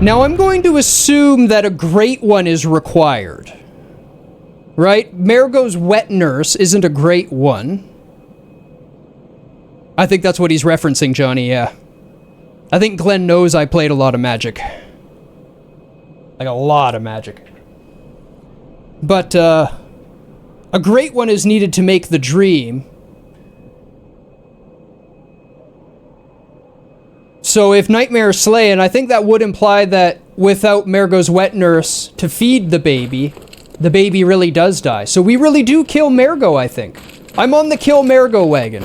Now I'm going to assume that a great one is required. Right? Marigo's wet nurse isn't a great one. I think that's what he's referencing, Johnny, yeah. I think Glenn knows I played a lot of Magic. Like a lot of Magic. But, a great one is needed to make the dream. So if Nightmare is slain, I think that would imply that without Marigo's wet nurse to feed the baby really does die. So we really do kill Marigo, I think. I'm on the kill Marigo wagon.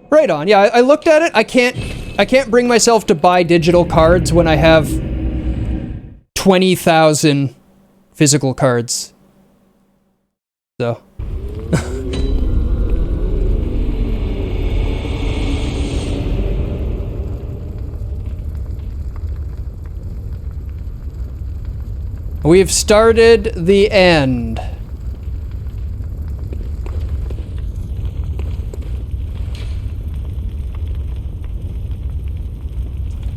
Right on. Yeah, I looked at it. I can't bring myself to buy digital cards when I have 20,000 physical cards. So. We've started the end.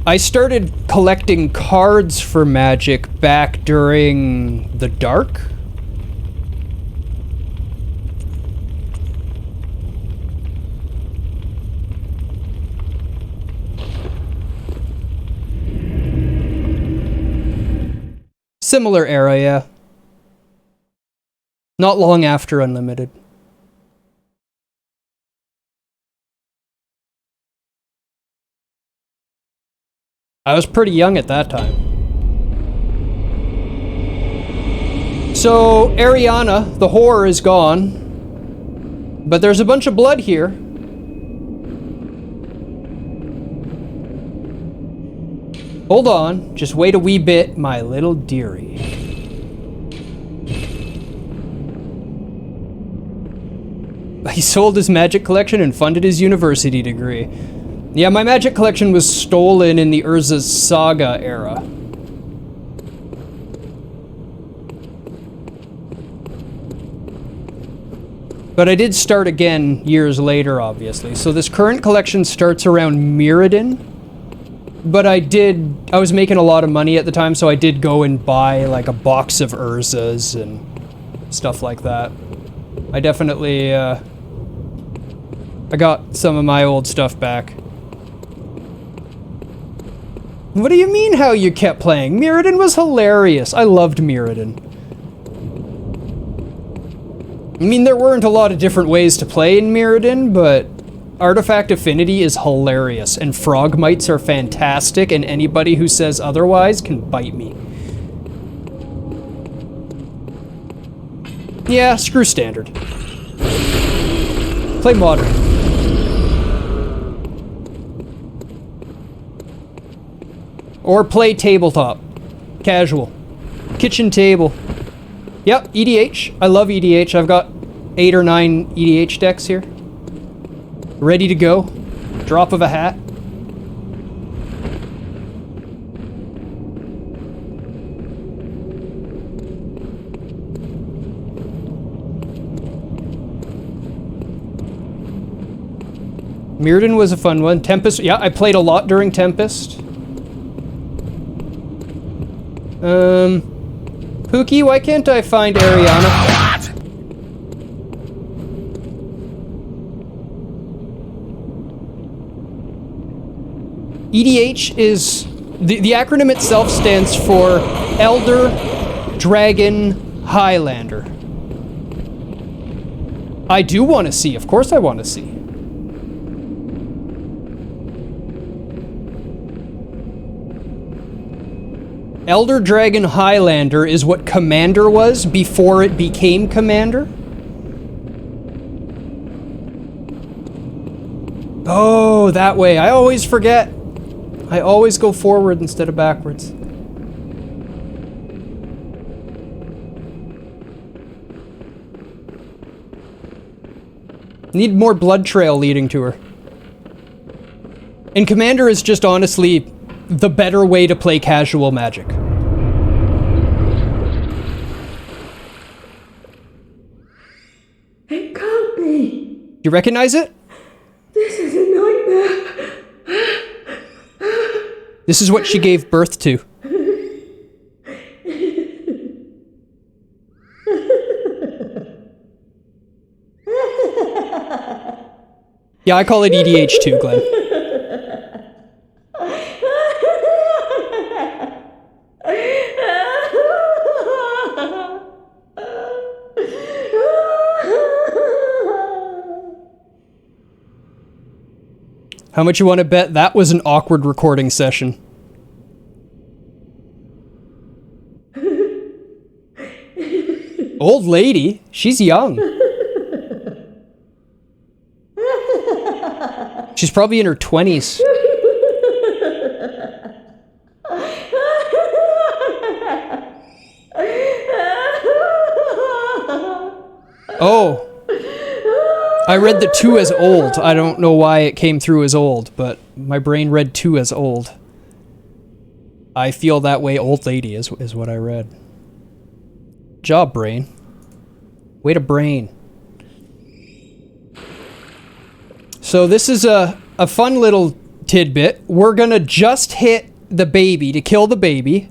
I started collecting cards for Magic back during the dark. Similar era, yeah. Not long after Unlimited. I was pretty young at that time. So, Ariana, the whore, is gone. But there's a bunch of blood here. Hold on, just wait a wee bit, my little dearie. He sold his Magic collection and funded his university degree. Yeah, my Magic collection was stolen in the Urza's Saga era. But I did start again years later, obviously. So this current collection starts around Mirrodin. But I was making a lot of money at the time, so I did go and buy like a box of Urzas and stuff like that. I definitely, I got some of my old stuff back. What do you mean how you kept playing? Mirrodin was hilarious. I loved Mirrodin. I mean, there weren't a lot of different ways to play in Mirrodin, but Artifact Affinity is hilarious, and Frogmites are fantastic, and anybody who says otherwise can bite me. Yeah, screw Standard. Play Modern. Or play Tabletop. Casual. Kitchen table. Yep, EDH. I love EDH. I've got 8 or 9 EDH decks here. Ready to go. Drop of a hat. Mirrodin was a fun one. Tempest, yeah, I played a lot during Tempest. Pookie, why can't I find Ariana? EDH is... The acronym itself stands for Elder Dragon Highlander. I do want to see, of course I want to see. Elder Dragon Highlander is what Commander was before it became Commander. Oh, that way. I always forget. I always go forward instead of backwards. Need more blood trail leading to her. And Commander is just honestly the better way to play casual Magic. It can't be. You recognize it? This is a nightmare. This is what she gave birth to. Yeah, I call it EDH too, Glenn. How much you want to bet that was an awkward recording session? Old lady? She's young. She's probably in her 20s. Oh. I read the 2 as old. I don't know why it came through as old, but my brain read 2 as old. I feel that way, old lady, is what I read. Job, brain. Way to brain. So this is a fun little tidbit. We're gonna just hit the baby to kill the baby.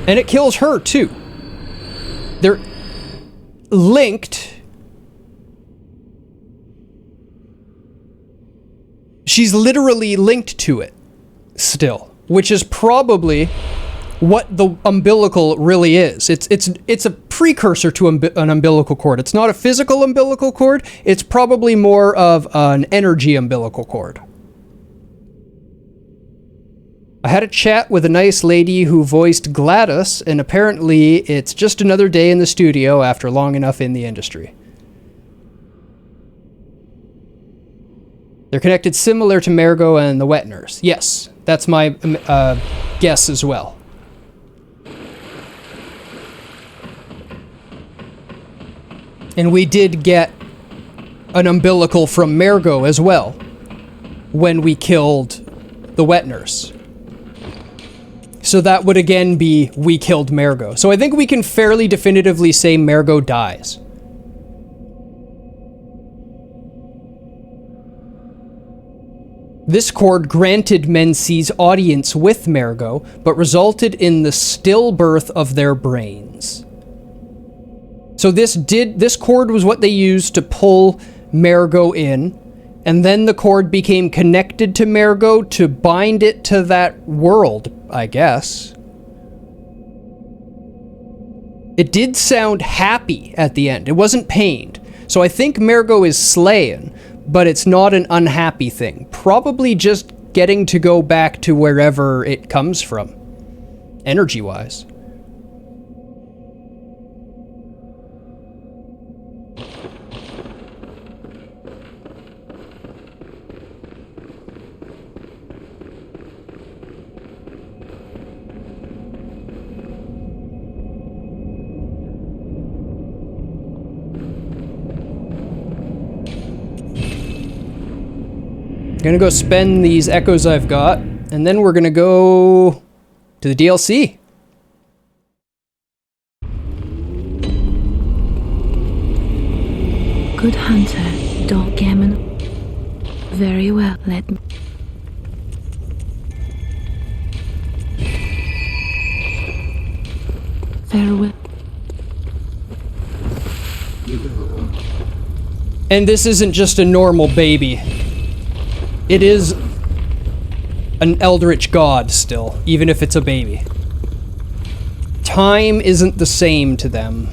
And it kills her, too. They're linked. She's literally linked to it still, which is probably what the umbilical really is. It's a precursor to an umbilical cord. It's not a physical umbilical cord. It's probably more of an energy umbilical cord. I had a chat with a nice lady who voiced GLaDOS, and apparently it's just another day in the studio after long enough in the industry. They're connected similar to Mergo and the Wet Nurse. Yes, that's my guess as well. And we did get an umbilical from Mergo as well when we killed the Wet Nurse. So that would again be we killed Mergo. So I think we can fairly definitively say Mergo dies. This cord granted Menzies audience with Mergo, but resulted in the stillbirth of their brains. So this cord was what they used to pull Mergo in, And then the cord became connected to Mergo to bind it to that world, I guess. It did sound happy at the end. It wasn't pained. So I think Mergo is slaying, but it's not an unhappy thing. Probably just getting to go back to wherever it comes from, energy-wise. Gonna go spend these echoes I've got, and then we're gonna go to the DLC. Good hunter, Dog Gammon. Very well, let me. Farewell. And this isn't just a normal baby. It is an eldritch god still, even if it's a baby. Time isn't the same to them.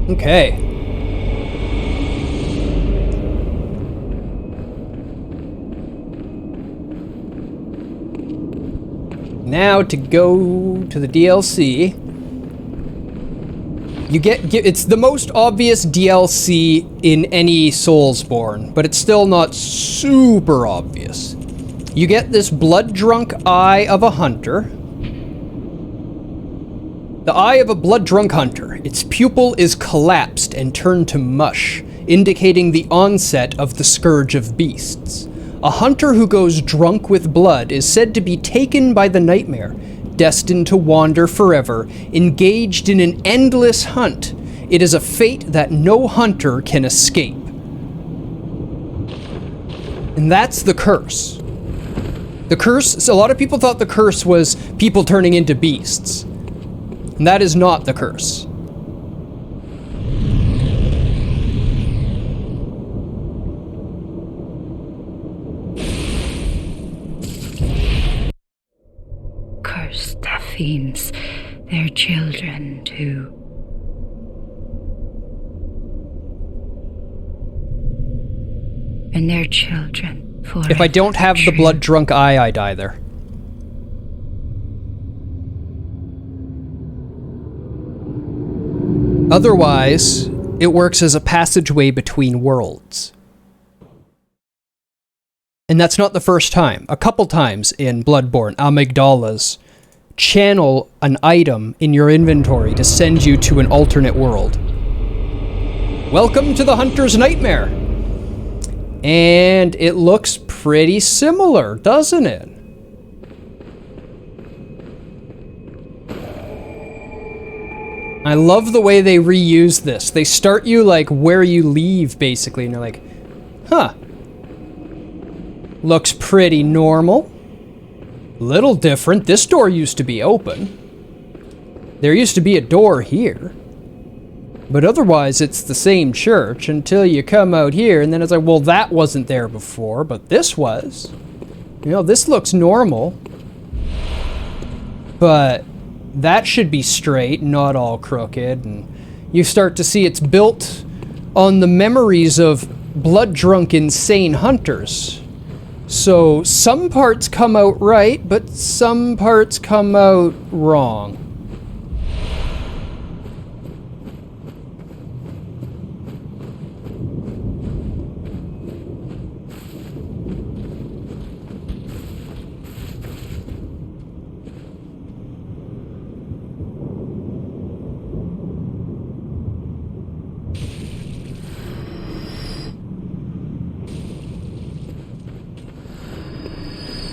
Okay. Now to go to the DLC. You it's the most obvious DLC in any Soulsborne, but it's still not super obvious. You get this blood-drunk eye of a hunter. The eye of a blood-drunk hunter. Its pupil is collapsed and turned to mush, indicating the onset of the Scourge of Beasts. A hunter who goes drunk with blood is said to be taken by the nightmare, destined to wander forever, engaged in an endless hunt. It is a fate that no hunter can escape. And that's the curse. The curse, so a lot of people thought the curse was people turning into beasts. And that is not the curse. Curse the fiends, their children too. And their children forever. If I don't have the blood-drunk eye, I die there. Otherwise, it works as a passageway between worlds. And that's not the first time. A couple times in Bloodborne, amygdalas channel an item in your inventory to send you to an alternate world. Welcome to the Hunter's Nightmare! And it looks pretty similar, doesn't it? I love the way they reuse this. They start you like where you leave, basically, and you're like, huh. Looks pretty normal. Little different. This door used to be open. There used to be a door here. But otherwise, it's the same church until you come out here, and then it's like, well, that wasn't there before, but this was. You know, this looks normal. But that should be straight, not all crooked, and you start to see it's built on the memories of blood-drunk, insane hunters. So some parts come out right, but some parts come out wrong.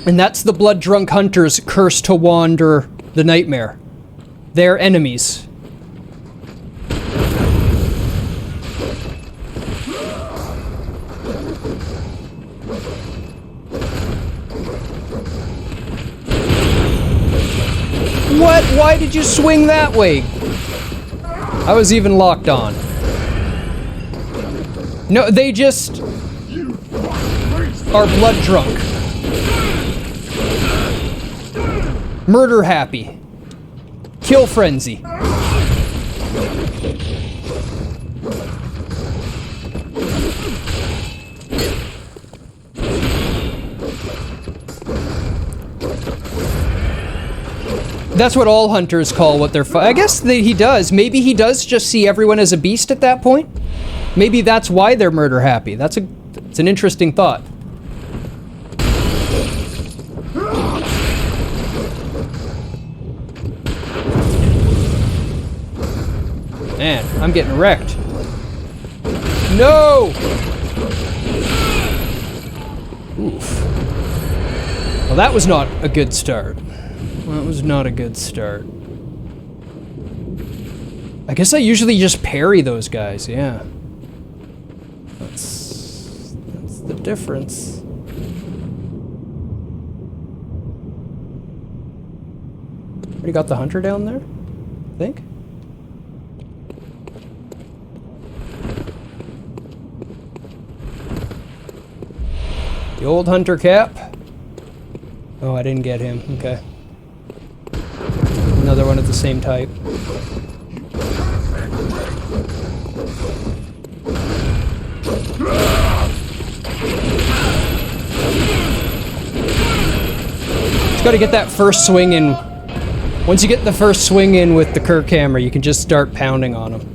And that's the blood-drunk hunters' curse to wander the nightmare. They're enemies. What? Why did you swing that way? I was even locked on. No, they just are blood drunk. Murder happy. Kill frenzy. That's what all hunters call what they're I guess that he does. Maybe he does just see everyone as a beast at that point. Maybe that's why they're murder happy. It's an interesting thought. Man, I'm getting wrecked. No! Oof. Well, that was not a good start. That was not a good start. I guess I usually just parry those guys, yeah. That's the difference. Already got the hunter down there, I think. The old hunter cap. Oh, I didn't get him. Okay. Another one of the same type. Just gotta get that first swing in. Once you get the first swing in with the Kirk hammer, you can just start pounding on them.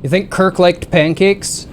You think Kirk liked pancakes?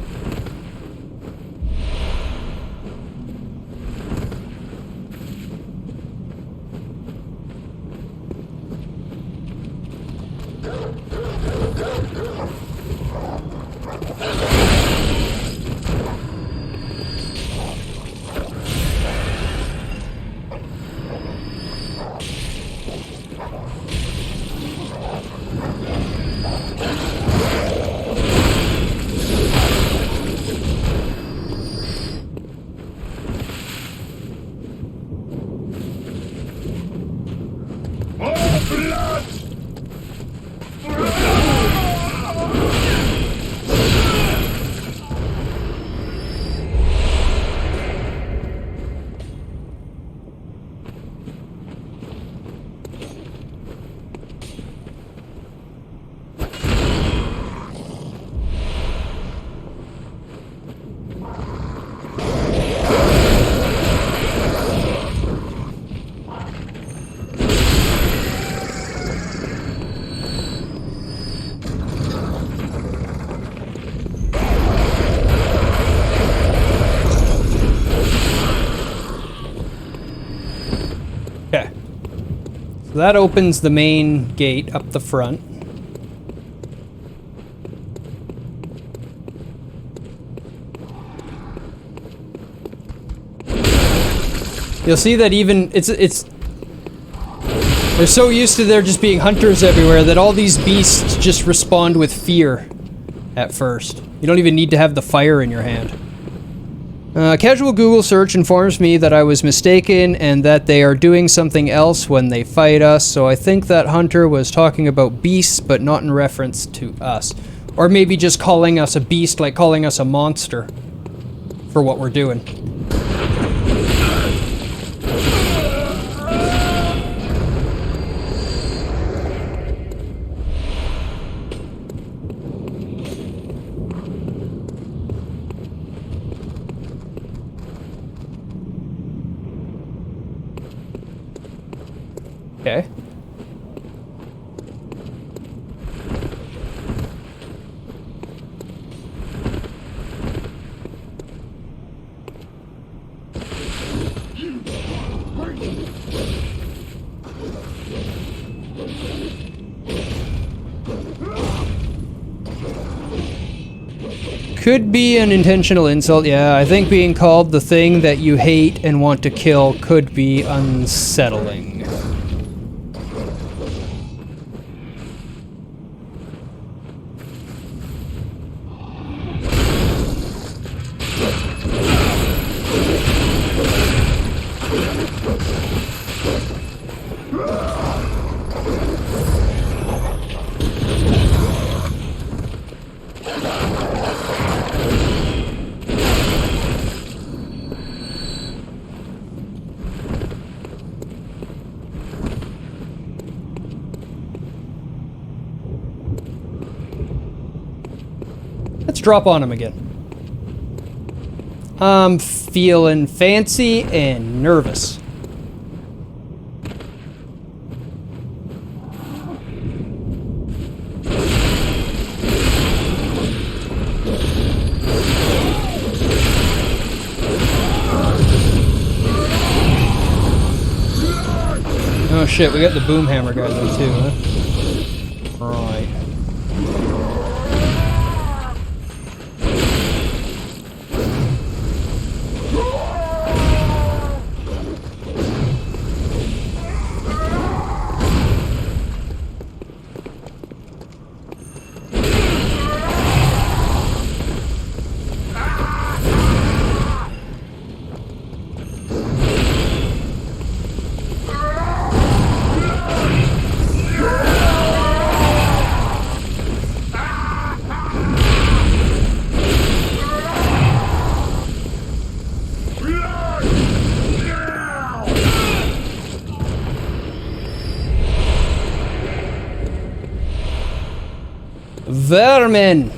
Okay. So that opens the main gate up the front. You'll see that even they're so used to there just being hunters everywhere that all these beasts just respond with fear at first. You don't even need to have the fire in your hand. Casual Google search informs me that I was mistaken and that they are doing something else when they fight us, so I think that hunter was talking about beasts but not in reference to us. Or maybe just calling us a beast, like calling us a monster for what we're doing. Okay. Could be an intentional insult, yeah. I think being called the thing that you hate and want to kill could be unsettling. Let's drop on him again. I'm feeling fancy and nervous. Oh shit, we got the boom hammer guy though too, huh? Right. Vermin!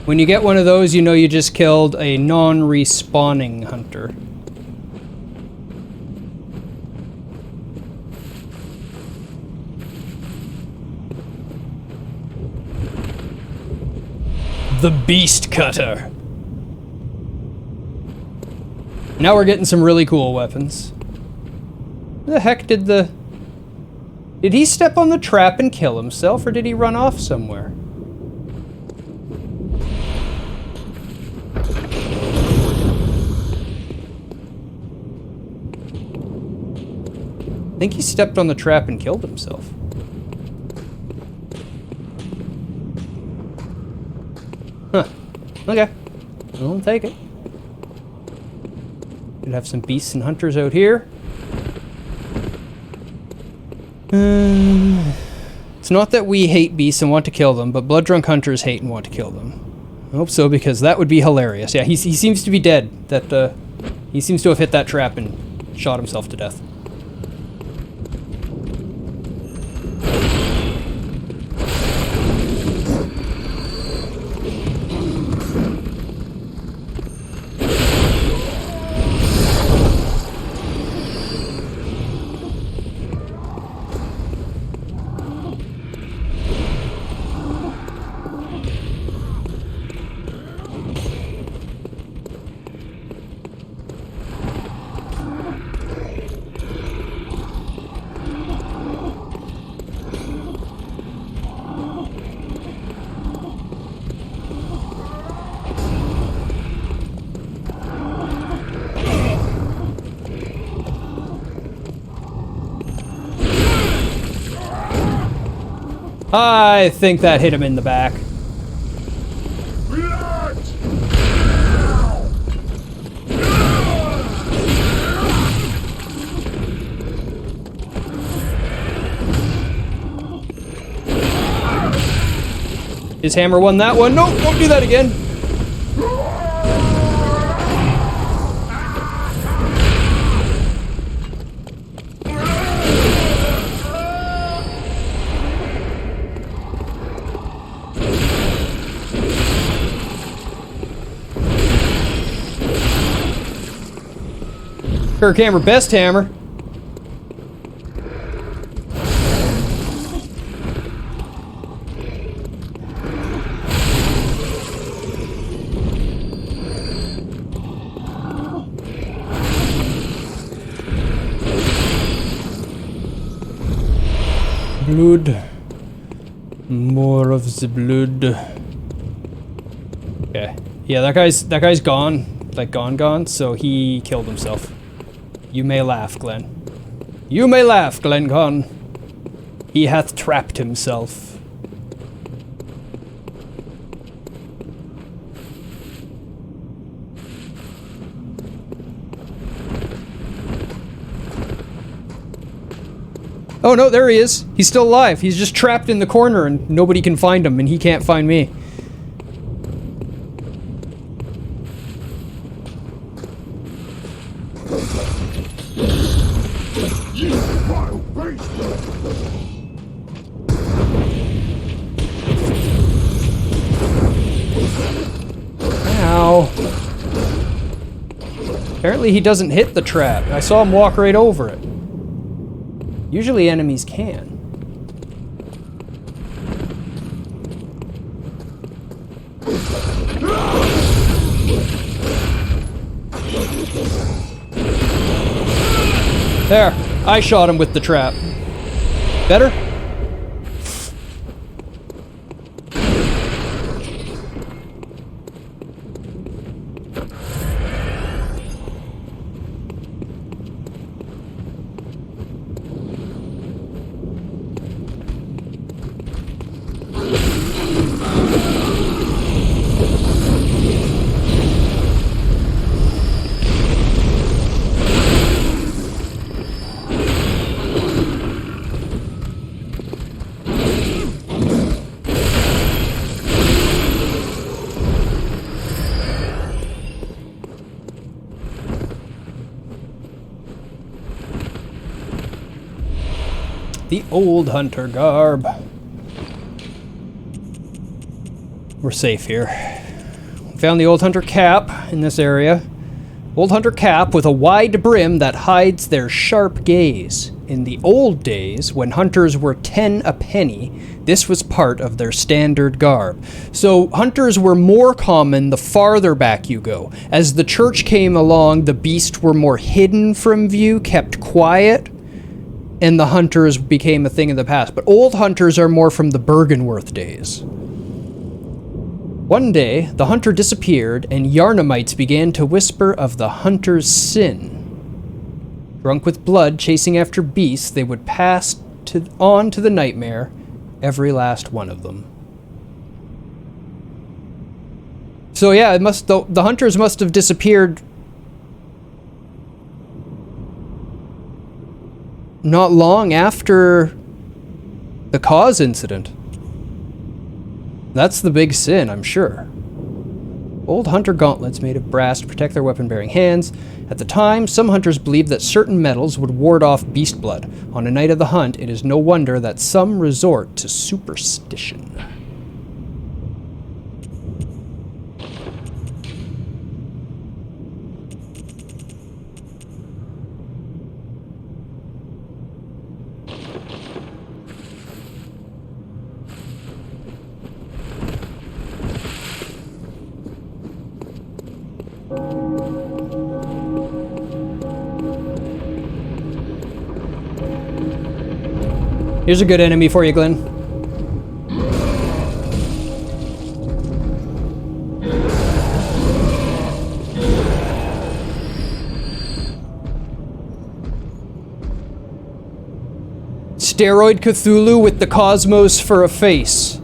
When you get one of those, you know you just killed a non-respawning hunter. The Beast Cutter. Now we're getting some really cool weapons. The heck did the... Did he step on the trap and kill himself, or did he run off somewhere? I think he stepped on the trap and killed himself. Huh. Okay. I'll take it. Could have some beasts and hunters out here. It's not that we hate beasts and want to kill them, but blood drunk hunters hate and want to kill them. I hope so, because that would be hilarious. Yeah, he seems to be dead. That he seems to have hit that trap and shot himself to death. I think that hit him in the back. His hammer won that one. No, don't do that again. Kirk hammer, best hammer. blood. More of the blood. Okay. Yeah, that guy's gone. Like gone, so he killed himself. You may laugh, Glenn. You may laugh, Glenn. He hath trapped himself. Oh no, there he is. He's still alive. He's just trapped in the corner and nobody can find him and he can't find me. Ow. Apparently he doesn't hit the trap. I saw him walk right over it. Usually enemies can. There, I shot him with the trap. Better? The old hunter garb. We're safe here. Found the old hunter cap in this area. Old hunter cap with a wide brim that hides their sharp gaze. In the old days, when hunters were 10 a penny, this was part of their standard garb. So hunters were more common the farther back you go. As the church came along, the beasts were more hidden from view, kept quiet, and the hunters became a thing of the past. But old hunters are more from the Bergenworth days. One day, the hunter disappeared, and Yarnamites began to whisper of the hunter's sin. Drunk with blood, chasing after beasts, they would pass on to the nightmare, every last one of them. So yeah, the hunters must have disappeared not long after the cause incident. That's the big sin, I'm sure. Old hunter gauntlets made of brass to protect their weapon-bearing hands. At the time, some hunters believed that certain metals would ward off beast blood. On a night of the hunt, it is no wonder that some resort to superstition. Here's a good enemy for you, Glenn. Steroid Cthulhu with the cosmos for a face.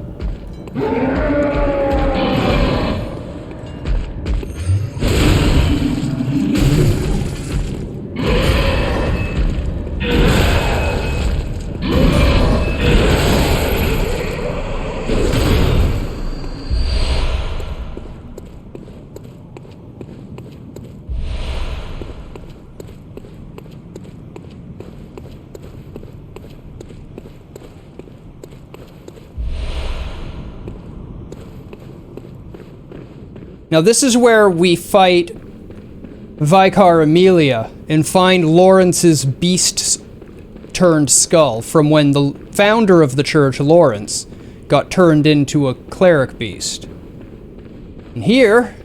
Now this is where we fight Vicar Amelia and find Lawrence's beast-turned skull from when the founder of the church, Lawrence, got turned into a cleric beast. And here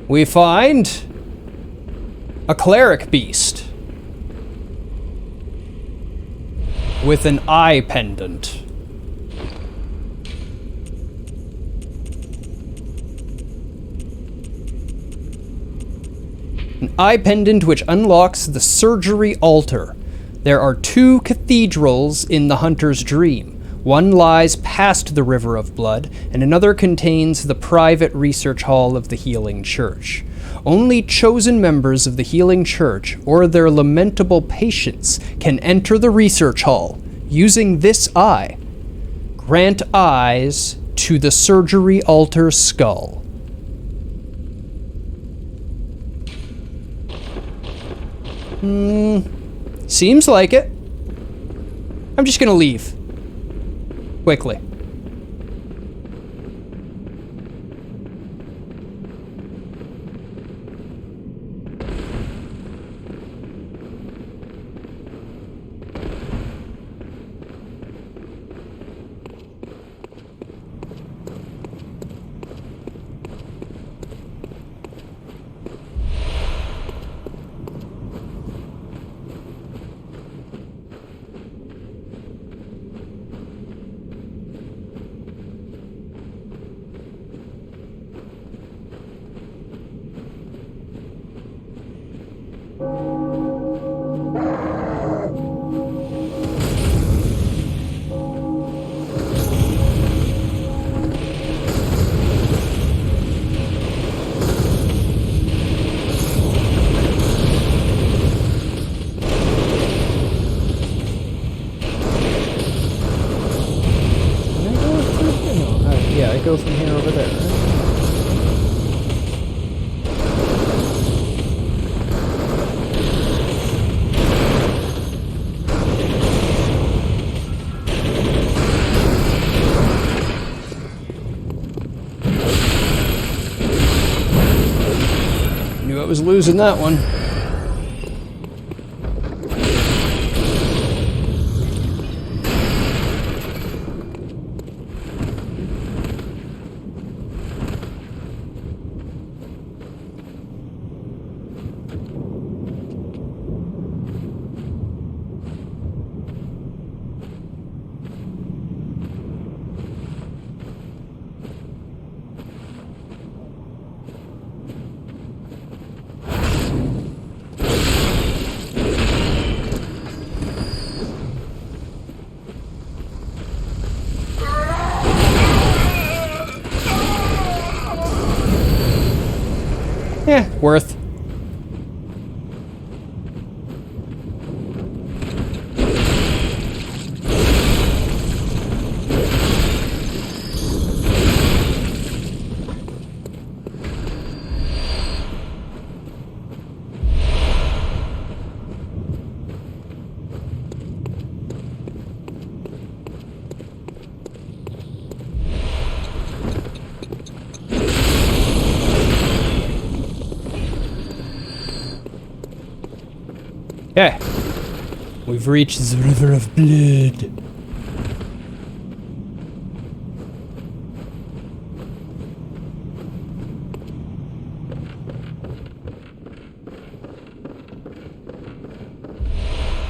we find a cleric beast. with an eye pendant. An eye pendant which unlocks the surgery altar. There are 2 cathedrals in the hunter's dream. One lies past the River of Blood, and another contains the private research hall of the Healing Church. Only chosen members of the Healing Church or their lamentable patients can enter the research hall using this eye. Grant eyes to the surgery altar skull. Seems like it. I'm just gonna leave. Quickly. Yeah, I go from here over there, right? Knew I was losing that one. Worth. Okay. We've reached the River of Blood.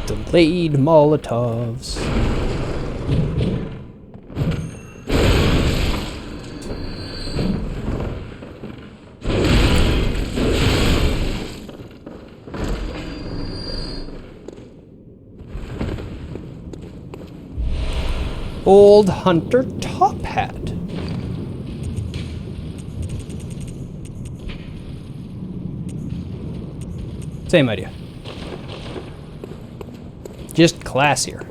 Delayed Molotovs. Old Hunter Top Hat. Same idea. Just classier.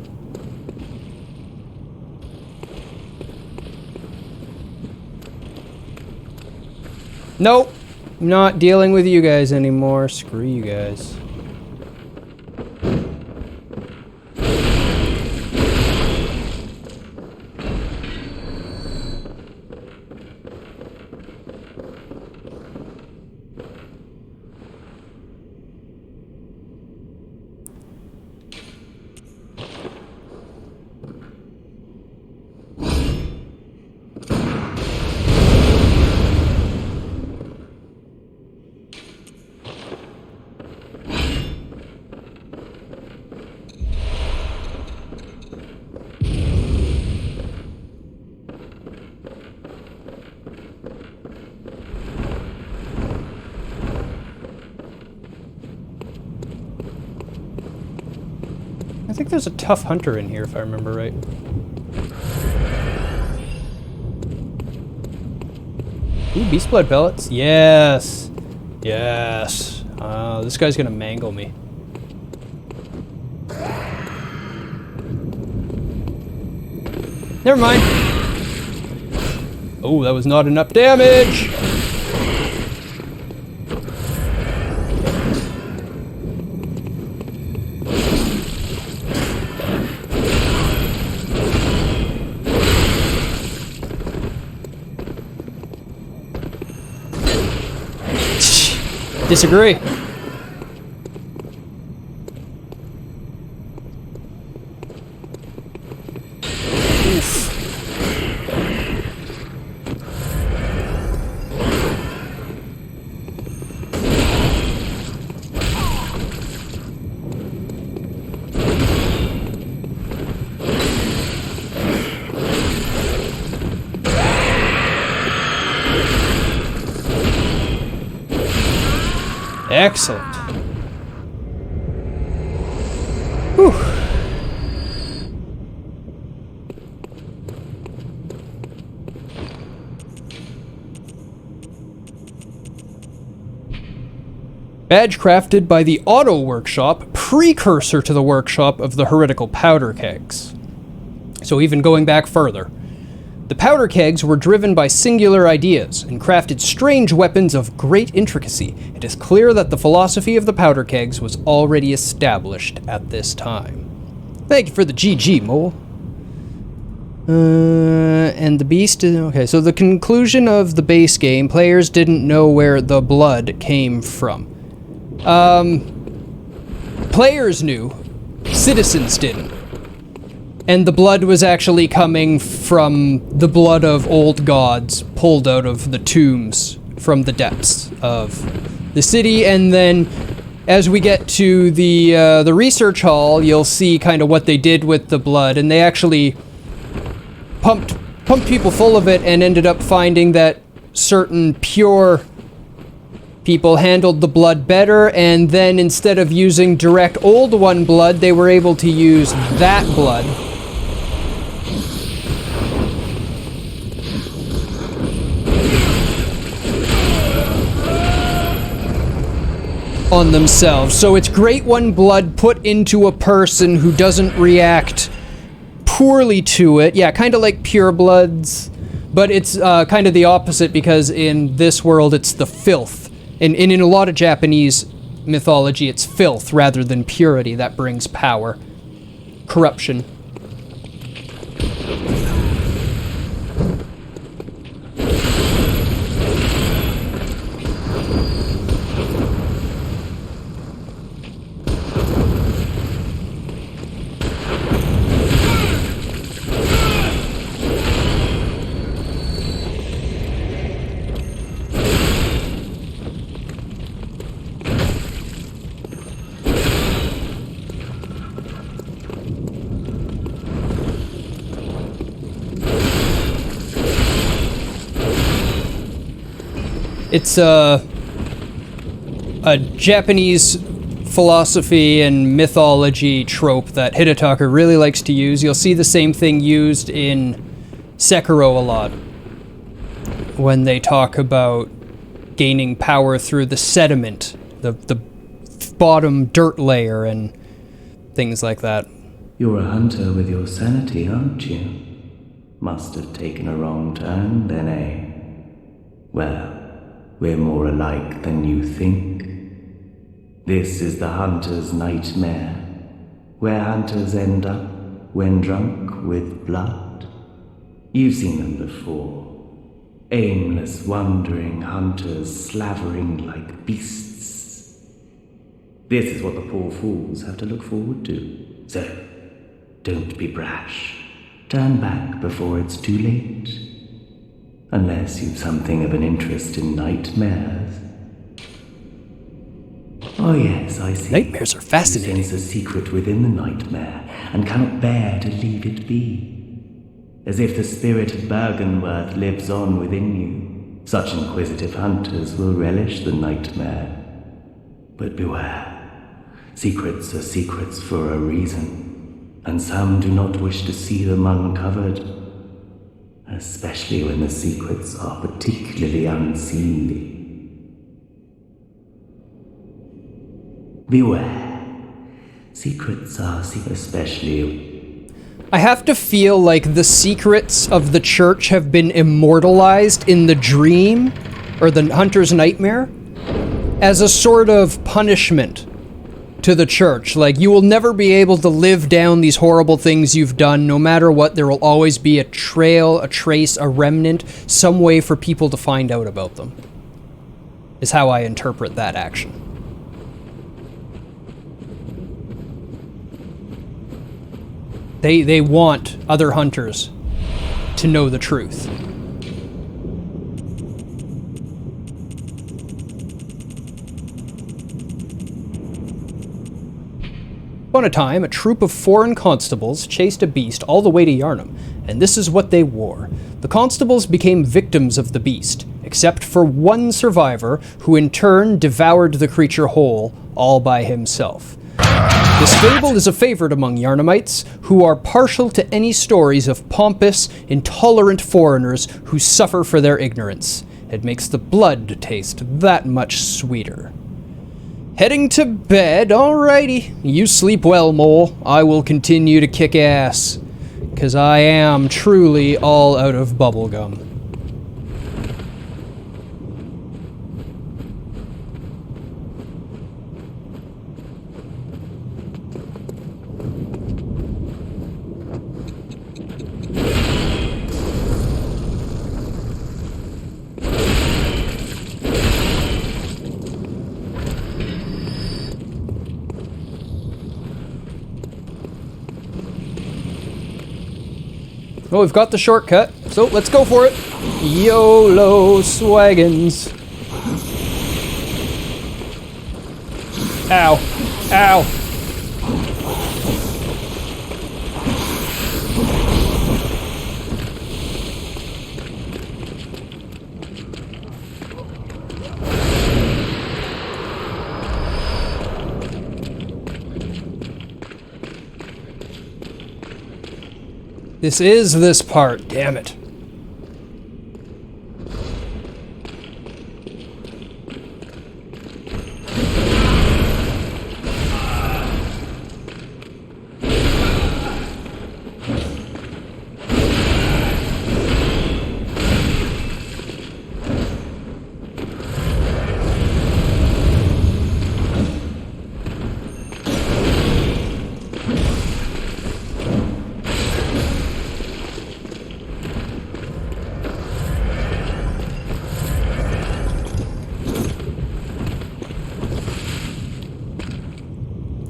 Nope. Not dealing with you guys anymore. Screw you guys. think there's a tough hunter in here, if I remember right. Ooh, beast blood pellets. Yes. Yes. This guy's gonna mangle me. Never mind. Oh, that was not enough damage. Disagree. Oof. Excellent. Whew. Badge crafted by the Auto Workshop, precursor to the workshop of the heretical powder kegs. So even going back further. The powder kegs were driven by singular ideas and crafted strange weapons of great intricacy. It is clear that the philosophy of the powder kegs was already established at this time. Thank you for the GG, Mole. And the beast is... Okay, so the conclusion of the base game, players didn't know where the blood came from. Players knew. Citizens didn't. And the blood was actually coming from the blood of old gods pulled out of the tombs from the depths of the city. And then as we get to the research hall, you'll see kind of what they did with the blood. And they actually pumped people full of it and ended up finding that certain pure people handled the blood better. And then instead of using direct Old One blood, they were able to use that blood on themselves. So it's Great One blood put into a person who doesn't react poorly to it. Yeah, kind of like pure bloods, but it's kind of the opposite, because in this world it's the filth. And in a lot of Japanese mythology, it's filth rather than purity that brings power. Corruption. It's a Japanese philosophy and mythology trope that Hidetaka really likes to use. You'll see the same thing used in Sekiro a lot when they talk about gaining power through the sediment, the bottom dirt layer and things like that. You're a hunter with your sanity, aren't you? Must have taken a wrong turn then, eh? Well, we're more alike than you think. This is the hunter's nightmare, where hunters end up when drunk with blood. You've seen them before. Aimless, wandering hunters slavering like beasts. This is what the poor fools have to look forward to. So, don't be brash. Turn back before it's too late. Unless you've something of an interest in nightmares. Oh yes, I see. Nightmares are fascinating. You sense a secret within the nightmare, and cannot bear to leave it be. As if the spirit of Bergenworth lives on within you. Such inquisitive hunters will relish the nightmare. But beware. Secrets are secrets for a reason. and some do not wish to see them uncovered, especially when the secrets are particularly unseemly. Beware. Secrets are especially... I have to feel like the secrets of the church have been immortalized in the dream, or the hunter's nightmare, as a sort of punishment to the church. Like, you will never be able to live down these horrible things you've done. No matter what, there will always be a trail, a trace, a remnant, some way for people to find out about them, is how I interpret that action. They want other hunters to know the truth. Upon a time, a troop of foreign constables chased a beast all the way to Yarnum, and this is what they wore. The constables became victims of the beast, except for one survivor, who in turn devoured the creature whole, all by himself. This fable is a favorite among Yarnumites, who are partial to any stories of pompous, intolerant foreigners who suffer for their ignorance. It makes the blood taste that much sweeter. Heading to bed, alrighty. You sleep well, Mole. I will continue to kick ass, 'cause I am truly all out of bubblegum. Well, we've got the shortcut, so let's go for it. YOLO swaggins. Ow. Ow. This is this part, damn it.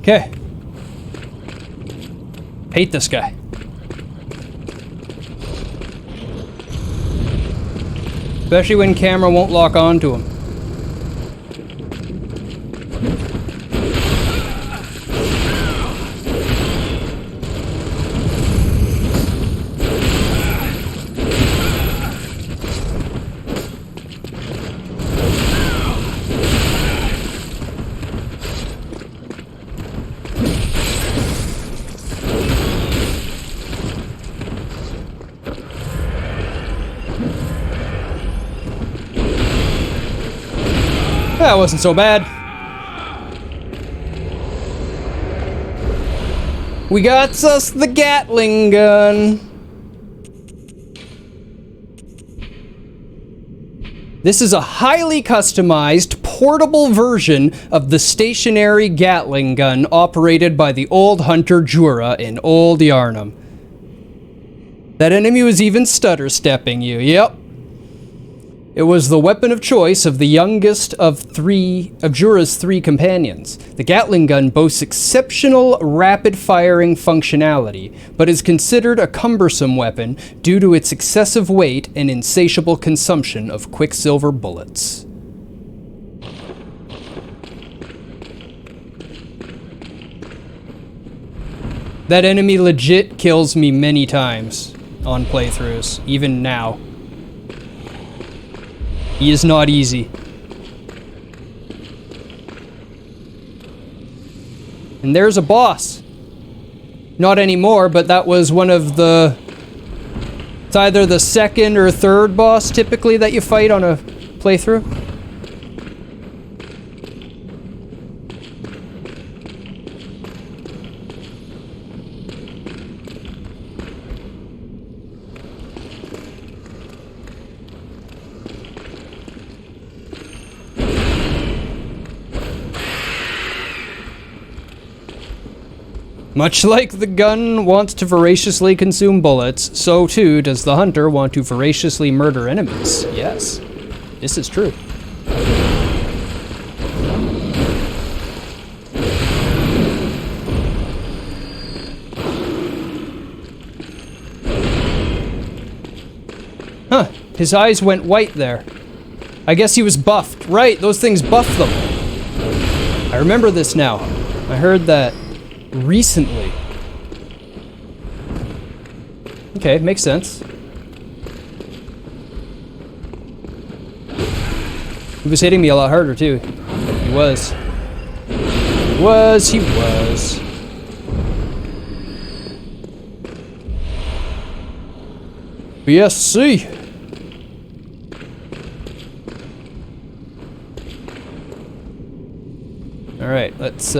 Okay. Hate this guy. Especially when camera won't lock on to him. That wasn't so bad. We got us the Gatling gun. This is a highly customized, portable version of the stationary Gatling gun operated by the old hunter Jura in Old Yarnum. That enemy was even stutter-stepping you, yep. It was the weapon of choice of the youngest of Jura's three companions. The Gatling gun boasts exceptional rapid-firing functionality, but is considered a cumbersome weapon due to its excessive weight and insatiable consumption of quicksilver bullets. That enemy legit kills me many times on playthroughs, even now. He is not easy. And there's a boss. Not anymore, but that was one of the... It's either the second or third boss, typically, that you fight on a playthrough. Much like the gun wants to voraciously consume bullets, so too does the hunter want to voraciously murder enemies. Yes, this is true. Huh, his eyes went white there. I guess he was buffed. Right, those things buff them. I remember this now. I heard that recently. Okay, makes sense. He was hitting me a lot harder too. He was. He was. BSC. Alright, let's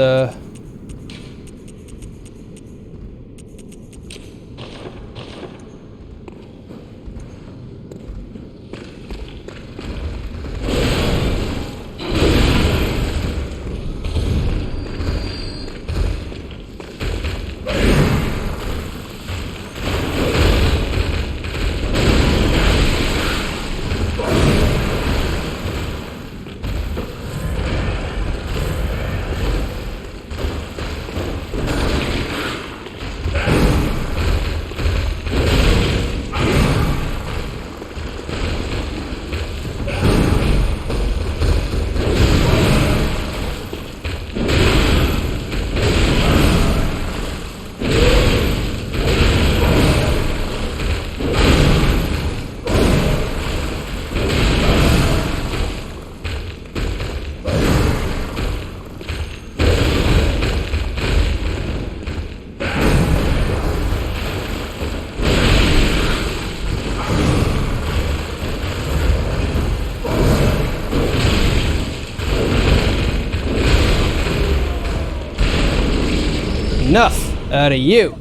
enough out of you.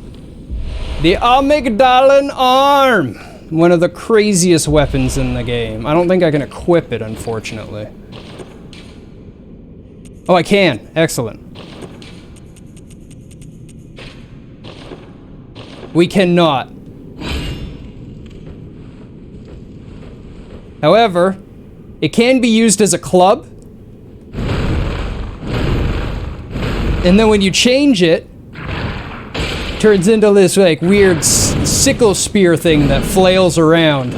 The Amygdalin Arm! One of the craziest weapons in the game. I don't think I can equip it, unfortunately. Oh, I can. Excellent. We cannot. However, it can be used as a club. And then when you change it, turns into this like weird sickle spear thing that flails around.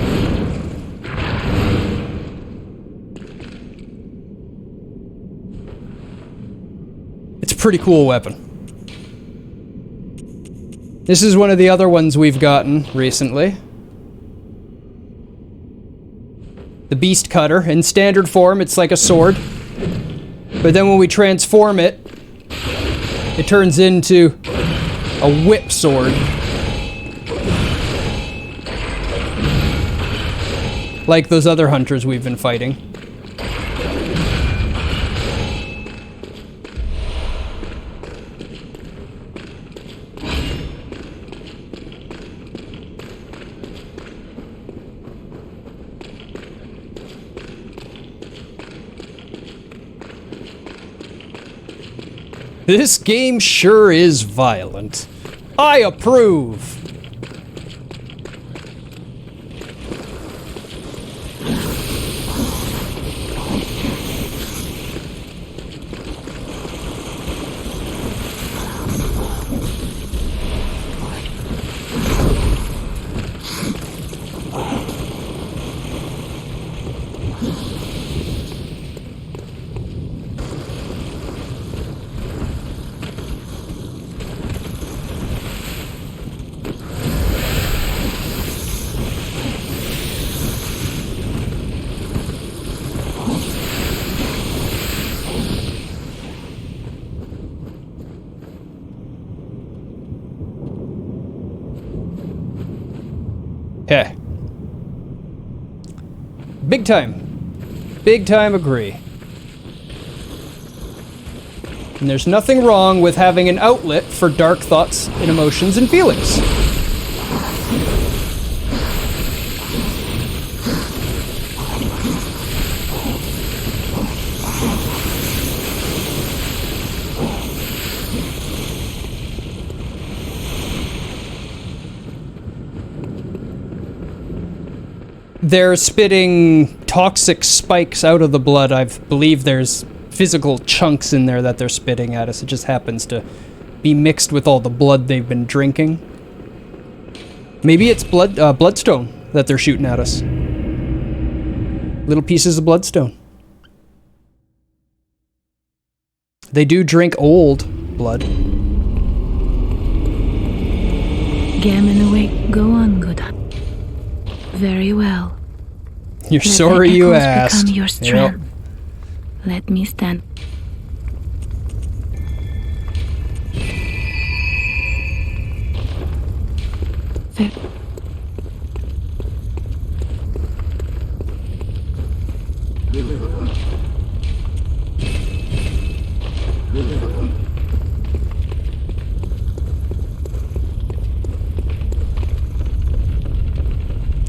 It's a pretty cool weapon. This is one of the other ones we've gotten recently. The Beast Cutter. In standard form, it's like a sword. But then when we transform it, it turns into a whip sword. Like those other hunters we've been fighting. This game sure is violent. I approve. Okay. Big time. Big time agree. And there's nothing wrong with having an outlet for dark thoughts and emotions and feelings. They're spitting toxic spikes out of the blood. I believe there's physical chunks in there that they're spitting at us. It just happens to be mixed with all the blood they've been drinking. Maybe it's bloodstone that they're shooting at us. Little pieces of bloodstone. They do drink old blood. Gammon away. Go on, good. Very well. You're Let sorry the you echoes asked. Become your strength. Let me stand. Fair.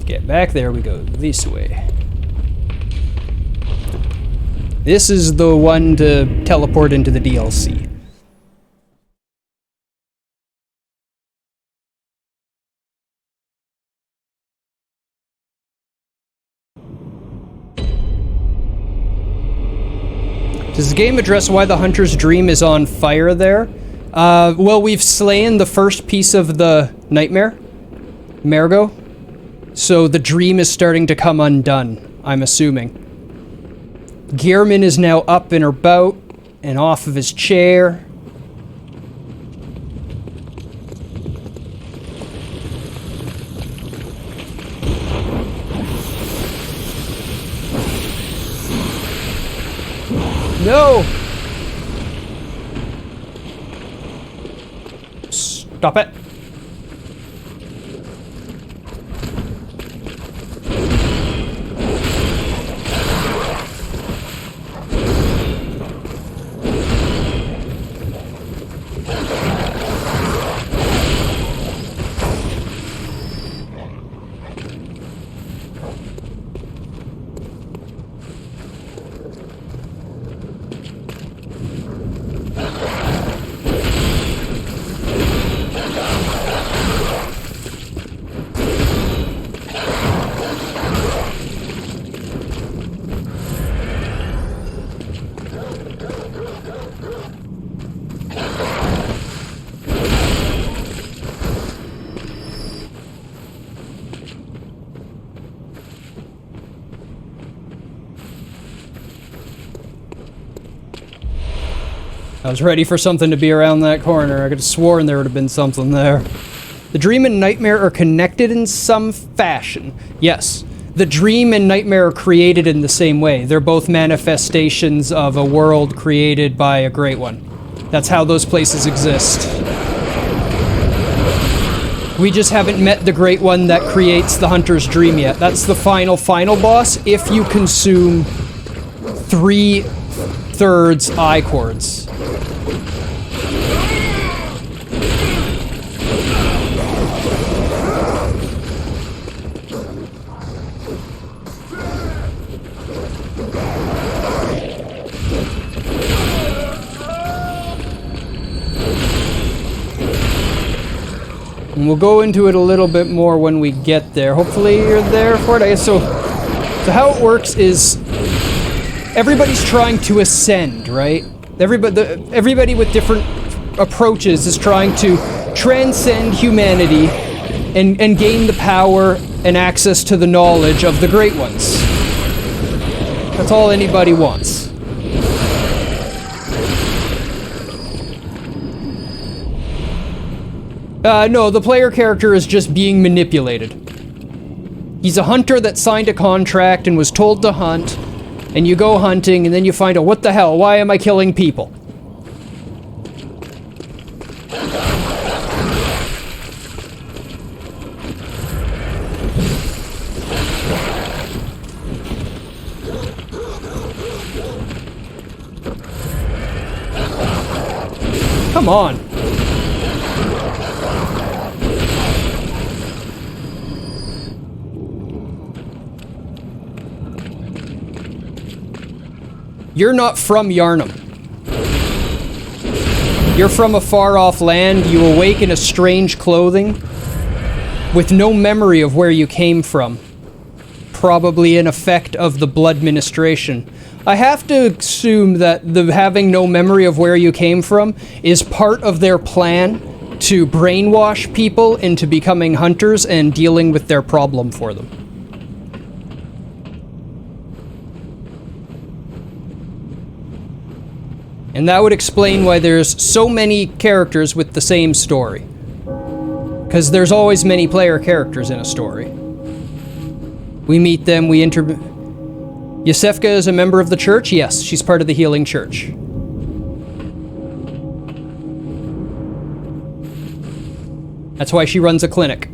Get back there, we go this way. This is the one to teleport into the DLC. Does the game address why the hunter's dream is on fire there? Well, we've slain the first piece of the nightmare, Mergo. So the dream is starting to come undone, I'm assuming. Gearman is now up and about and off of his chair. No! Stop it. I was ready for something to be around that corner. I could have sworn there would have been something there. The dream and nightmare are connected in some fashion. Yes, the dream and nightmare are created in the same way. They're both manifestations of a world created by a great one. That's how those places exist. We just haven't met the great one that creates the hunter's dream yet. That's the final boss if you consume 3/3 eye cords. And we'll go into it a little bit more when we get there. Hopefully you're there for it. I guess so how it works is everybody's trying to ascend, right? Everybody with different approaches is trying to transcend humanity and gain the power and access to the knowledge of the Great Ones. That's all anybody wants. No, the player character is just being manipulated. He's a hunter that signed a contract and was told to hunt, and you go hunting, and then you find out, what the hell, why am I killing people? on. You're not from Yarnum. You're from a far-off land. You awake in a strange clothing with no memory of where you came from. Probably an effect of the blood ministration. I have to assume that the having no memory of where you came from is part of their plan to brainwash people into becoming hunters and dealing with their problem for them. And that would explain why there's so many characters with the same story. Because there's always many player characters in a story. We meet them, Yosefka is a member of the church? Yes, she's part of the Healing Church. That's why she runs a clinic.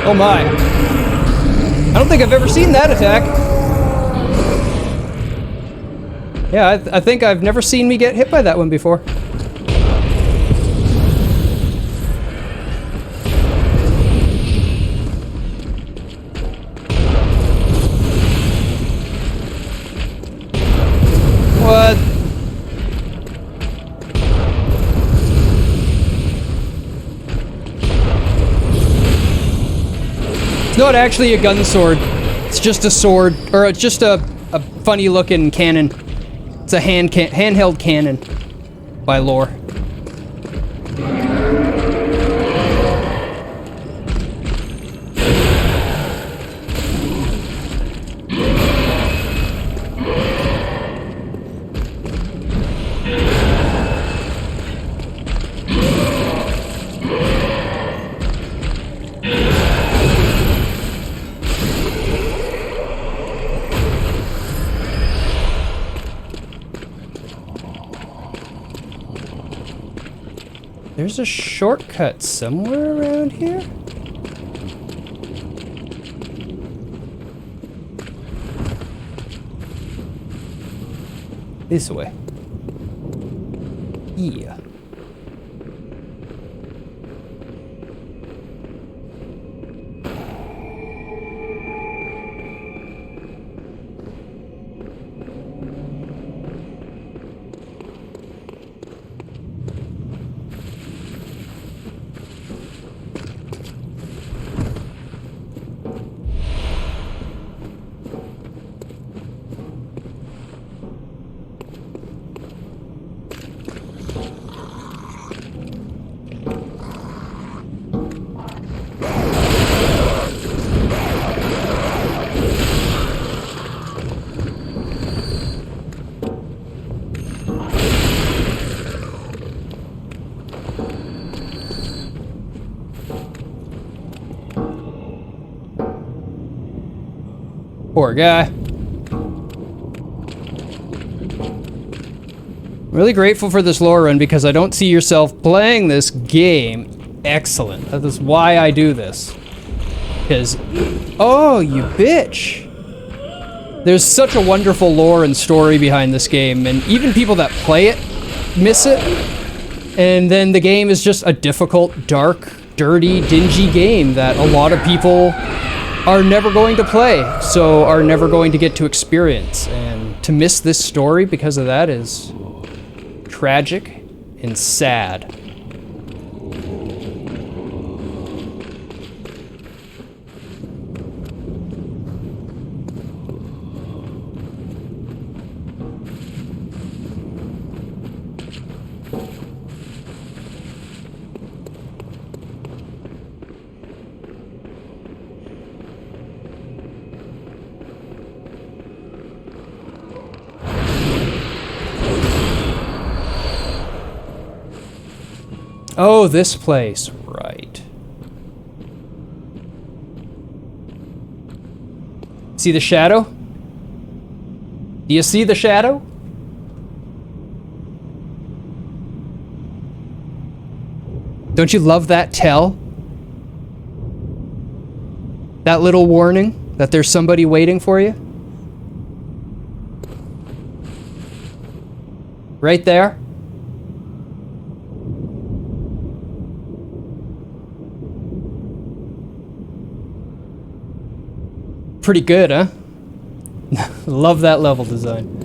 Oh my. I don't think I've ever seen that attack. Yeah, I think I've never seen me get hit by that one before. What? It's not actually a gun sword. It's just a sword, or it's just a funny looking cannon. It's a handheld cannon by lore. There's a shortcut somewhere around here? This way. Yeah. Poor guy. Really grateful for this lore run because I don't see yourself playing this game. Excellent. That is why I do this. Because, oh, you bitch. There's such a wonderful lore and story behind this game, and even people that play it miss it. And then the game is just a difficult, dark, dirty, dingy game that a lot of people are never going to play, so are never going to get to experience. And to miss this story because of that is tragic and sad. Oh, this place. Right. See the shadow? Do you see the shadow? Don't you love that tell? That little warning that there's somebody waiting for you? Right there? Pretty good, huh? Love that level design.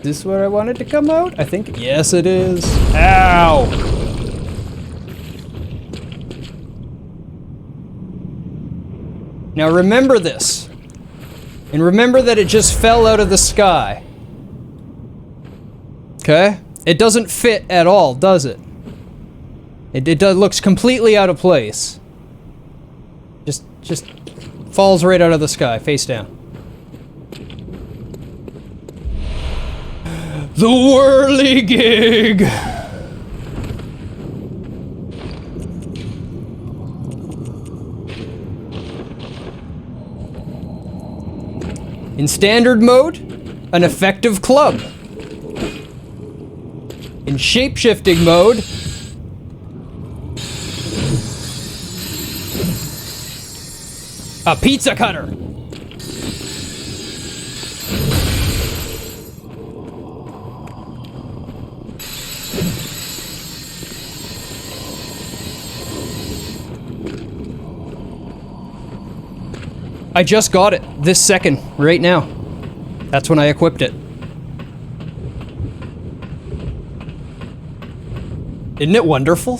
Is this where I wanted to come out? I think. Yes, it is. Ow! Now remember this. And remember that it just fell out of the sky. Okay? It doesn't fit at all, does it? It looks completely out of place. Just falls right out of the sky, face down. The whirligig! In standard mode, an effective club. In shape-shifting mode, a pizza cutter. I just got it this second, right now. That's when I equipped it. Isn't it wonderful?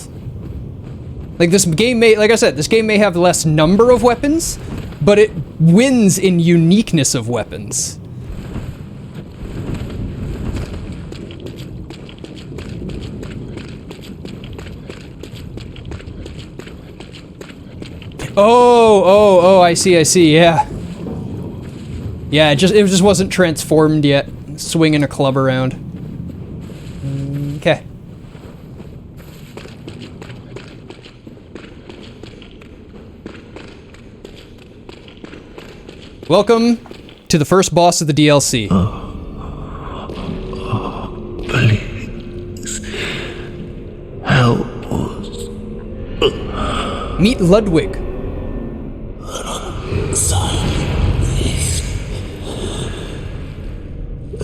Like this game may, like I said, this game may have less number of weapons, but it wins in uniqueness of weapons. Oh, I see, yeah. Yeah, it just wasn't transformed yet. Swinging a club around. Okay. Welcome to the first boss of the DLC. Please help us. Meet Ludwig.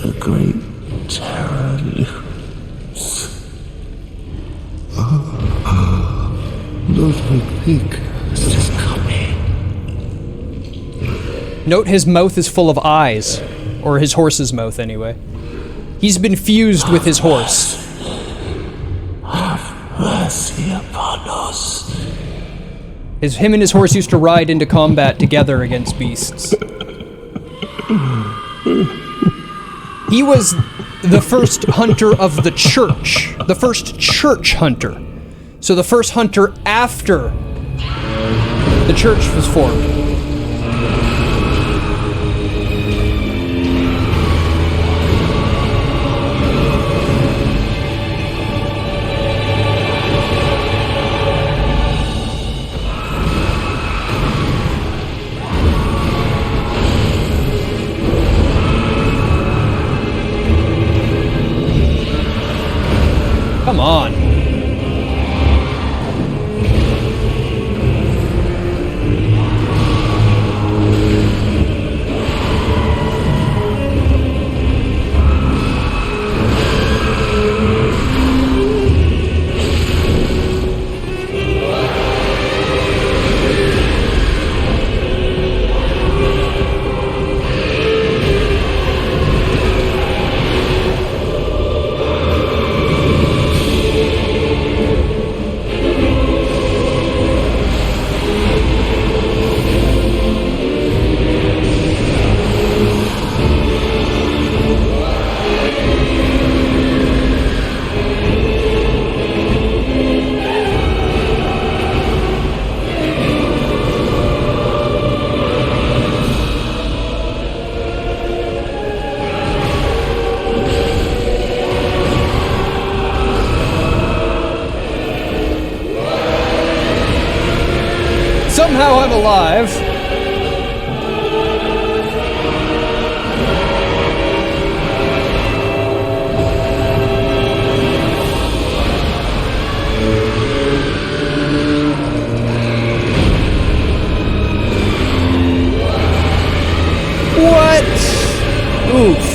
A great terror looms. Ludwig Peak is just coming. Note his mouth is full of eyes. Or his horse's mouth, anyway. He's been fused with his horse. Have mercy upon us. Him and his horse used to ride into combat together against beasts. the first hunter of the church. The first church hunter. So the first hunter after the church was formed. Come on. Somehow I'm alive. What? Oof.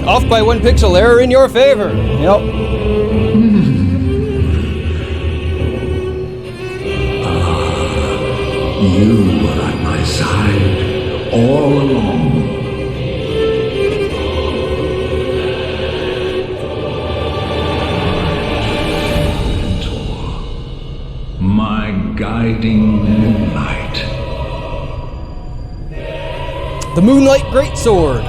Off by 1 pixel, error in your favor. Yep. You were at my side all along. Mentor, my guiding moonlight. The Moonlight Greatsword.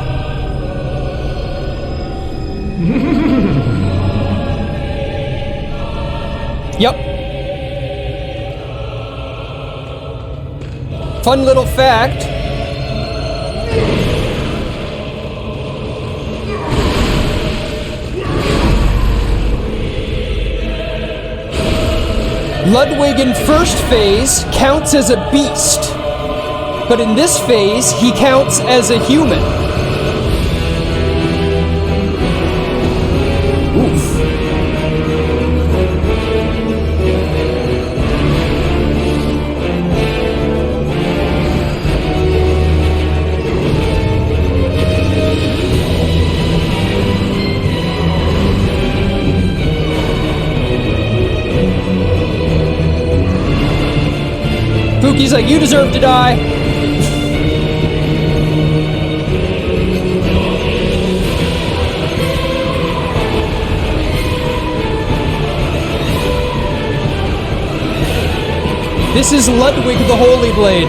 Yep. Fun little fact. Ludwig in first phase counts as a beast, but in this phase he counts as a human. Oof. Pookie's like, you deserve to die. This is Ludwig the Holy Blade.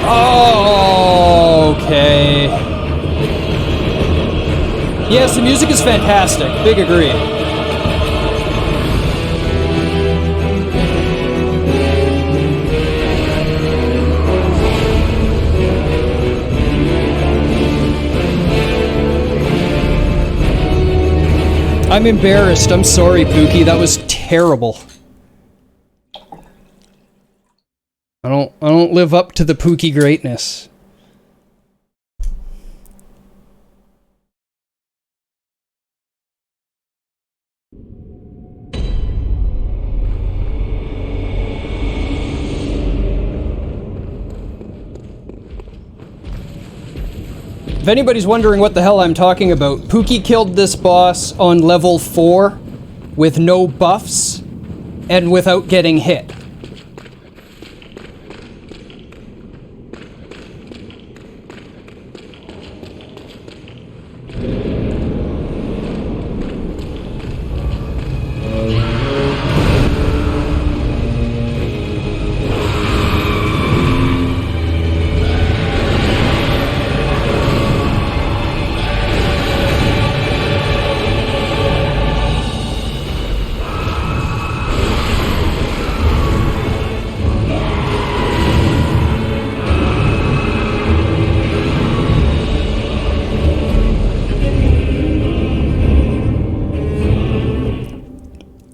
Oh, okay. Yes, the music is fantastic. Big agree. I'm embarrassed. I'm sorry, Pookie. That was terrible. I don't live up to the Pookie greatness. If anybody's wondering what the hell I'm talking about, Pookie killed this boss on level 4 with no buffs and without getting hit.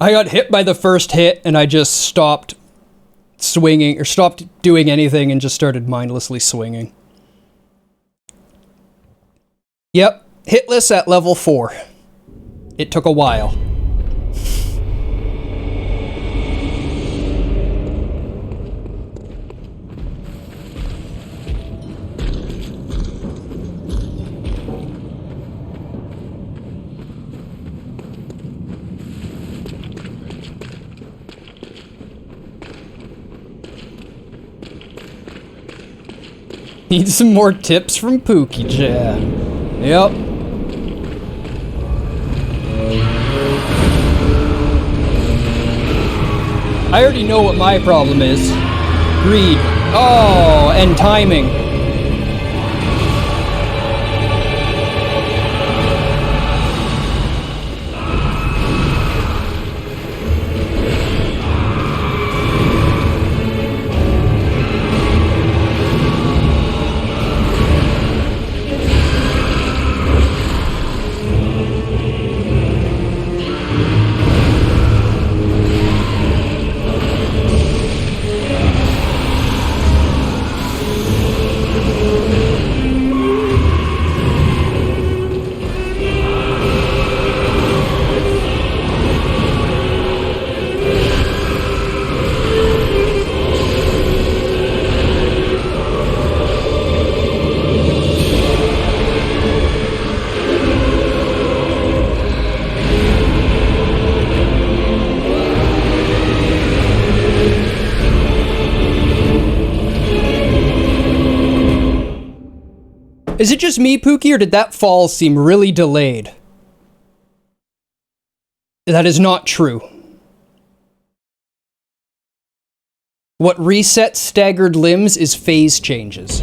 I got hit by the first hit and I just stopped swinging, or stopped doing anything and just started mindlessly swinging. Yep, hitless at level 4. It took a while. Need some more tips from Pookie Chan. Yep. I already know what my problem is. Greed. Oh, and timing. Is it just me, Pookie, or did that fall seem really delayed? That is not true. What resets staggered limbs is phase changes.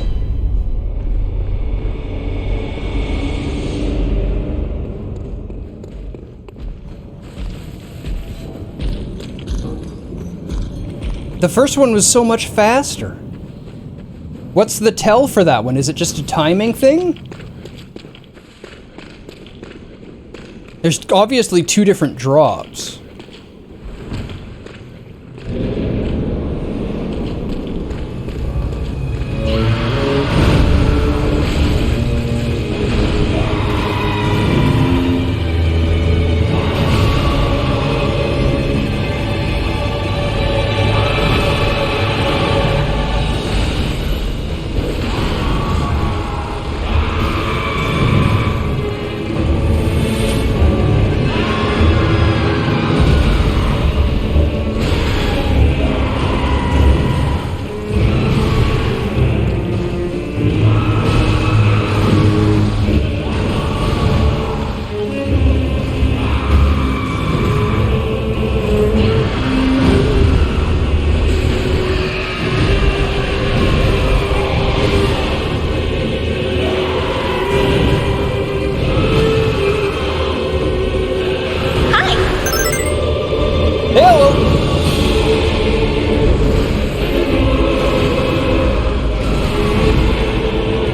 The first one was so much faster. What's the tell for that one? Is it just a timing thing? There's obviously 2 different drops.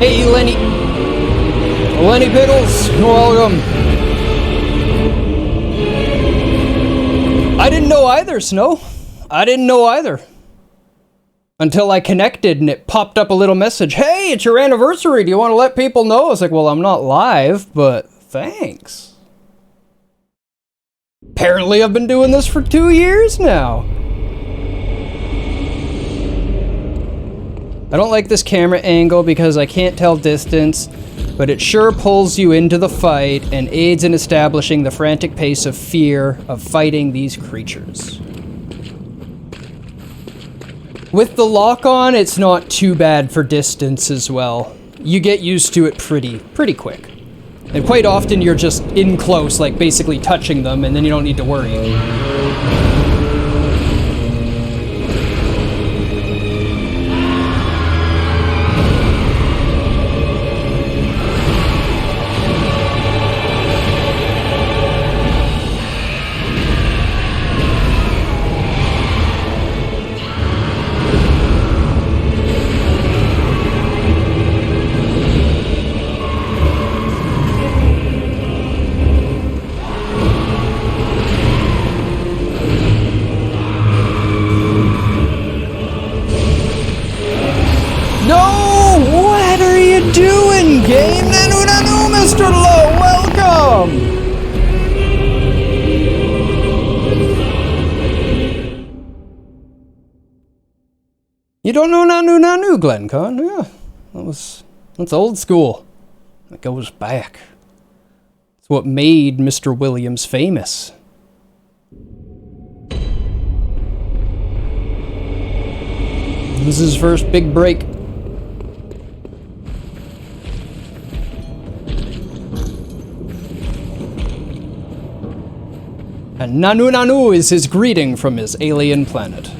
Hey, Lenny. Lenny Pickles, welcome. I didn't know either, Snow. I didn't know either. Until I connected and it popped up a little message. Hey, it's your anniversary. Do you want to let people know? I was like, well, I'm not live, but thanks. Apparently I've been doing this for 2 years now. I don't like this camera angle because I can't tell distance, but it sure pulls you into the fight and aids in establishing the frantic pace of fear of fighting these creatures. With the lock-on, it's not too bad for distance as well. You get used to it pretty quick. And quite often you're just in close, like basically touching them, and then you don't need to worry. Doing, game? Nanu nanu, Mr. Lowe, welcome! You don't know Nanu nanu, Glencon? Yeah, that's old school. That goes back. It's what made Mr. Williams famous. This is his first big break. And Nanu Nanu is his greeting from his alien planet.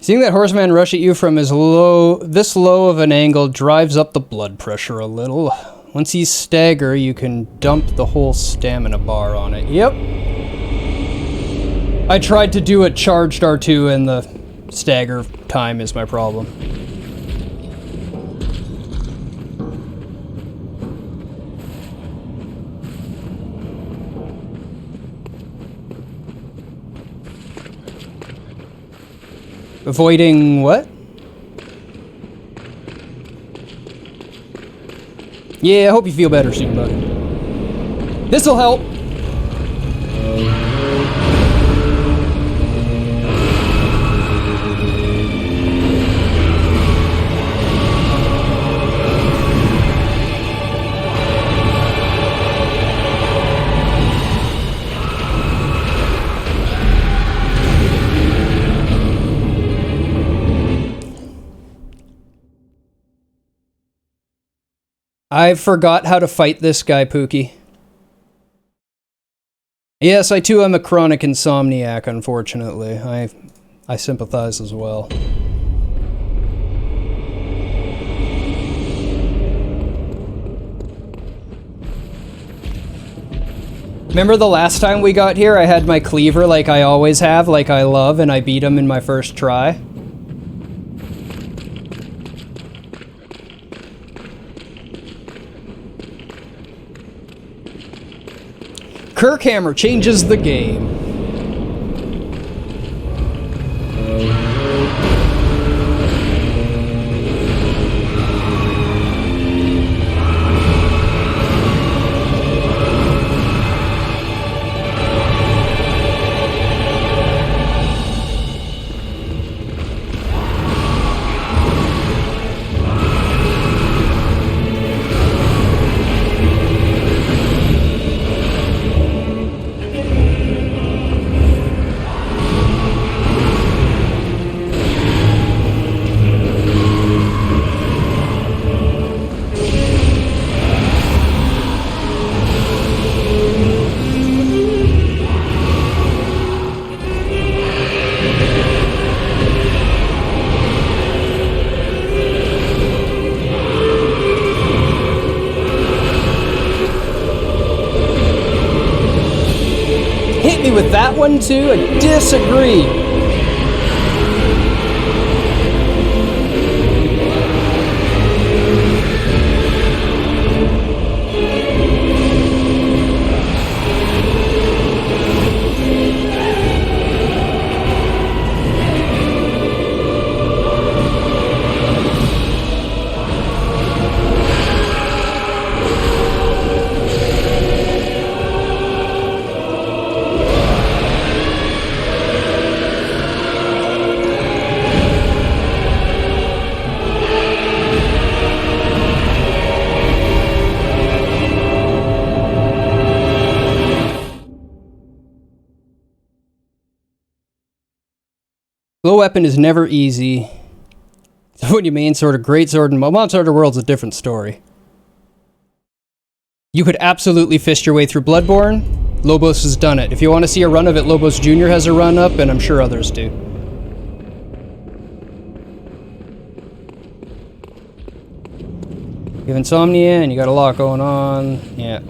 Seeing that horseman rush at you from this low of an angle drives up the blood pressure a little. Once he's stagger, you can dump the whole stamina bar on it. Yep. I tried to do a charged R2 and the stagger time is my problem. Avoiding what? Yeah, I hope you feel better soon, buddy. This'll help. I forgot how to fight this guy, Pookie. Yes, I too am a chronic insomniac, unfortunately. I sympathize as well. Remember the last time we got here, I had my cleaver like I always have, like I love, and I beat him in my first try? Kirkhammer changes the game. Hit me with that one too? I disagree. Glow weapon is never easy. What do you mean? Sort of great sword and Monster Hunter World's a different story. You could absolutely fist your way through Bloodborne. Lobos has done it. If you want to see a run of it, Lobos Jr. has a run up, and I'm sure others do. You have insomnia, and you got a lot going on. Yeah.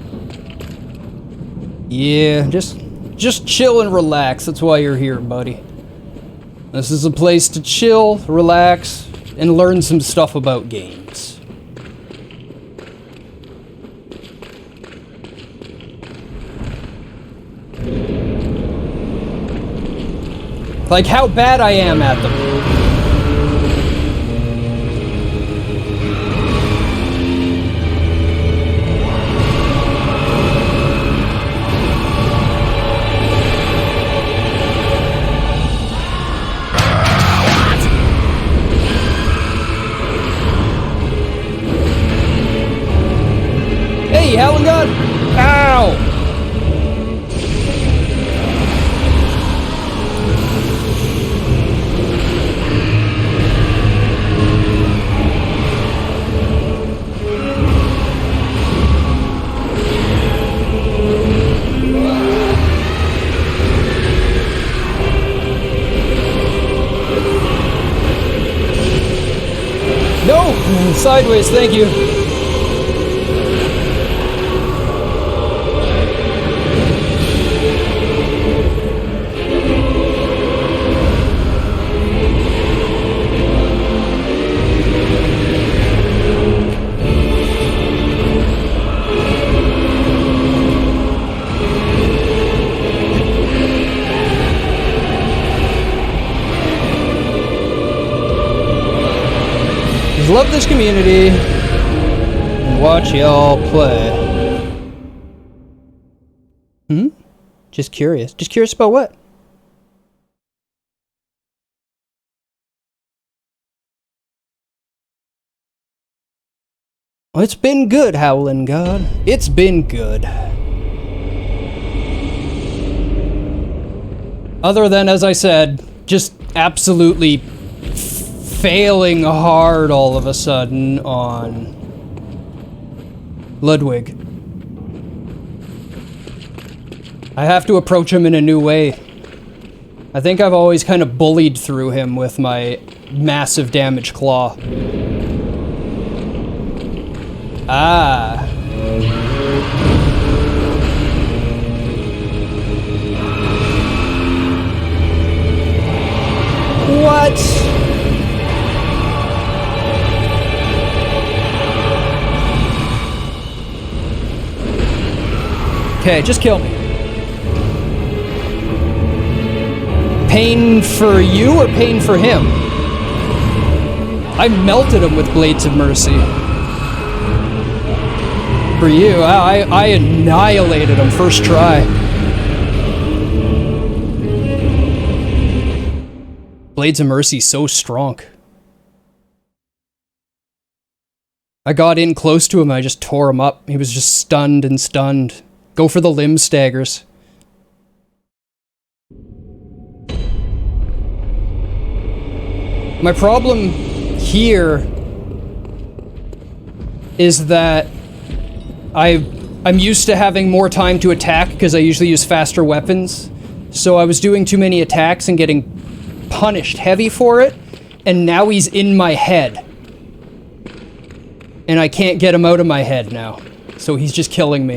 Yeah, just chill and relax. That's why you're here, buddy. This is a place to chill, relax, and learn some stuff about games. Like how bad I am at them. Hey, Howling God! Ow! No! Sideways, thank you. love this community and watch y'all play. Just curious. Just curious about what? Well, it's been good, Howlin' God. It's been good. Other than, as I said, just absolutely failing hard all of a sudden on Ludwig. I have to approach him in a new way. I think I've always kind of bullied through him with my massive damage claw. Ah. What? Okay, just kill me. Pain for you or pain for him? I melted him with Blades of Mercy. For you, I annihilated him first try. Blades of Mercy so strong. I got in close to him, I just tore him up. He was just stunned and stunned. Go for the limb staggers. My problem here is that I'm used to having more time to attack because I usually use faster weapons. So I was doing too many attacks and getting punished heavy for it, and now he's in my head. And I can't get him out of my head now. So he's just killing me.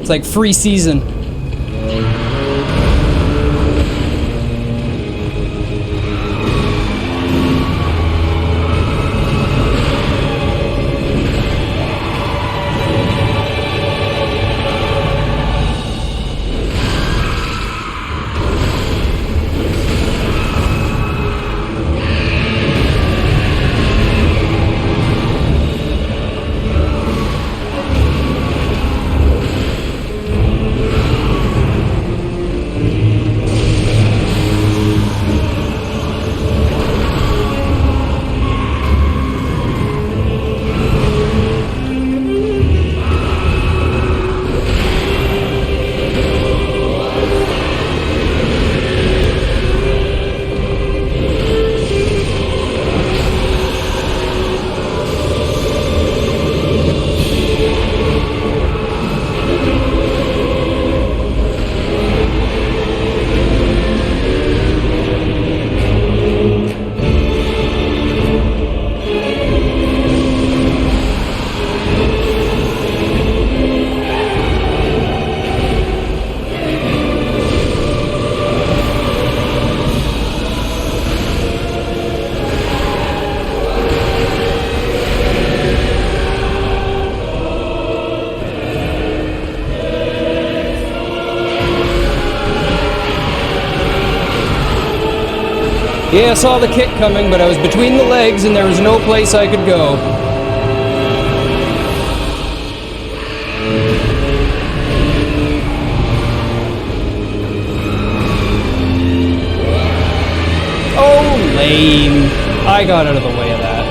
It's like free season. Yeah, I saw the kick coming, but I was between the legs and there was no place I could go. Oh, lame. I got out of the way of that.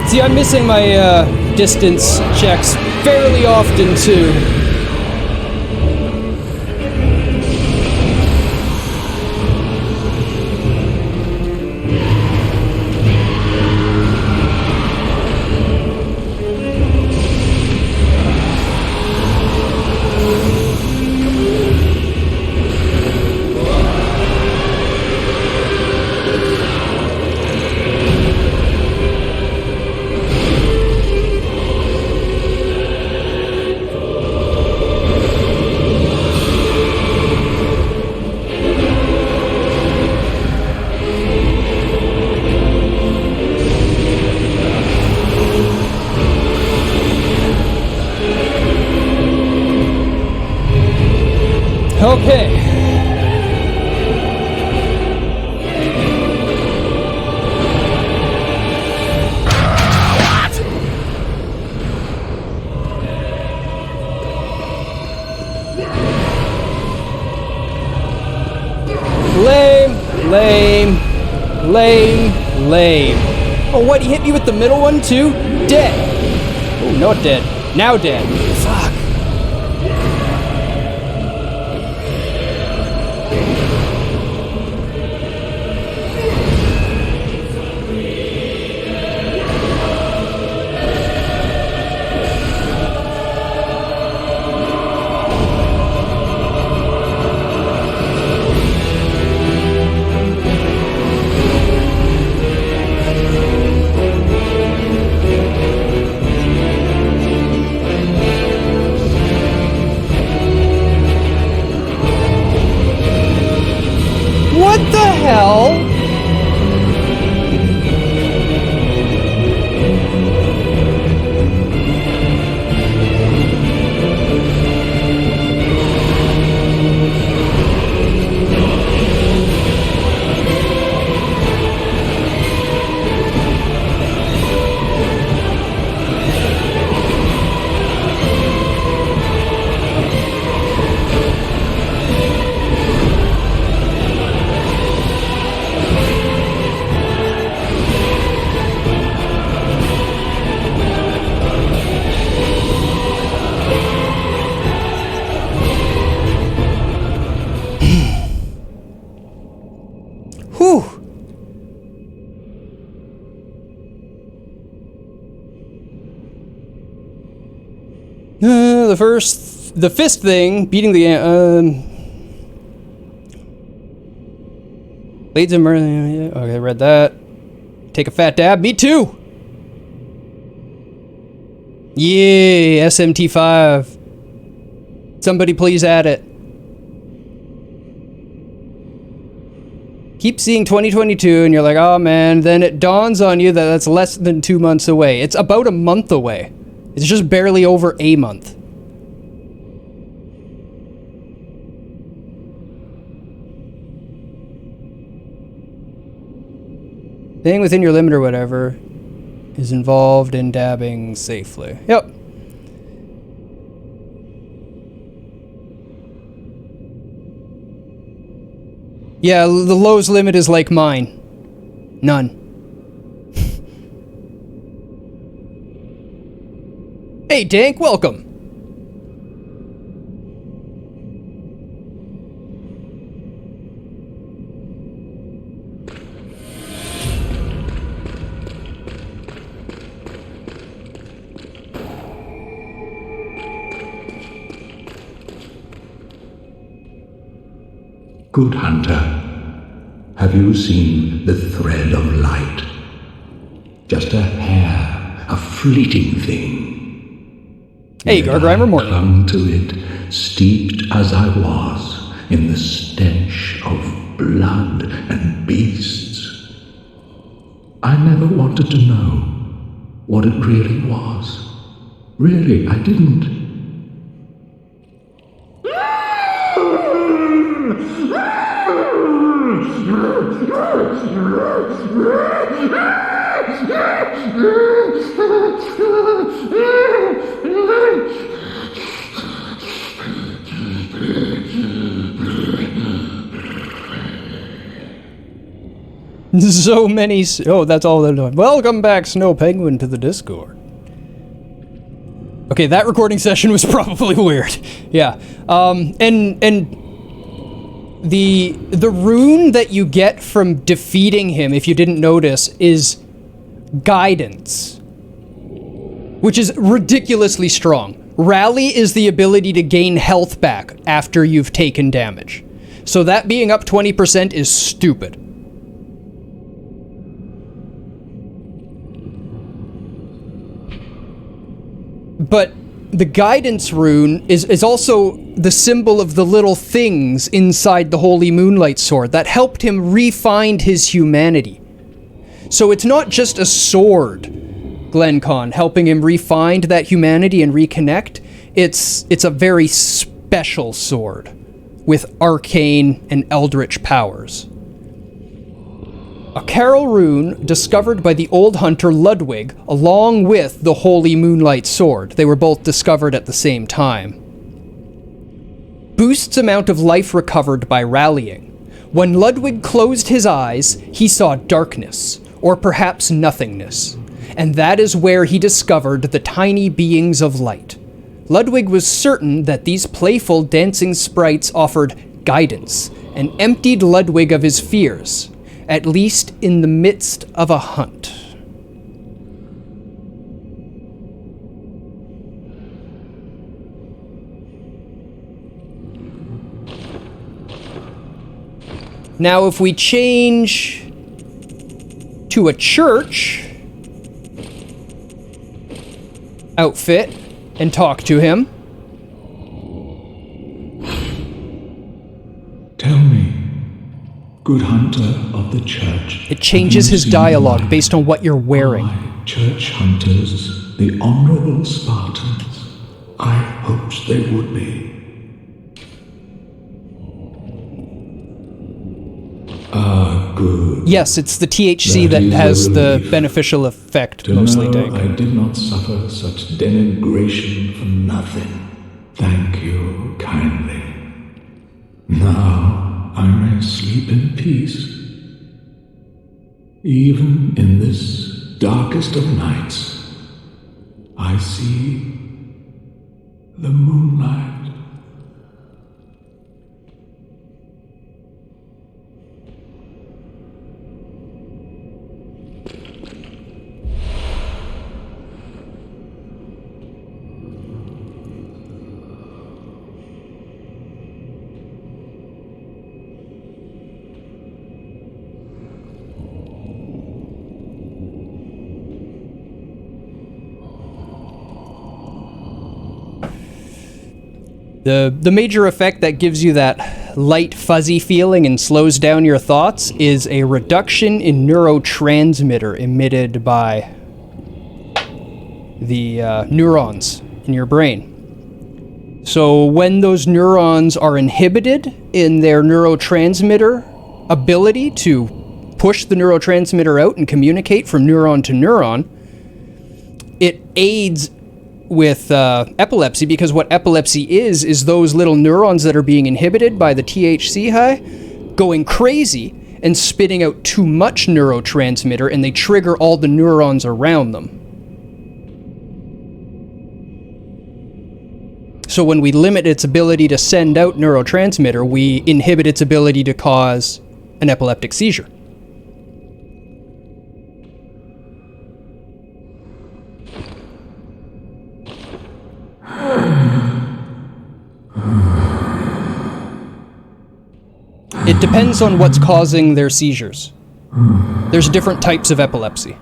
See, I'm missing my distance checks fairly often, too. playing lame. Oh, what? He hit me with the middle one, too? Dead. Oh, not dead. Now dead. Fuck. What the hell? Whew. The fist thing, beating the Blades of Murder. Okay, read that. Take a fat dab. Me too. Yay, SMT5. Somebody please add it. Keep seeing 2022 and you're like, oh man, then it dawns on you that that's less than 2 months away. It's about a month away. It's just barely over a month. Staying within your limit or whatever is involved in dabbing safely. Yep. Yeah, the low's limit is like mine. None. Hey, Dank, welcome. Good hunter, have you seen the thread of light? Just a hair, a fleeting thing. Hey, Gargrimer Morning. I clung to it, steeped as I was in the stench of blood and beasts. I never wanted to know what it really was. Really, I didn't. So many... Oh, that's all they're doing. Welcome back, Snow Penguin, to the Discord. Okay, that recording session was probably weird. Yeah. And the rune that you get from defeating him, if you didn't notice, is guidance, which is ridiculously strong. Rally is the ability to gain health back after you've taken damage. So that being up 20% is stupid. But the guidance rune is also the symbol of the little things inside the Holy Moonlight Sword that helped him re-find his humanity. So it's not just a sword, Glencon, helping him re-find that humanity and reconnect. It's a very special sword with arcane and eldritch powers. A Carol rune discovered by the old hunter Ludwig, along with the Holy Moonlight Sword. They were both discovered at the same time. Boosts amount of life recovered by rallying. When Ludwig closed his eyes, he saw darkness, or perhaps nothingness, and that is where he discovered the tiny beings of light. Ludwig was certain that these playful dancing sprites offered guidance, and emptied Ludwig of his fears, at least in the midst of a hunt. Now, if we change to a church outfit and talk to him. Tell me, good hunter of the church. It changes his dialogue based on what you're wearing. My church hunters, the honorable Spartans. I hoped they would be. Good. Yes, it's the THC that has the beneficial effect, mostly, Dank. I did not suffer such denigration for nothing. Thank you kindly. Now I may sleep in peace. Even in this darkest of nights, I see the moonlight. The major effect that gives you that light, fuzzy feeling and slows down your thoughts is a reduction in neurotransmitter emitted by the neurons in your brain. So when those neurons are inhibited in their neurotransmitter ability to push the neurotransmitter out and communicate from neuron to neuron, it aids with epilepsy, because what epilepsy is those little neurons that are being inhibited by the THC high going crazy and spitting out too much neurotransmitter, and they trigger all the neurons around them. So when we limit its ability to send out neurotransmitter, we inhibit its ability to cause an epileptic seizure. It depends on what's causing their seizures. There's different types of epilepsy.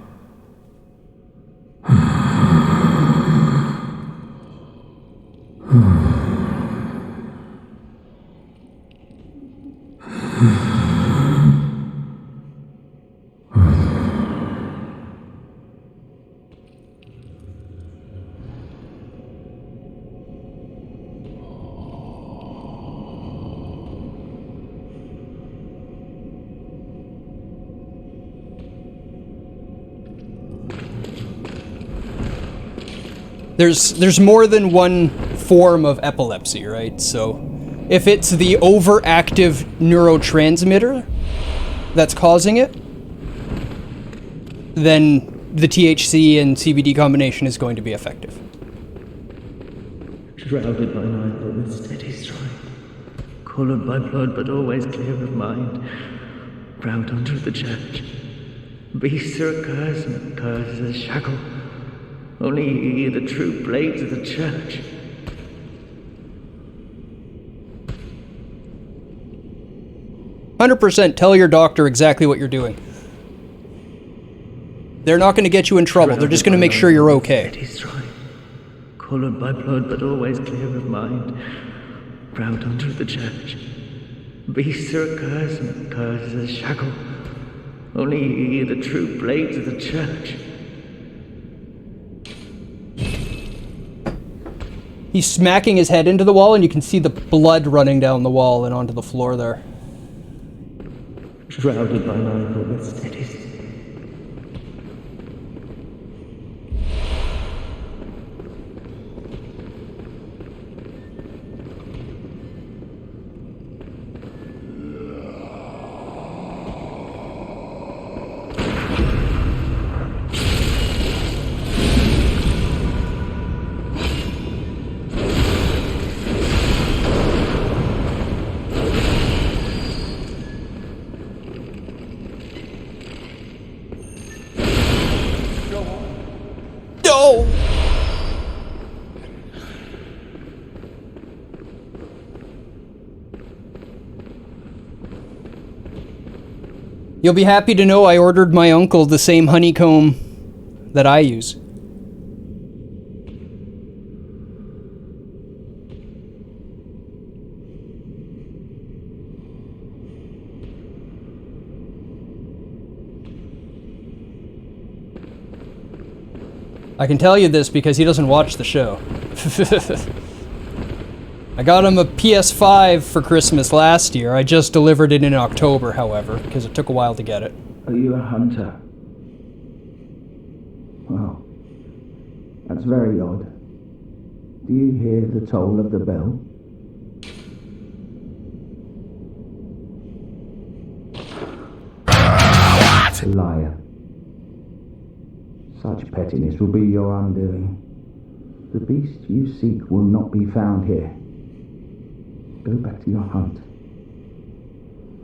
There's more than one form of epilepsy, right? So if it's the overactive neurotransmitter that's causing it, then the THC and CBD combination is going to be effective. Shrouded by night but with steady stride, coloured by blood but always clear of mind, proud unto the church. Beasts are a curse and curse is a shackle. Only ye, the true blades of the church. %, tell your doctor exactly what you're doing. They're not going to get you in trouble. They're just going to make sure you're okay. Coloured by blood but always clear of mind, proud unto the church. Beasts are a curse and curse is a shackle. Only ye, the true blades of the church. He's smacking his head into the wall, and you can see the blood running down the wall and onto the floor there. Shrouded by night but with steady. You'll be happy to know I ordered my uncle the same honeycomb that I use. I can tell you this because he doesn't watch the show. I got him a PS5 for Christmas last year. I just delivered it in October, however, because it took a while to get it. Are you a hunter? Well, that's very odd. Do you hear the toll of the bell? Liar. Such pettiness will be your undoing. The beast you seek will not be found here. Go back to your hunt.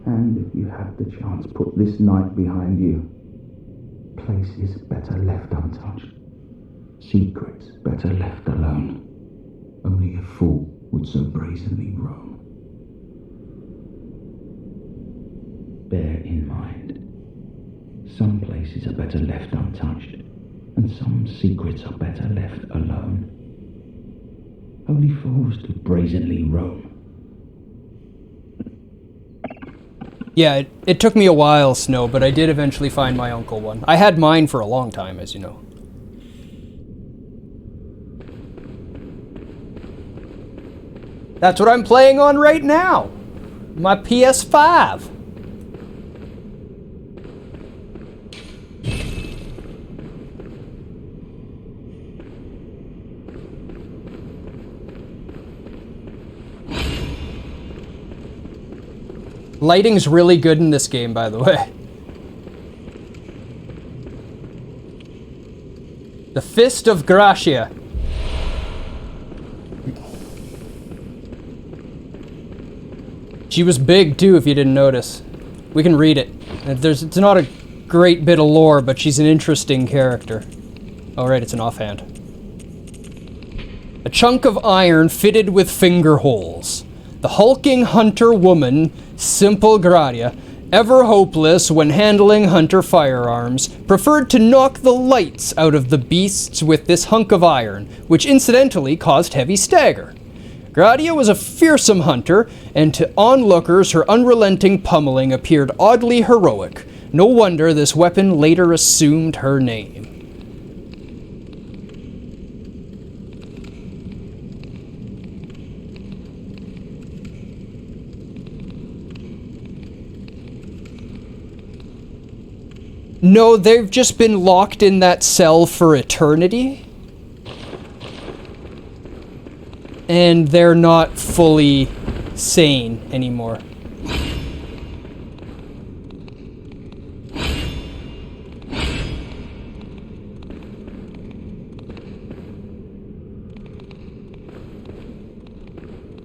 And if you have the chance, put this night behind you. Places better left untouched. Secrets better left alone. Only a fool would so brazenly roam. Bear in mind, some places are better left untouched, and some secrets are better left alone. Only fools do brazenly roam. Yeah, it took me a while, Snow, but I did eventually find my uncle one. I had mine for a long time, as you know. That's what I'm playing on right now! My PS5! Lighting's really good in this game, by the way. The Fist of Gracia. She was big, too, if you didn't notice. We can read it. It's not a great bit of lore, but she's an interesting character. Oh, right, it's an offhand. A chunk of iron fitted with finger holes. The hulking hunter woman, Simple Gradia, ever hopeless when handling hunter firearms, preferred to knock the lights out of the beasts with this hunk of iron, which incidentally caused heavy stagger. Gradia was a fearsome hunter, and to onlookers her unrelenting pummeling appeared oddly heroic. No wonder this weapon later assumed her name. No, they've just been locked in that cell for eternity. And they're not fully sane anymore.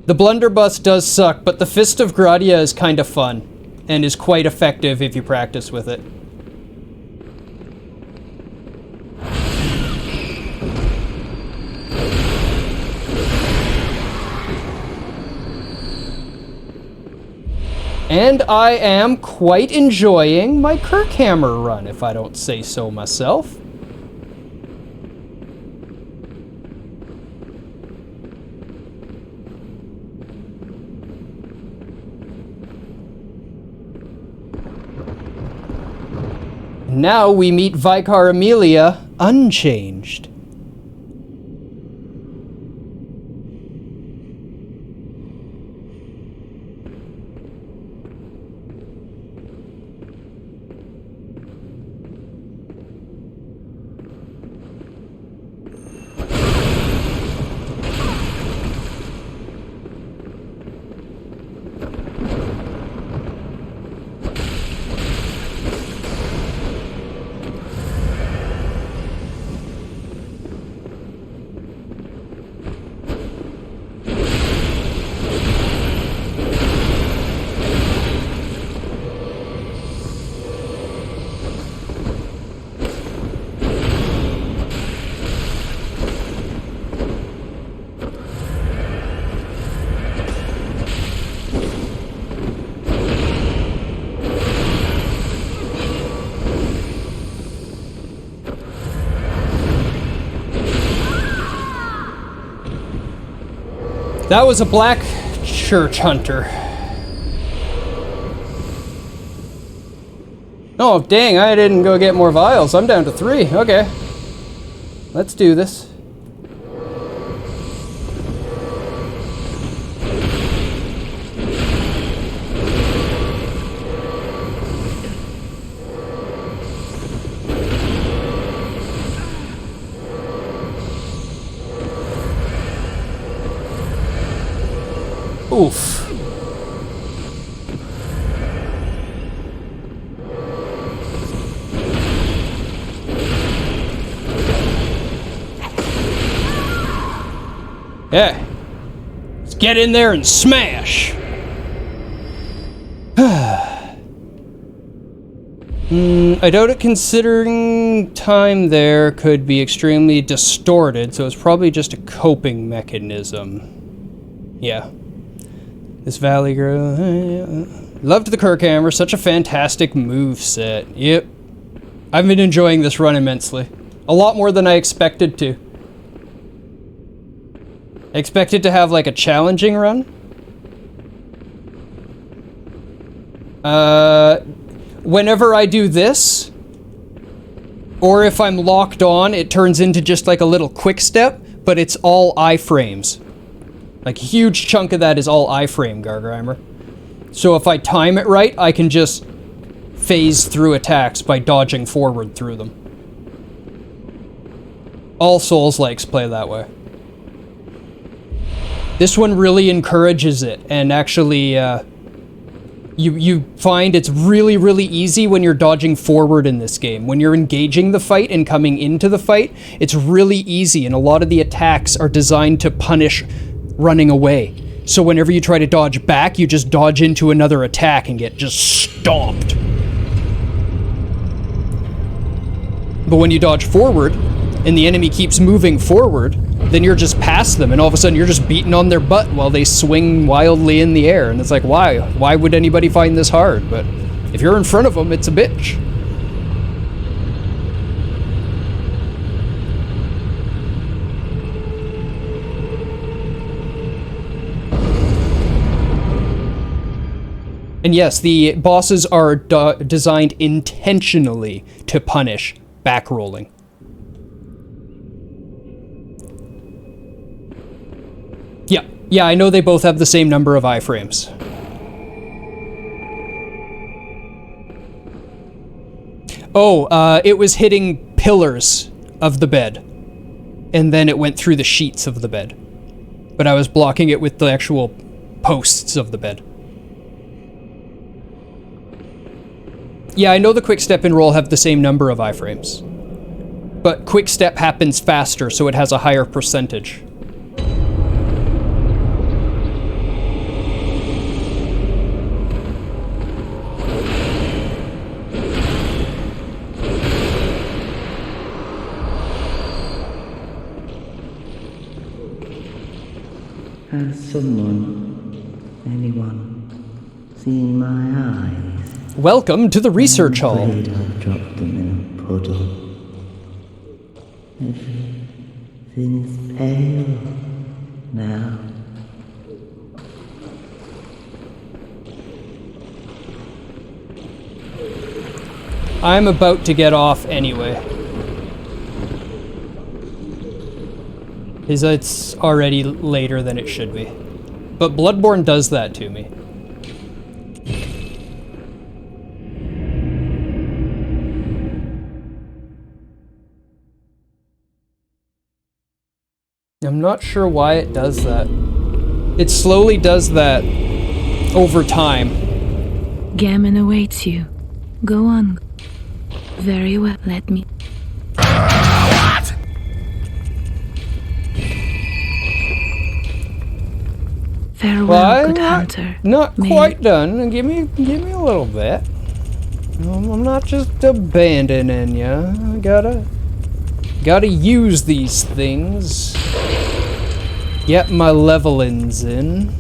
The blunderbuss does suck, but the Fist of Gradia is kind of fun, and is quite effective if you practice with it. And I am quite enjoying my Kirkhammer run, if I don't say so myself. Now we meet Vicar Amelia unchanged. That was a black church hunter. Oh, dang, I didn't go get more vials. I'm down to 3. Okay. Let's do this. Oof. Yeah. Let's get in there and smash. I doubt it, considering time there could be extremely distorted, so it's probably just a coping mechanism. Yeah. This Valley Girl. Loved the Kirk Hammer, such a fantastic move set. Yep. I've been enjoying this run immensely. A lot more than I expected to. I expected to have like a challenging run. Whenever I do this, or if I'm locked on, it turns into just like a little quick step, but it's all iframes. Like a huge chunk of that is all iframe, Gargrimer. So if I time it right, I can just phase through attacks by dodging forward through them. All Souls-likes play that way. This one really encourages it, and actually, you find it's really, really easy when you're dodging forward in this game. When you're engaging the fight and coming into the fight, it's really easy, and a lot of the attacks are designed to punish running away. So whenever you try to dodge back, you just dodge into another attack and get just stomped. But when you dodge forward, and the enemy keeps moving forward, then you're just past them, and all of a sudden you're just beating on their butt while they swing wildly in the air. And it's like, why? Why would anybody find this hard? But if you're in front of them, it's a bitch. And yes, the bosses are designed intentionally to punish backrolling. Yeah, I know they both have the same number of iframes. Oh, it was hitting pillars of the bed. And then it went through the sheets of the bed. But I was blocking it with the actual posts of the bed. Yeah, I know the quick step and roll have the same number of iframes. But quick step happens faster, so it has a higher percentage. Has anyone, seen my eyes? Welcome to the research hall. I'm afraid I've dropped them in a puddle. Everything's pale now. I'm about to get off anyway. It's already later than it should be. But Bloodborne does that to me. I'm not sure why it does that. It slowly does that over time. Gammon awaits you. Go on. Very well, let me... Farewell, good hunter. Not quite done. Give me a little bit. I'm not just abandoning you. I gotta use these things. Get my levelings in.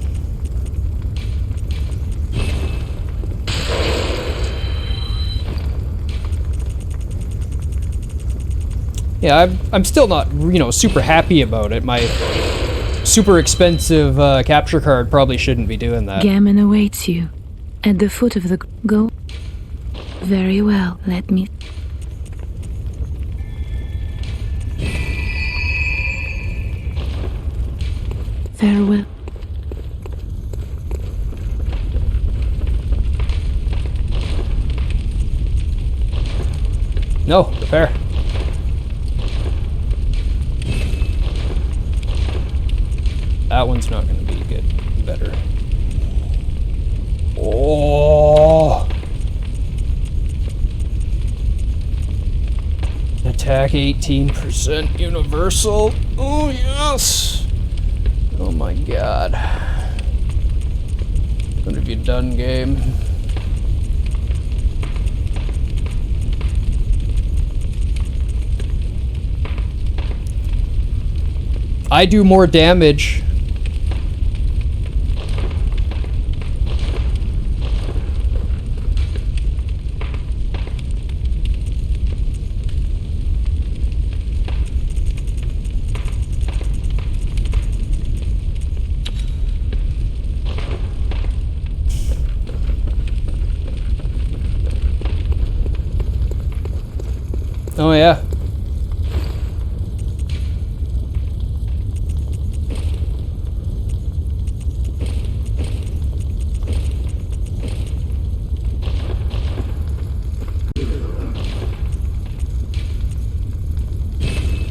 Yeah, I'm still not, super happy about it. My super expensive capture card probably shouldn't be doing that. Gammon awaits you at the foot of the go. Very well, let me. Farewell. No, fair. That one's not going to be good. Better. Oh! Attack 18% universal. Oh, yes! Oh my god. What have you done, game? I do more damage. Oh yeah.